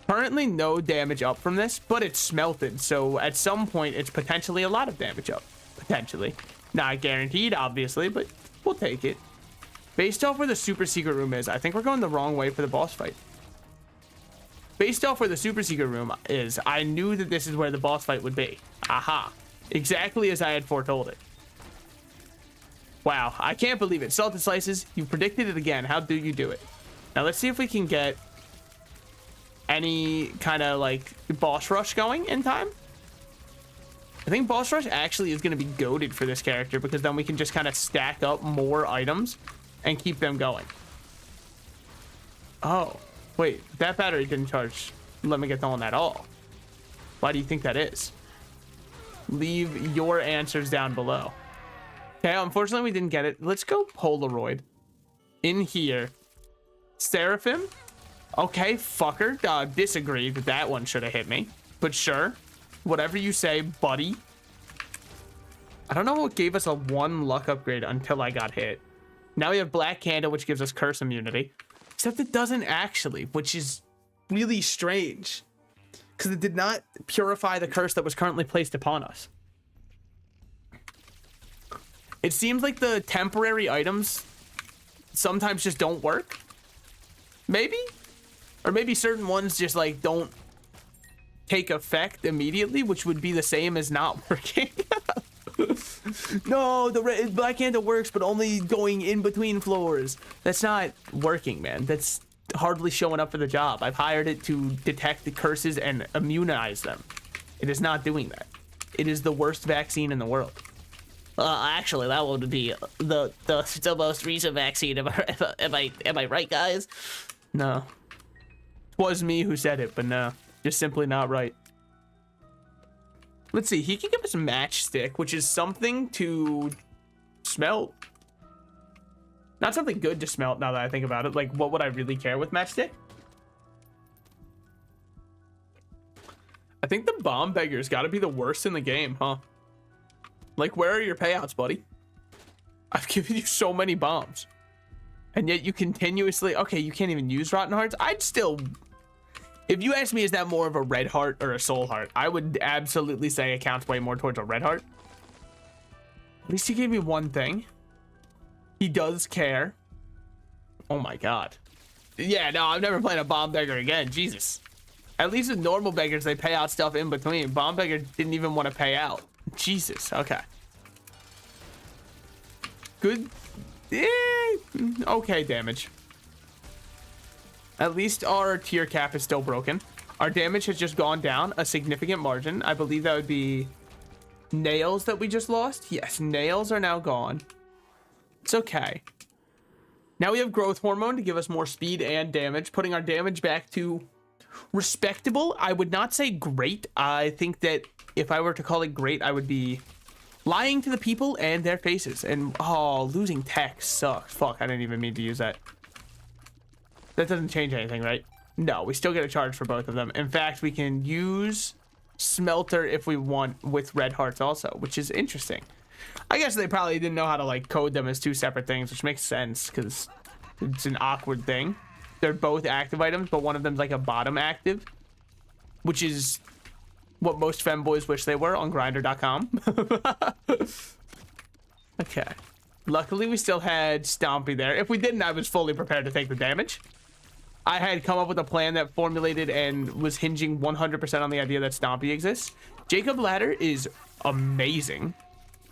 Currently no damage up from this, but it's smelted, so at some point it's potentially a lot of damage up. Potentially. Not guaranteed, obviously, but we'll take it. Based off where the super secret room is, I think we're going the wrong way for the boss fight. Based off where the super secret room is, I knew that this is where the boss fight would be. Aha. Exactly as I had foretold it. Wow, I can't believe it. Salted Slices, you predicted it again. How do you do it? Now let's see if we can get any kind of like boss rush going in time. I think boss rush actually is going to be goated for this character because then we can just kind of stack up more items and keep them going. Oh, wait, that battery didn't charge Lemigathon at all. Why do you think that is? Leave your answers down below. Okay, unfortunately we didn't get it. Let's go Polaroid. In here. Seraphim? Okay, fucker. Disagree that that one should have hit me. But sure. Whatever you say, buddy. I don't know what gave us a 1 luck upgrade until I got hit. Now we have Black Candle, which gives us curse immunity. Except it doesn't actually, which is really strange. Because it did not purify the curse that was currently placed upon us. It seems like the temporary items sometimes just don't work. Maybe? Or maybe certain ones just like don't take effect immediately, which would be the same as not working. No, the Black Candle works, but only going in between floors. That's not working, man. That's hardly showing up for the job. I've hired it to detect the curses and immunize them. It is not doing that. It is the worst vaccine in the world. Actually, that would be the most recent vaccine. Am I right, guys? No. It was me who said it, but no. Just simply not right. Let's see. He can give us a matchstick, which is something to smelt. Not something good to smelt now that I think about it. Like, what would I really care with matchstick? I think the bomb beggar's got to be the worst in the game, huh? Like, where are your payouts, buddy? I've given you so many bombs. And yet you continuously... Okay, you can't even use Rotten Hearts. I'd still... If you ask me, is that more of a red heart or a soul heart? I would absolutely say it counts way more towards a red heart. At least he gave me one thing. He does care. Oh my god. Yeah, no, I'm never playing a bomb beggar again. Jesus. At least with normal beggars, they pay out stuff in between. Bomb beggar didn't even want to pay out. Jesus. Okay. Good. Okay, damage. At least our tier cap is still broken. Our damage has just gone down a significant margin. I believe that would be nails that we just lost. Yes, nails are now gone. It's okay. Now we have growth hormone to give us more speed and damage, putting our damage back to respectable. I would not say great. I think that if I were to call it great, I would be lying to the people and their faces. And oh, losing tech sucks. Fuck, I didn't even mean to use that. That doesn't change anything, right? No, we still get a charge for both of them. In fact, we can use smelter if we want with red hearts also, which is interesting. I guess they probably didn't know how to like code them as two separate things, which makes sense because it's an awkward thing. They're both active items, but one of them's like a bottom active, which is what most femboys wish they were on Grindr.com. Okay. Luckily, we still had Stompy there. If we didn't, I was fully prepared to take the damage. I had come up with a plan that formulated and was hinging 100% on the idea that Stompy exists. Jacob Ladder is amazing.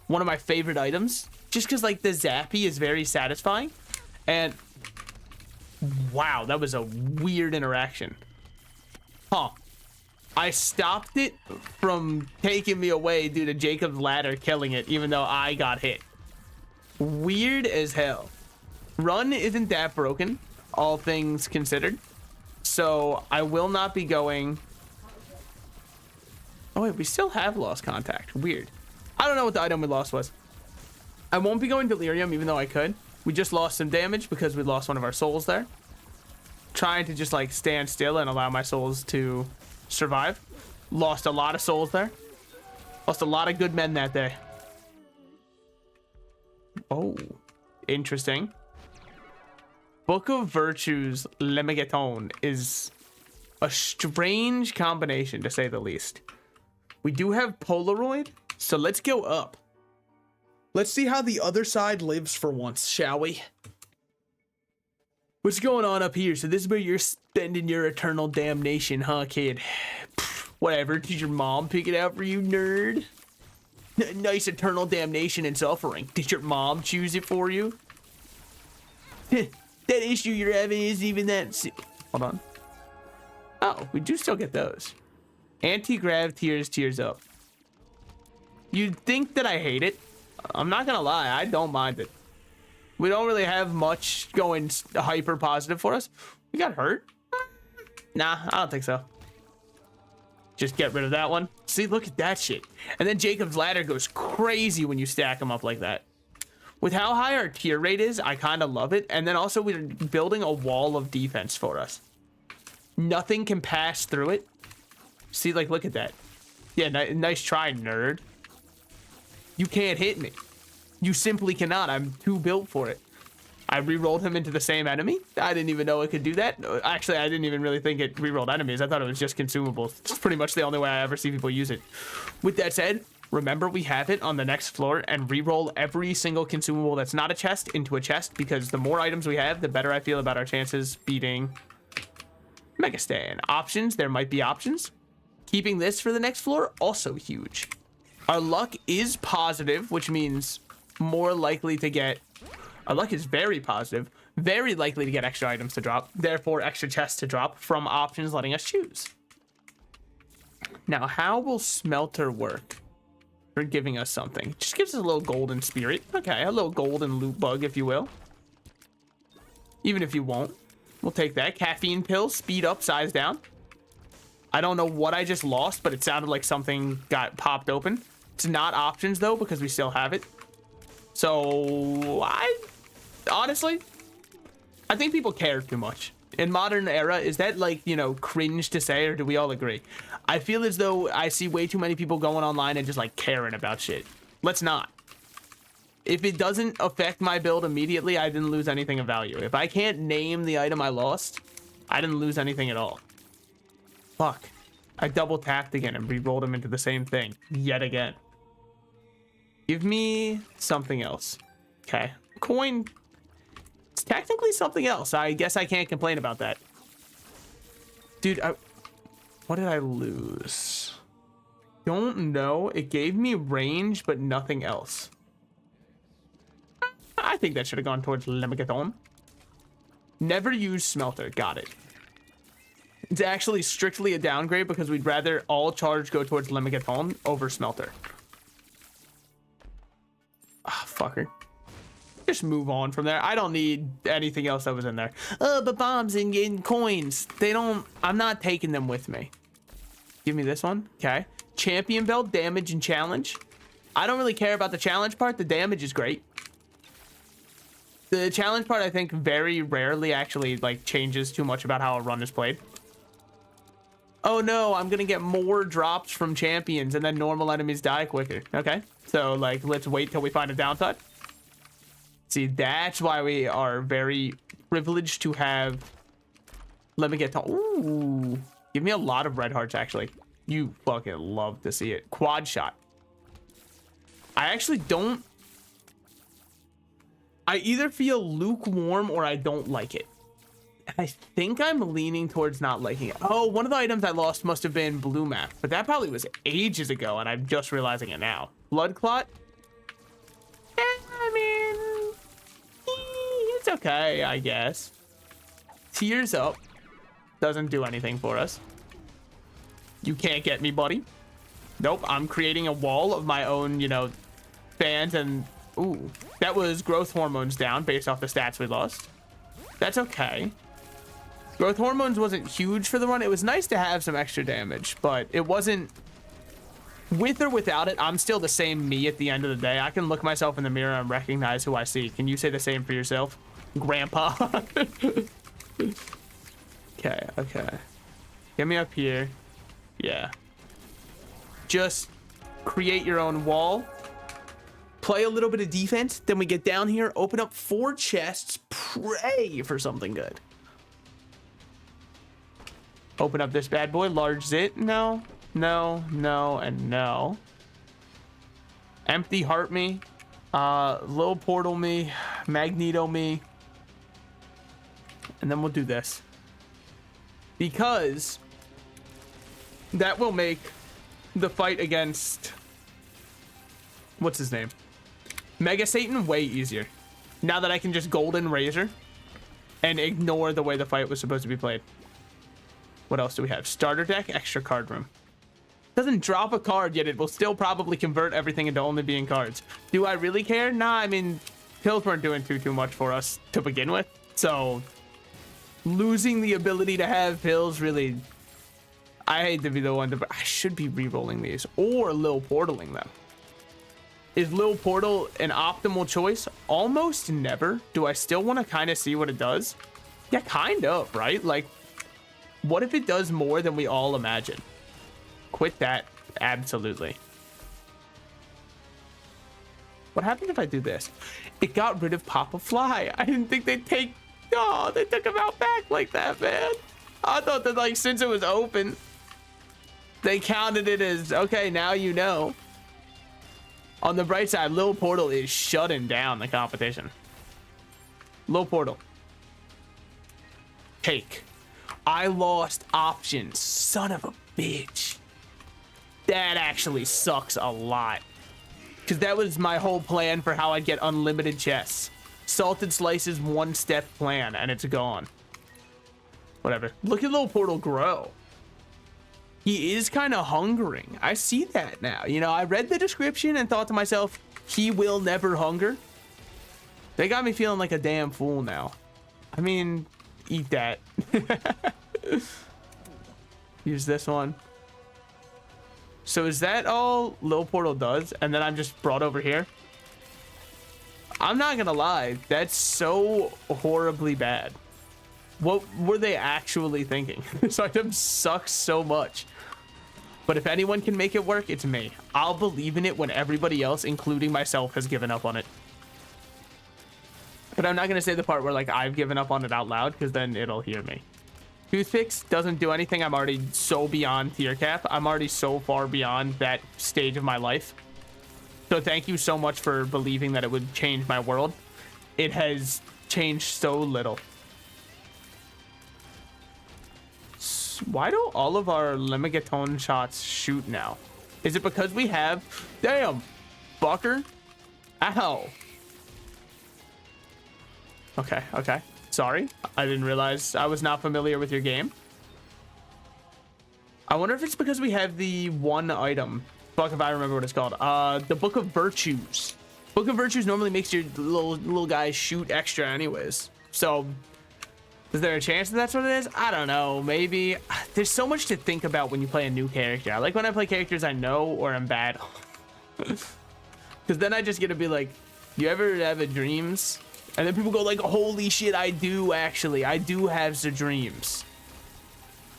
One of my favorite items. Just because, like, the Zappy is very satisfying. And, wow, that was a weird interaction. Huh. I stopped it from taking me away due to Jacob's Ladder killing it, even though I got hit. Weird as hell. Run isn't that broken, all things considered. So I will not be going... Oh wait, we still have lost contact. Weird. I don't know what the item we lost was. I won't be going delirium even though I could. We just lost some damage because we lost one of our souls there. Trying to just like stand still and allow my souls to survive. Lost a lot of souls there. Lost a lot of good men that day. Oh, interesting. Book of Virtues Lemegeton is a strange combination, to say the least. We do have Polaroid, so let's go up. Let's see how the other side lives for once, shall we? What's going on up here? So this is where you're spending your eternal damnation, huh, kid? Pfft, whatever, did your mom pick it out for you, nerd? Nice eternal damnation and suffering. Did your mom choose it for you? That issue you're having isn't even that... Hold on. Oh, we do still get those. Anti-grav tears up. You'd think that I hate it. I'm not gonna lie, I don't mind it. We don't really have much going hyper positive for us. We got hurt? Nah, I don't think so. Just get rid of that one. See, look at that shit. And then Jacob's Ladder goes crazy when you stack them up like that. With how high our tier rate is, I kind of love it. And then also we're building a wall of defense for us. Nothing can pass through it. See, like, look at that. Yeah, nice try, nerd. You can't hit me. You simply cannot. I'm too built for it. I re-rolled him into the same enemy. I didn't even know it could do that. Actually, I didn't even really think it re-rolled enemies. I thought it was just consumables. It's pretty much the only way I ever see people use it. With that said, remember we have it on the next floor, and re-roll every single consumable that's not a chest into a chest, because the more items we have, the better I feel about our chances beating Megastan. Options, there might be options. Keeping this for the next floor, also huge. Our luck is positive, which means more likely to get... Our luck is very positive, very likely to get extra items to drop, therefore extra chests to drop from options letting us choose. Now, how will Smelter work for giving us something? Just gives us a little golden spirit. Okay, a little golden loot bug, if you will. Even if you won't, we'll take that. Caffeine pill, speed up, size down. I don't know what I just lost, but it sounded like something got popped open. It's not options, though, because we still have it. So, honestly, I think people care too much. In modern era, is that like, you know, cringe to say, or do we all agree? I feel as though I see way too many people going online and just like caring about shit. Let's not. If it doesn't affect my build immediately, I didn't lose anything of value. If I can't name the item I lost, I didn't lose anything at all. Fuck. I double tapped again and re-rolled him into the same thing yet again. Give me something else. Okay. Coin. It's technically something else. I guess I can't complain about that. Dude, what did I lose? Don't know. It gave me range, but nothing else. I think that should have gone towards Lemagathon. Never use Smelter. Got it. It's actually strictly a downgrade because we'd rather all charge go towards Lemagathon over Smelter. Ah, fucker. Just move on from there. I don't need anything else that was in there. But bombs and coins, they don't... I'm not taking them with me. Give me this one. Okay. Champion belt, damage, and challenge. I don't really care about the challenge part. The damage is great. The challenge part, I think, very rarely actually, like, changes too much about how a run is played. Oh, no, I'm going to get more drops from champions, and then normal enemies die quicker. Okay. So, like, let's wait till we find a downside. See, that's why we are very privileged to have... Let me get to... Ooh. Give me a lot of red hearts, actually. You fucking love to see it. Quad shot. I actually don't... I either feel lukewarm or I don't like it. I think I'm leaning towards not liking it. Oh, one of the items I lost must have been blue map, but that probably was ages ago, and I'm just realizing it now. Blood clot? I mean, it's okay, I guess. Tears up doesn't do anything for us. You can't get me, buddy. Nope, I'm creating a wall of my own, you know, fans, and ooh, that was growth hormones down based off the stats we lost. That's okay. Growth hormones wasn't huge for the run. It was nice to have some extra damage, but it wasn't... With or without it, I'm still the same me at the end of the day. I can look myself in the mirror and recognize who I see. Can you say the same for yourself, Grandpa? Okay, okay. Get me up here. Yeah. Just create your own wall. Play a little bit of defense. Then we get down here, open up 4 chests, pray for something good. Open up this bad boy. Large zit. No, no, no, and no. Empty heart me. Little portal me. Magneto me. And then we'll do this. Because that will make the fight against... What's his name? Mega Satan way easier. Now that I can just Golden Razor and ignore the way the fight was supposed to be played. What else do we have? Starter deck, extra card room. Doesn't drop a card, yet it will still probably convert everything into only being cards. Do I really care? Nah, I mean, pills weren't doing too much for us to begin with. So losing the ability to have pills really... I hate to be the one to... I should be re-rolling these or Lil Portaling them. Is Lil Portal an optimal choice? Almost never. Do I still want to kind of see what it does? Yeah, kind of, right? Like, what if it does more than we all imagine? Quit that. Absolutely. What happened if I do this? It got rid of Papa Fly. I didn't think they'd take... Oh, they took him out back like that, man. I thought that, like, since it was open, they counted it as, okay, now you know. On the bright side, Lil Portal is shutting down the competition. Lil Portal. Take. I lost options. Son of a bitch. That actually sucks a lot. Because that was my whole plan for how I'd get unlimited chests. Salted Slice's one-step plan, and it's gone. Whatever. Look at Lil Portal grow. He is kind of hungering. I see that now. You know, I read the description and thought to myself, he will never hunger. They got me feeling like a damn fool now. I mean, eat that. Use this one. So is that all Lil Portal does? And then I'm just brought over here? I'm not gonna lie. That's so horribly bad. What were they actually thinking? This item sucks so much. But if anyone can make it work, it's me. I'll believe in it when everybody else, including myself, has given up on it. But I'm not going to say the part where, like, I've given up on it out loud, because then it'll hear me. Toothpicks doesn't do anything. I'm already so beyond tier cap. I'm already so far beyond that stage of my life. So thank you so much for believing that it would change my world. It has changed so little. Why do all of our Limigaton shots shoot now? Is it because we have... Damn! Fucker! Ow! Okay, okay. Sorry. I didn't realize I was not familiar with your game. I wonder if it's because we have the one item. Fuck if I remember what it's called. The Book of Virtues. Book of Virtues normally makes your little guys shoot extra anyways. So... is there a chance that that's what it is? I don't know. Maybe. There's so much to think about when you play a new character. I like when I play characters I know or I'm bad. Because then I just get to be like, you ever have a dreams? And then people go like, holy shit, I do actually. I do have the dreams.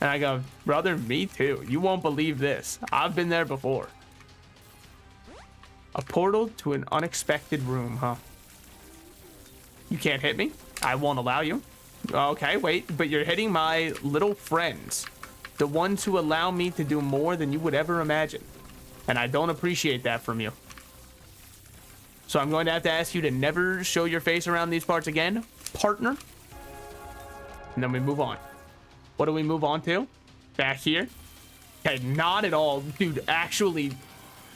And I go, brother, me too. You won't believe this. I've been there before. A portal to an unexpected room, huh? You can't hit me. I won't allow you. Okay, wait, but you're hitting my little friends. The ones who allow me to do more than you would ever imagine. And I don't appreciate that from you. So I'm going to have to ask you to never show your face around these parts again, partner. And then we move on. What do we move on to? Back here? Okay, not at all. Dude, actually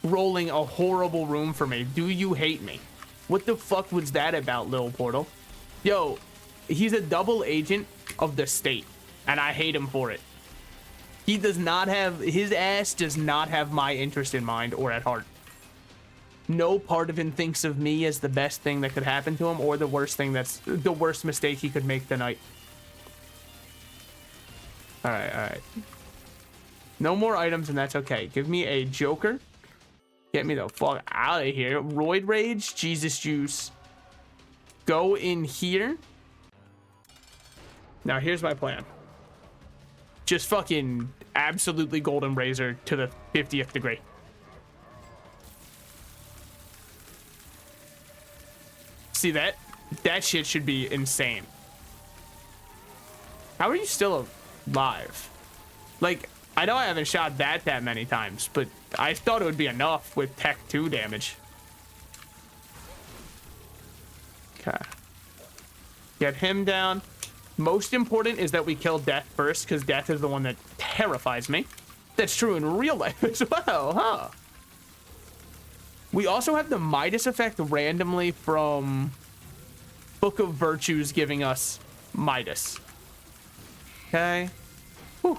rolling a horrible room for me. Do you hate me? What the fuck was that about, Lil Portal? Yo, he's a double agent of the state, and I hate him for it. He does not have, his ass does not have my interest in mind or at heart. No part of him thinks of me as the best thing that could happen to him or the worst thing that's the worst mistake he could make tonight. All right. No more items, and that's okay. Give me a Joker. Get me the fuck out of here. Roid Rage, Jesus Juice. Go in here. Now, here's my plan. Just fucking absolutely Golden Razor to the 50th degree. See that? That shit should be insane. How are you still alive? Like, I know I haven't shot that many times, but I thought it would be enough with Tech 2 damage. Okay. Get him down. Most important is that we kill Death first, because Death is the one that terrifies me. That's true in real life as well, huh? We also have the Midas effect randomly from Book of Virtues giving us Midas. Okay. Whew.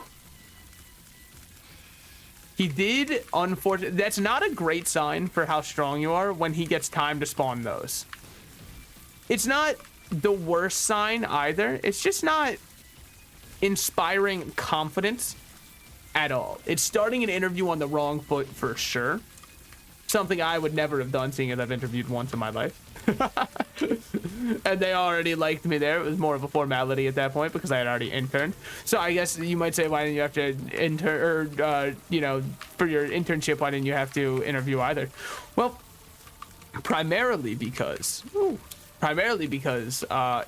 He did, unfortunately, that's not a great sign for how strong you are when he gets time to spawn those. It's not the worst sign either. It's just not inspiring confidence at all. It's starting an interview on the wrong foot for sure. Something I would never have done, seeing as I've interviewed once in my life. And they already liked me there. It was more of a formality at that point because I had already interned. So I guess you might say, why didn't you have to intern, or, you know, for your internship, why didn't you have to interview either? Well, primarily because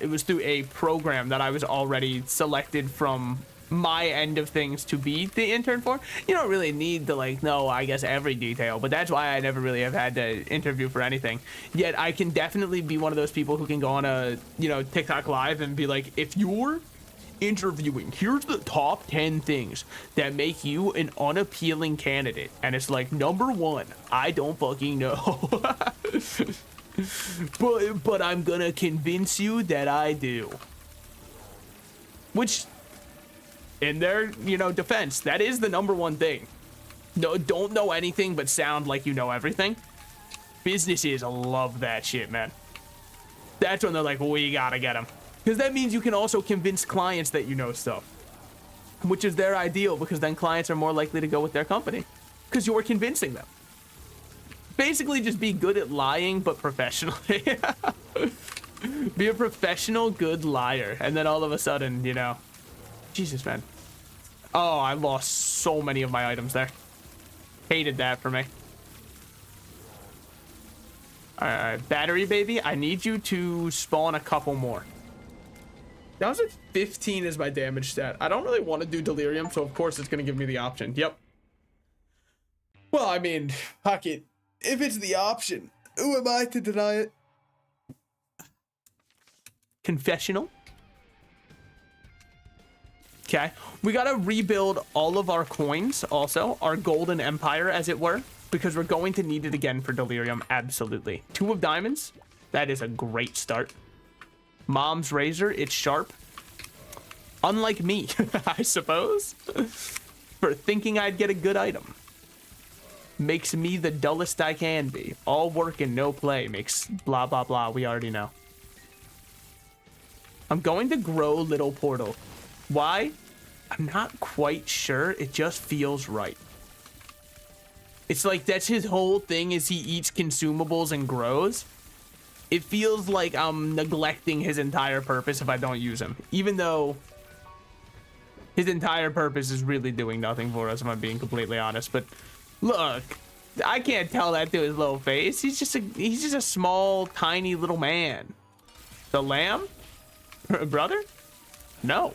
it was through a program that I was already selected from my end of things to be the intern for. You don't really need to like know, I guess, every detail, but that's why I never really have had to interview for anything. Yet I can definitely be one of those people who can go on a, you know, TikTok live and be like, if you're interviewing, here's the top 10 things that make you an unappealing candidate, and it's like, number 1, I don't fucking know. but I'm gonna convince you that I do. Which, in their, you know, defense, that is the number 1 thing. No, don't know anything but sound like you know everything. Businesses love that shit, man. That's when they're like, we gotta get them. Because that means you can also convince clients that you know stuff. Which is their ideal, because then clients are more likely to go with their company. Because you're convincing them. Basically, just be good at lying, but professionally. Be a professional, good liar. And then all of a sudden, you know. Jesus, man. Oh, I lost so many of my items there. Hated that for me. Alright, battery baby, I need you to spawn a couple more. That was at 15 is my damage stat. I don't really want to do delirium, so of course it's going to give me the option. Yep. Well, I mean, fuck it. If it's the option, who am I to deny it? Confessional. Okay, we gotta rebuild all of our coins also, our golden empire as it were, because we're going to need it again for delirium, absolutely. 2 of diamonds, that is a great start. Mom's razor, it's sharp. Unlike me, I suppose, for thinking I'd get a good item. Makes me the dullest I can be. All work and no play makes blah blah blah, we already know. I'm going to grow little portal. Why? I'm not quite sure. It just feels right. It's like that's his whole thing, is he eats consumables and grows. It feels like I'm neglecting his entire purpose if I don't use him. Even though his entire purpose is really doing nothing for us, if I'm being completely honest. But look, I can't tell that to his little face. He's just a small, tiny little man. The lamb? Brother? No.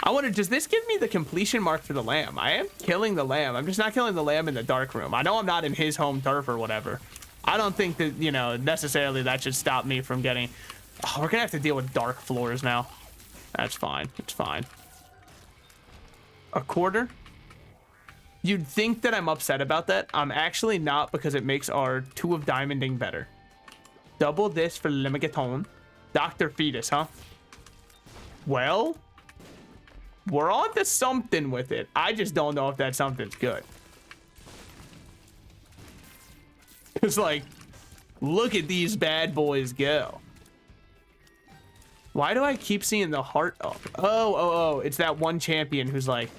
I wonder, does this give me the completion mark for the lamb? I am killing the lamb. I'm just not killing the lamb in the dark room. I know I'm not in his home turf or whatever. I don't think that, you know, necessarily that should stop me from getting... Oh, we're gonna have to deal with dark floors now. That's fine. It's fine. A quarter? You'd think that I'm upset about that. I'm actually not, because it makes our 2 of diamonding better. Double this for Limigaton. Dr. Fetus, huh? Well, we're on to something with it. I just don't know if that something's good. It's like, look at these bad boys go. Why do I keep seeing the heart up? Oh, it's that one champion who's like,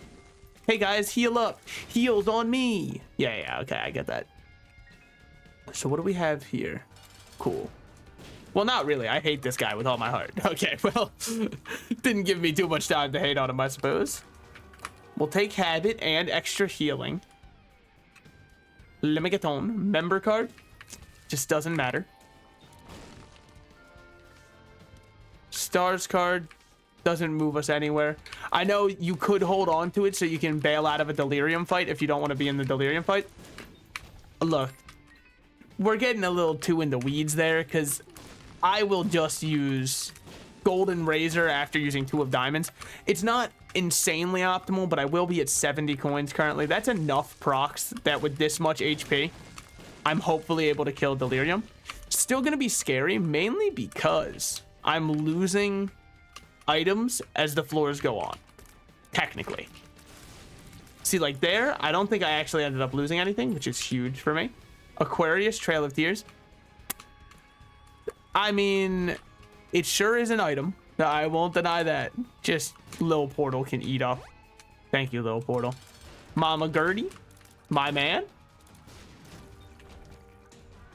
hey guys, heal up. Heals on me. Yeah, okay, I get that. So what do we have here? Cool. Well, not really. I hate this guy with all my heart. Okay, well, didn't give me too much time to hate on him, I suppose. We'll take habit and extra healing. Limigaton, member card. Just doesn't matter. Stars card doesn't move us anywhere. I know you could hold on to it so you can bail out of a delirium fight if you don't want to be in the delirium fight. Look, we're getting a little too in the weeds there, because I will just use golden razor after using 2 of diamonds. It's not insanely optimal, but I will be at 70 coins currently. That's enough procs that with this much HP, I'm hopefully able to kill delirium. Still gonna be scary, mainly because I'm losing items as the floors go on, technically. See, like there, I don't think I actually ended up losing anything, which is huge for me. Aquarius, Trail of Tears. I mean, it sure is an item. I won't deny that. Just Lil Portal can eat up. Thank you, Lil Portal. Mama Gertie, my man.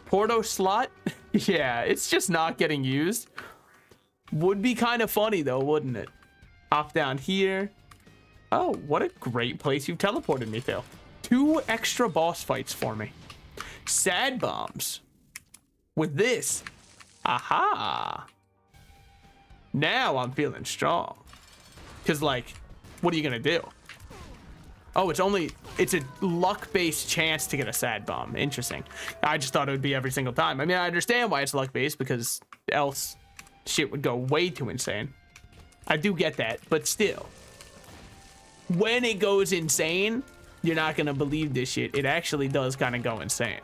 Porto slot. Yeah, it's just not getting used. Would be kind of funny though, wouldn't it? Off down here. Oh, what a great place you've teleported me to. 2 extra boss fights for me. Sad bombs. with this. Aha. Now I'm feeling strong. Because, like, what are you going to do? Oh, it's a luck-based chance to get a sad bomb. Interesting. I just thought it would be every single time. I mean, I understand why it's luck-based, because else shit would go way too insane. I do get that, but still. When it goes insane, you're not going to believe this shit. It actually does kind of go insane.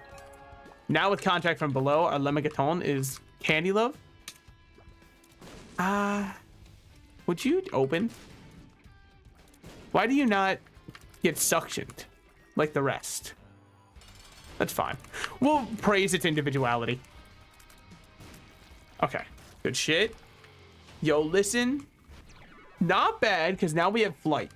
Now with contact from below, our Lemmigaton is Candy Love. Would you open? Why do you not get suctioned like the rest? That's fine. We'll praise its individuality. Okay, good shit. Yo, listen. Not bad, because now we have flight.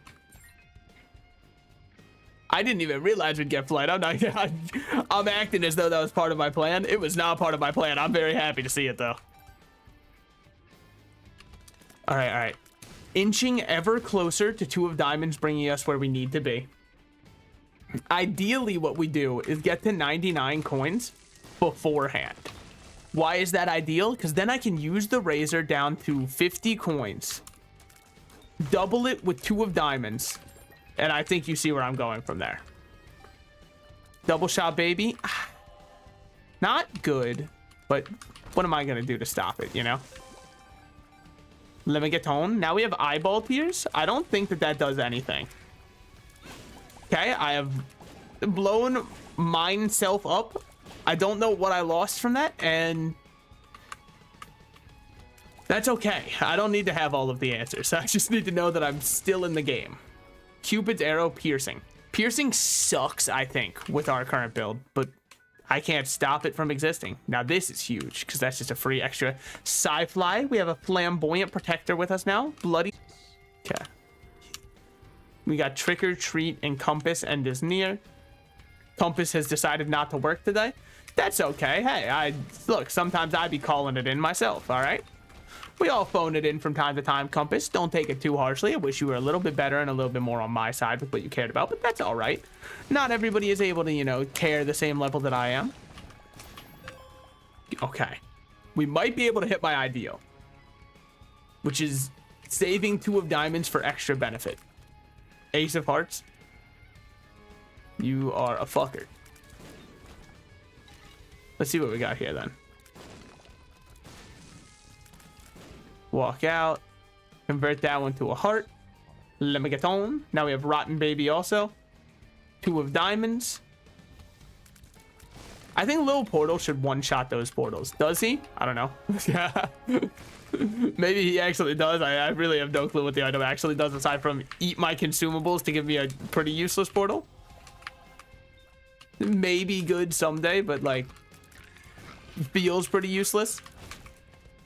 I didn't even realize we'd get flight. I'm acting as though that was part of my plan. It was not part of my plan. I'm very happy to see it, though. All right, all right. Inching ever closer to 2 of diamonds, bringing us where we need to be. Ideally, what we do is get to 99 coins beforehand. Why is that ideal? Because then I can use the razor down to 50 coins. Double it with 2 of diamonds. And I think you see where I'm going from there. Double shot, baby. Not good, but what am I going to do to stop it, you know? Lemmigaton. Now we have eyeball tears. I don't think that does anything. Okay, I have blown myself up. I don't know what I lost from that, and that's okay. I don't need to have all of the answers. I just need to know that I'm still in the game. Cupid's arrow, piercing. Piercing sucks, I think, with our current build, but I can't stop it from existing. Now this is huge, because that's just a free extra. Sci-fly. We have a flamboyant protector with us now. Bloody. Okay. We got trick or treat and compass and is near. Compass has decided not to work today. That's okay. Hey, look, sometimes I be calling it in myself, all right? We all phone it in from time to time, Compass. Don't take it too harshly. I wish you were a little bit better and a little bit more on my side with what you cared about, but that's all right. Not everybody is able to, you know, care the same level that I am. Okay. We might be able to hit my ideal, which is saving 2 of diamonds for extra benefit. Ace of hearts. You are a fucker. Let's see what we got here then. Walk out. Convert that one to a heart. Lemmigaton. Now we have Rotten Baby also. 2 of diamonds. I think Little Portal should one-shot those portals. Does he? I don't know. Maybe he actually does. I really have no clue what the item actually does aside from eat my consumables to give me a pretty useless portal. Maybe good someday, but like feels pretty useless.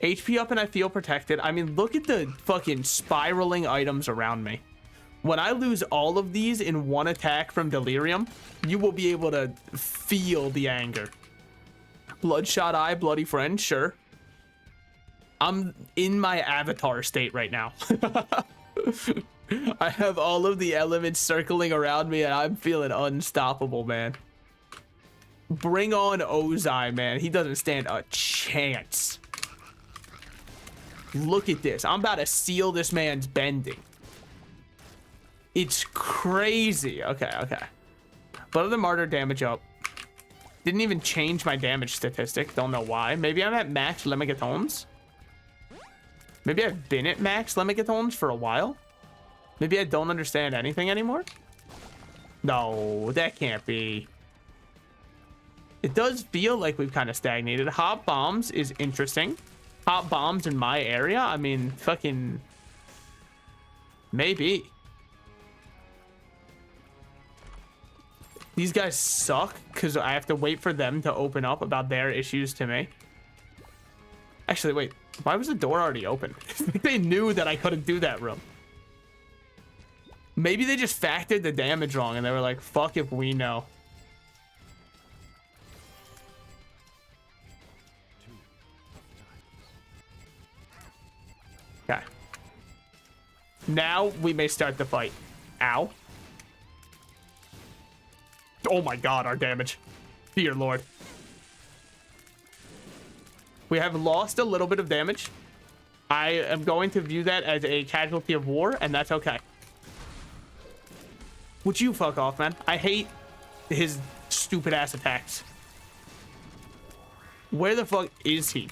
HP up and I feel protected. I mean, look at the fucking spiraling items around me. When I lose all of these in one attack from Delirium, you will be able to feel the anger. Bloodshot Eye, Bloody Friend, sure. I'm in my avatar state right now. I have all of the elements circling around me and I'm feeling unstoppable, man. Bring on Ozai, man. He doesn't stand a chance. Look at this. I'm about to seal this man's bending. It's crazy. Okay, okay. Blood of the Martyr damage up. Didn't even change my damage statistic. Don't know why. Maybe I'm at max Lemmigatons. Maybe I've been at max Lemmigatons for a while. Maybe I don't understand anything anymore. No, that can't be. It does feel like we've kind of stagnated. Hot bombs is interesting. Hot bombs in my area? I mean, fucking... maybe. These guys suck because I have to wait for them to open up about their issues to me. Actually, wait. Why was the door already open? They knew that I couldn't do that room. Maybe they just factored the damage wrong and they were like, fuck if we know. Okay. Now we may start the fight. Ow. Oh my god, our damage. Dear Lord. We have lost a little bit of damage. I am going to view that as a casualty of war, and that's okay. Would you fuck off, man? I hate his stupid ass attacks. Where the fuck is he?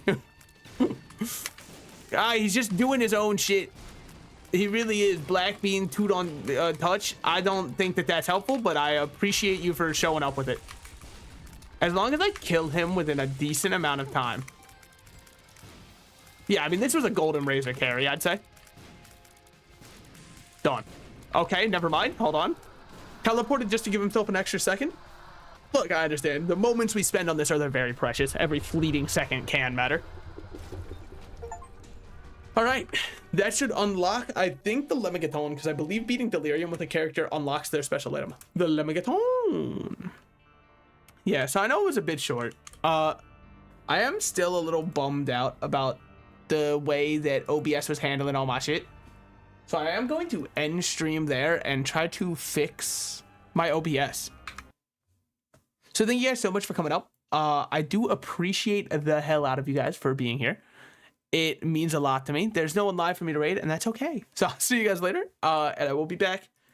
He's just doing his own shit. He really is. Black bean toot on touch. I don't think that that's helpful, but I appreciate you for showing up with it. As long as I kill him within a decent amount of time. Yeah, I mean, this was a golden razor carry, I'd say. Done. Okay, never mind. Hold on. Teleported just to give himself an extra second. Look, I understand. The moments we spend on this are very precious. Every fleeting second can matter. All right, that should unlock, I think, the Lemigaton, because I believe beating Delirium with a character unlocks their special item. The Lemigaton. Yeah, so I know it was a bit short. I am still a little bummed out about the way that OBS was handling all my shit. So I am going to end stream there and try to fix my OBS. So thank you guys so much for coming up. I do appreciate the hell out of you guys for being here. It means a lot to me. There's no one live for me to raid, and that's okay. So I'll see you guys later, and I will be back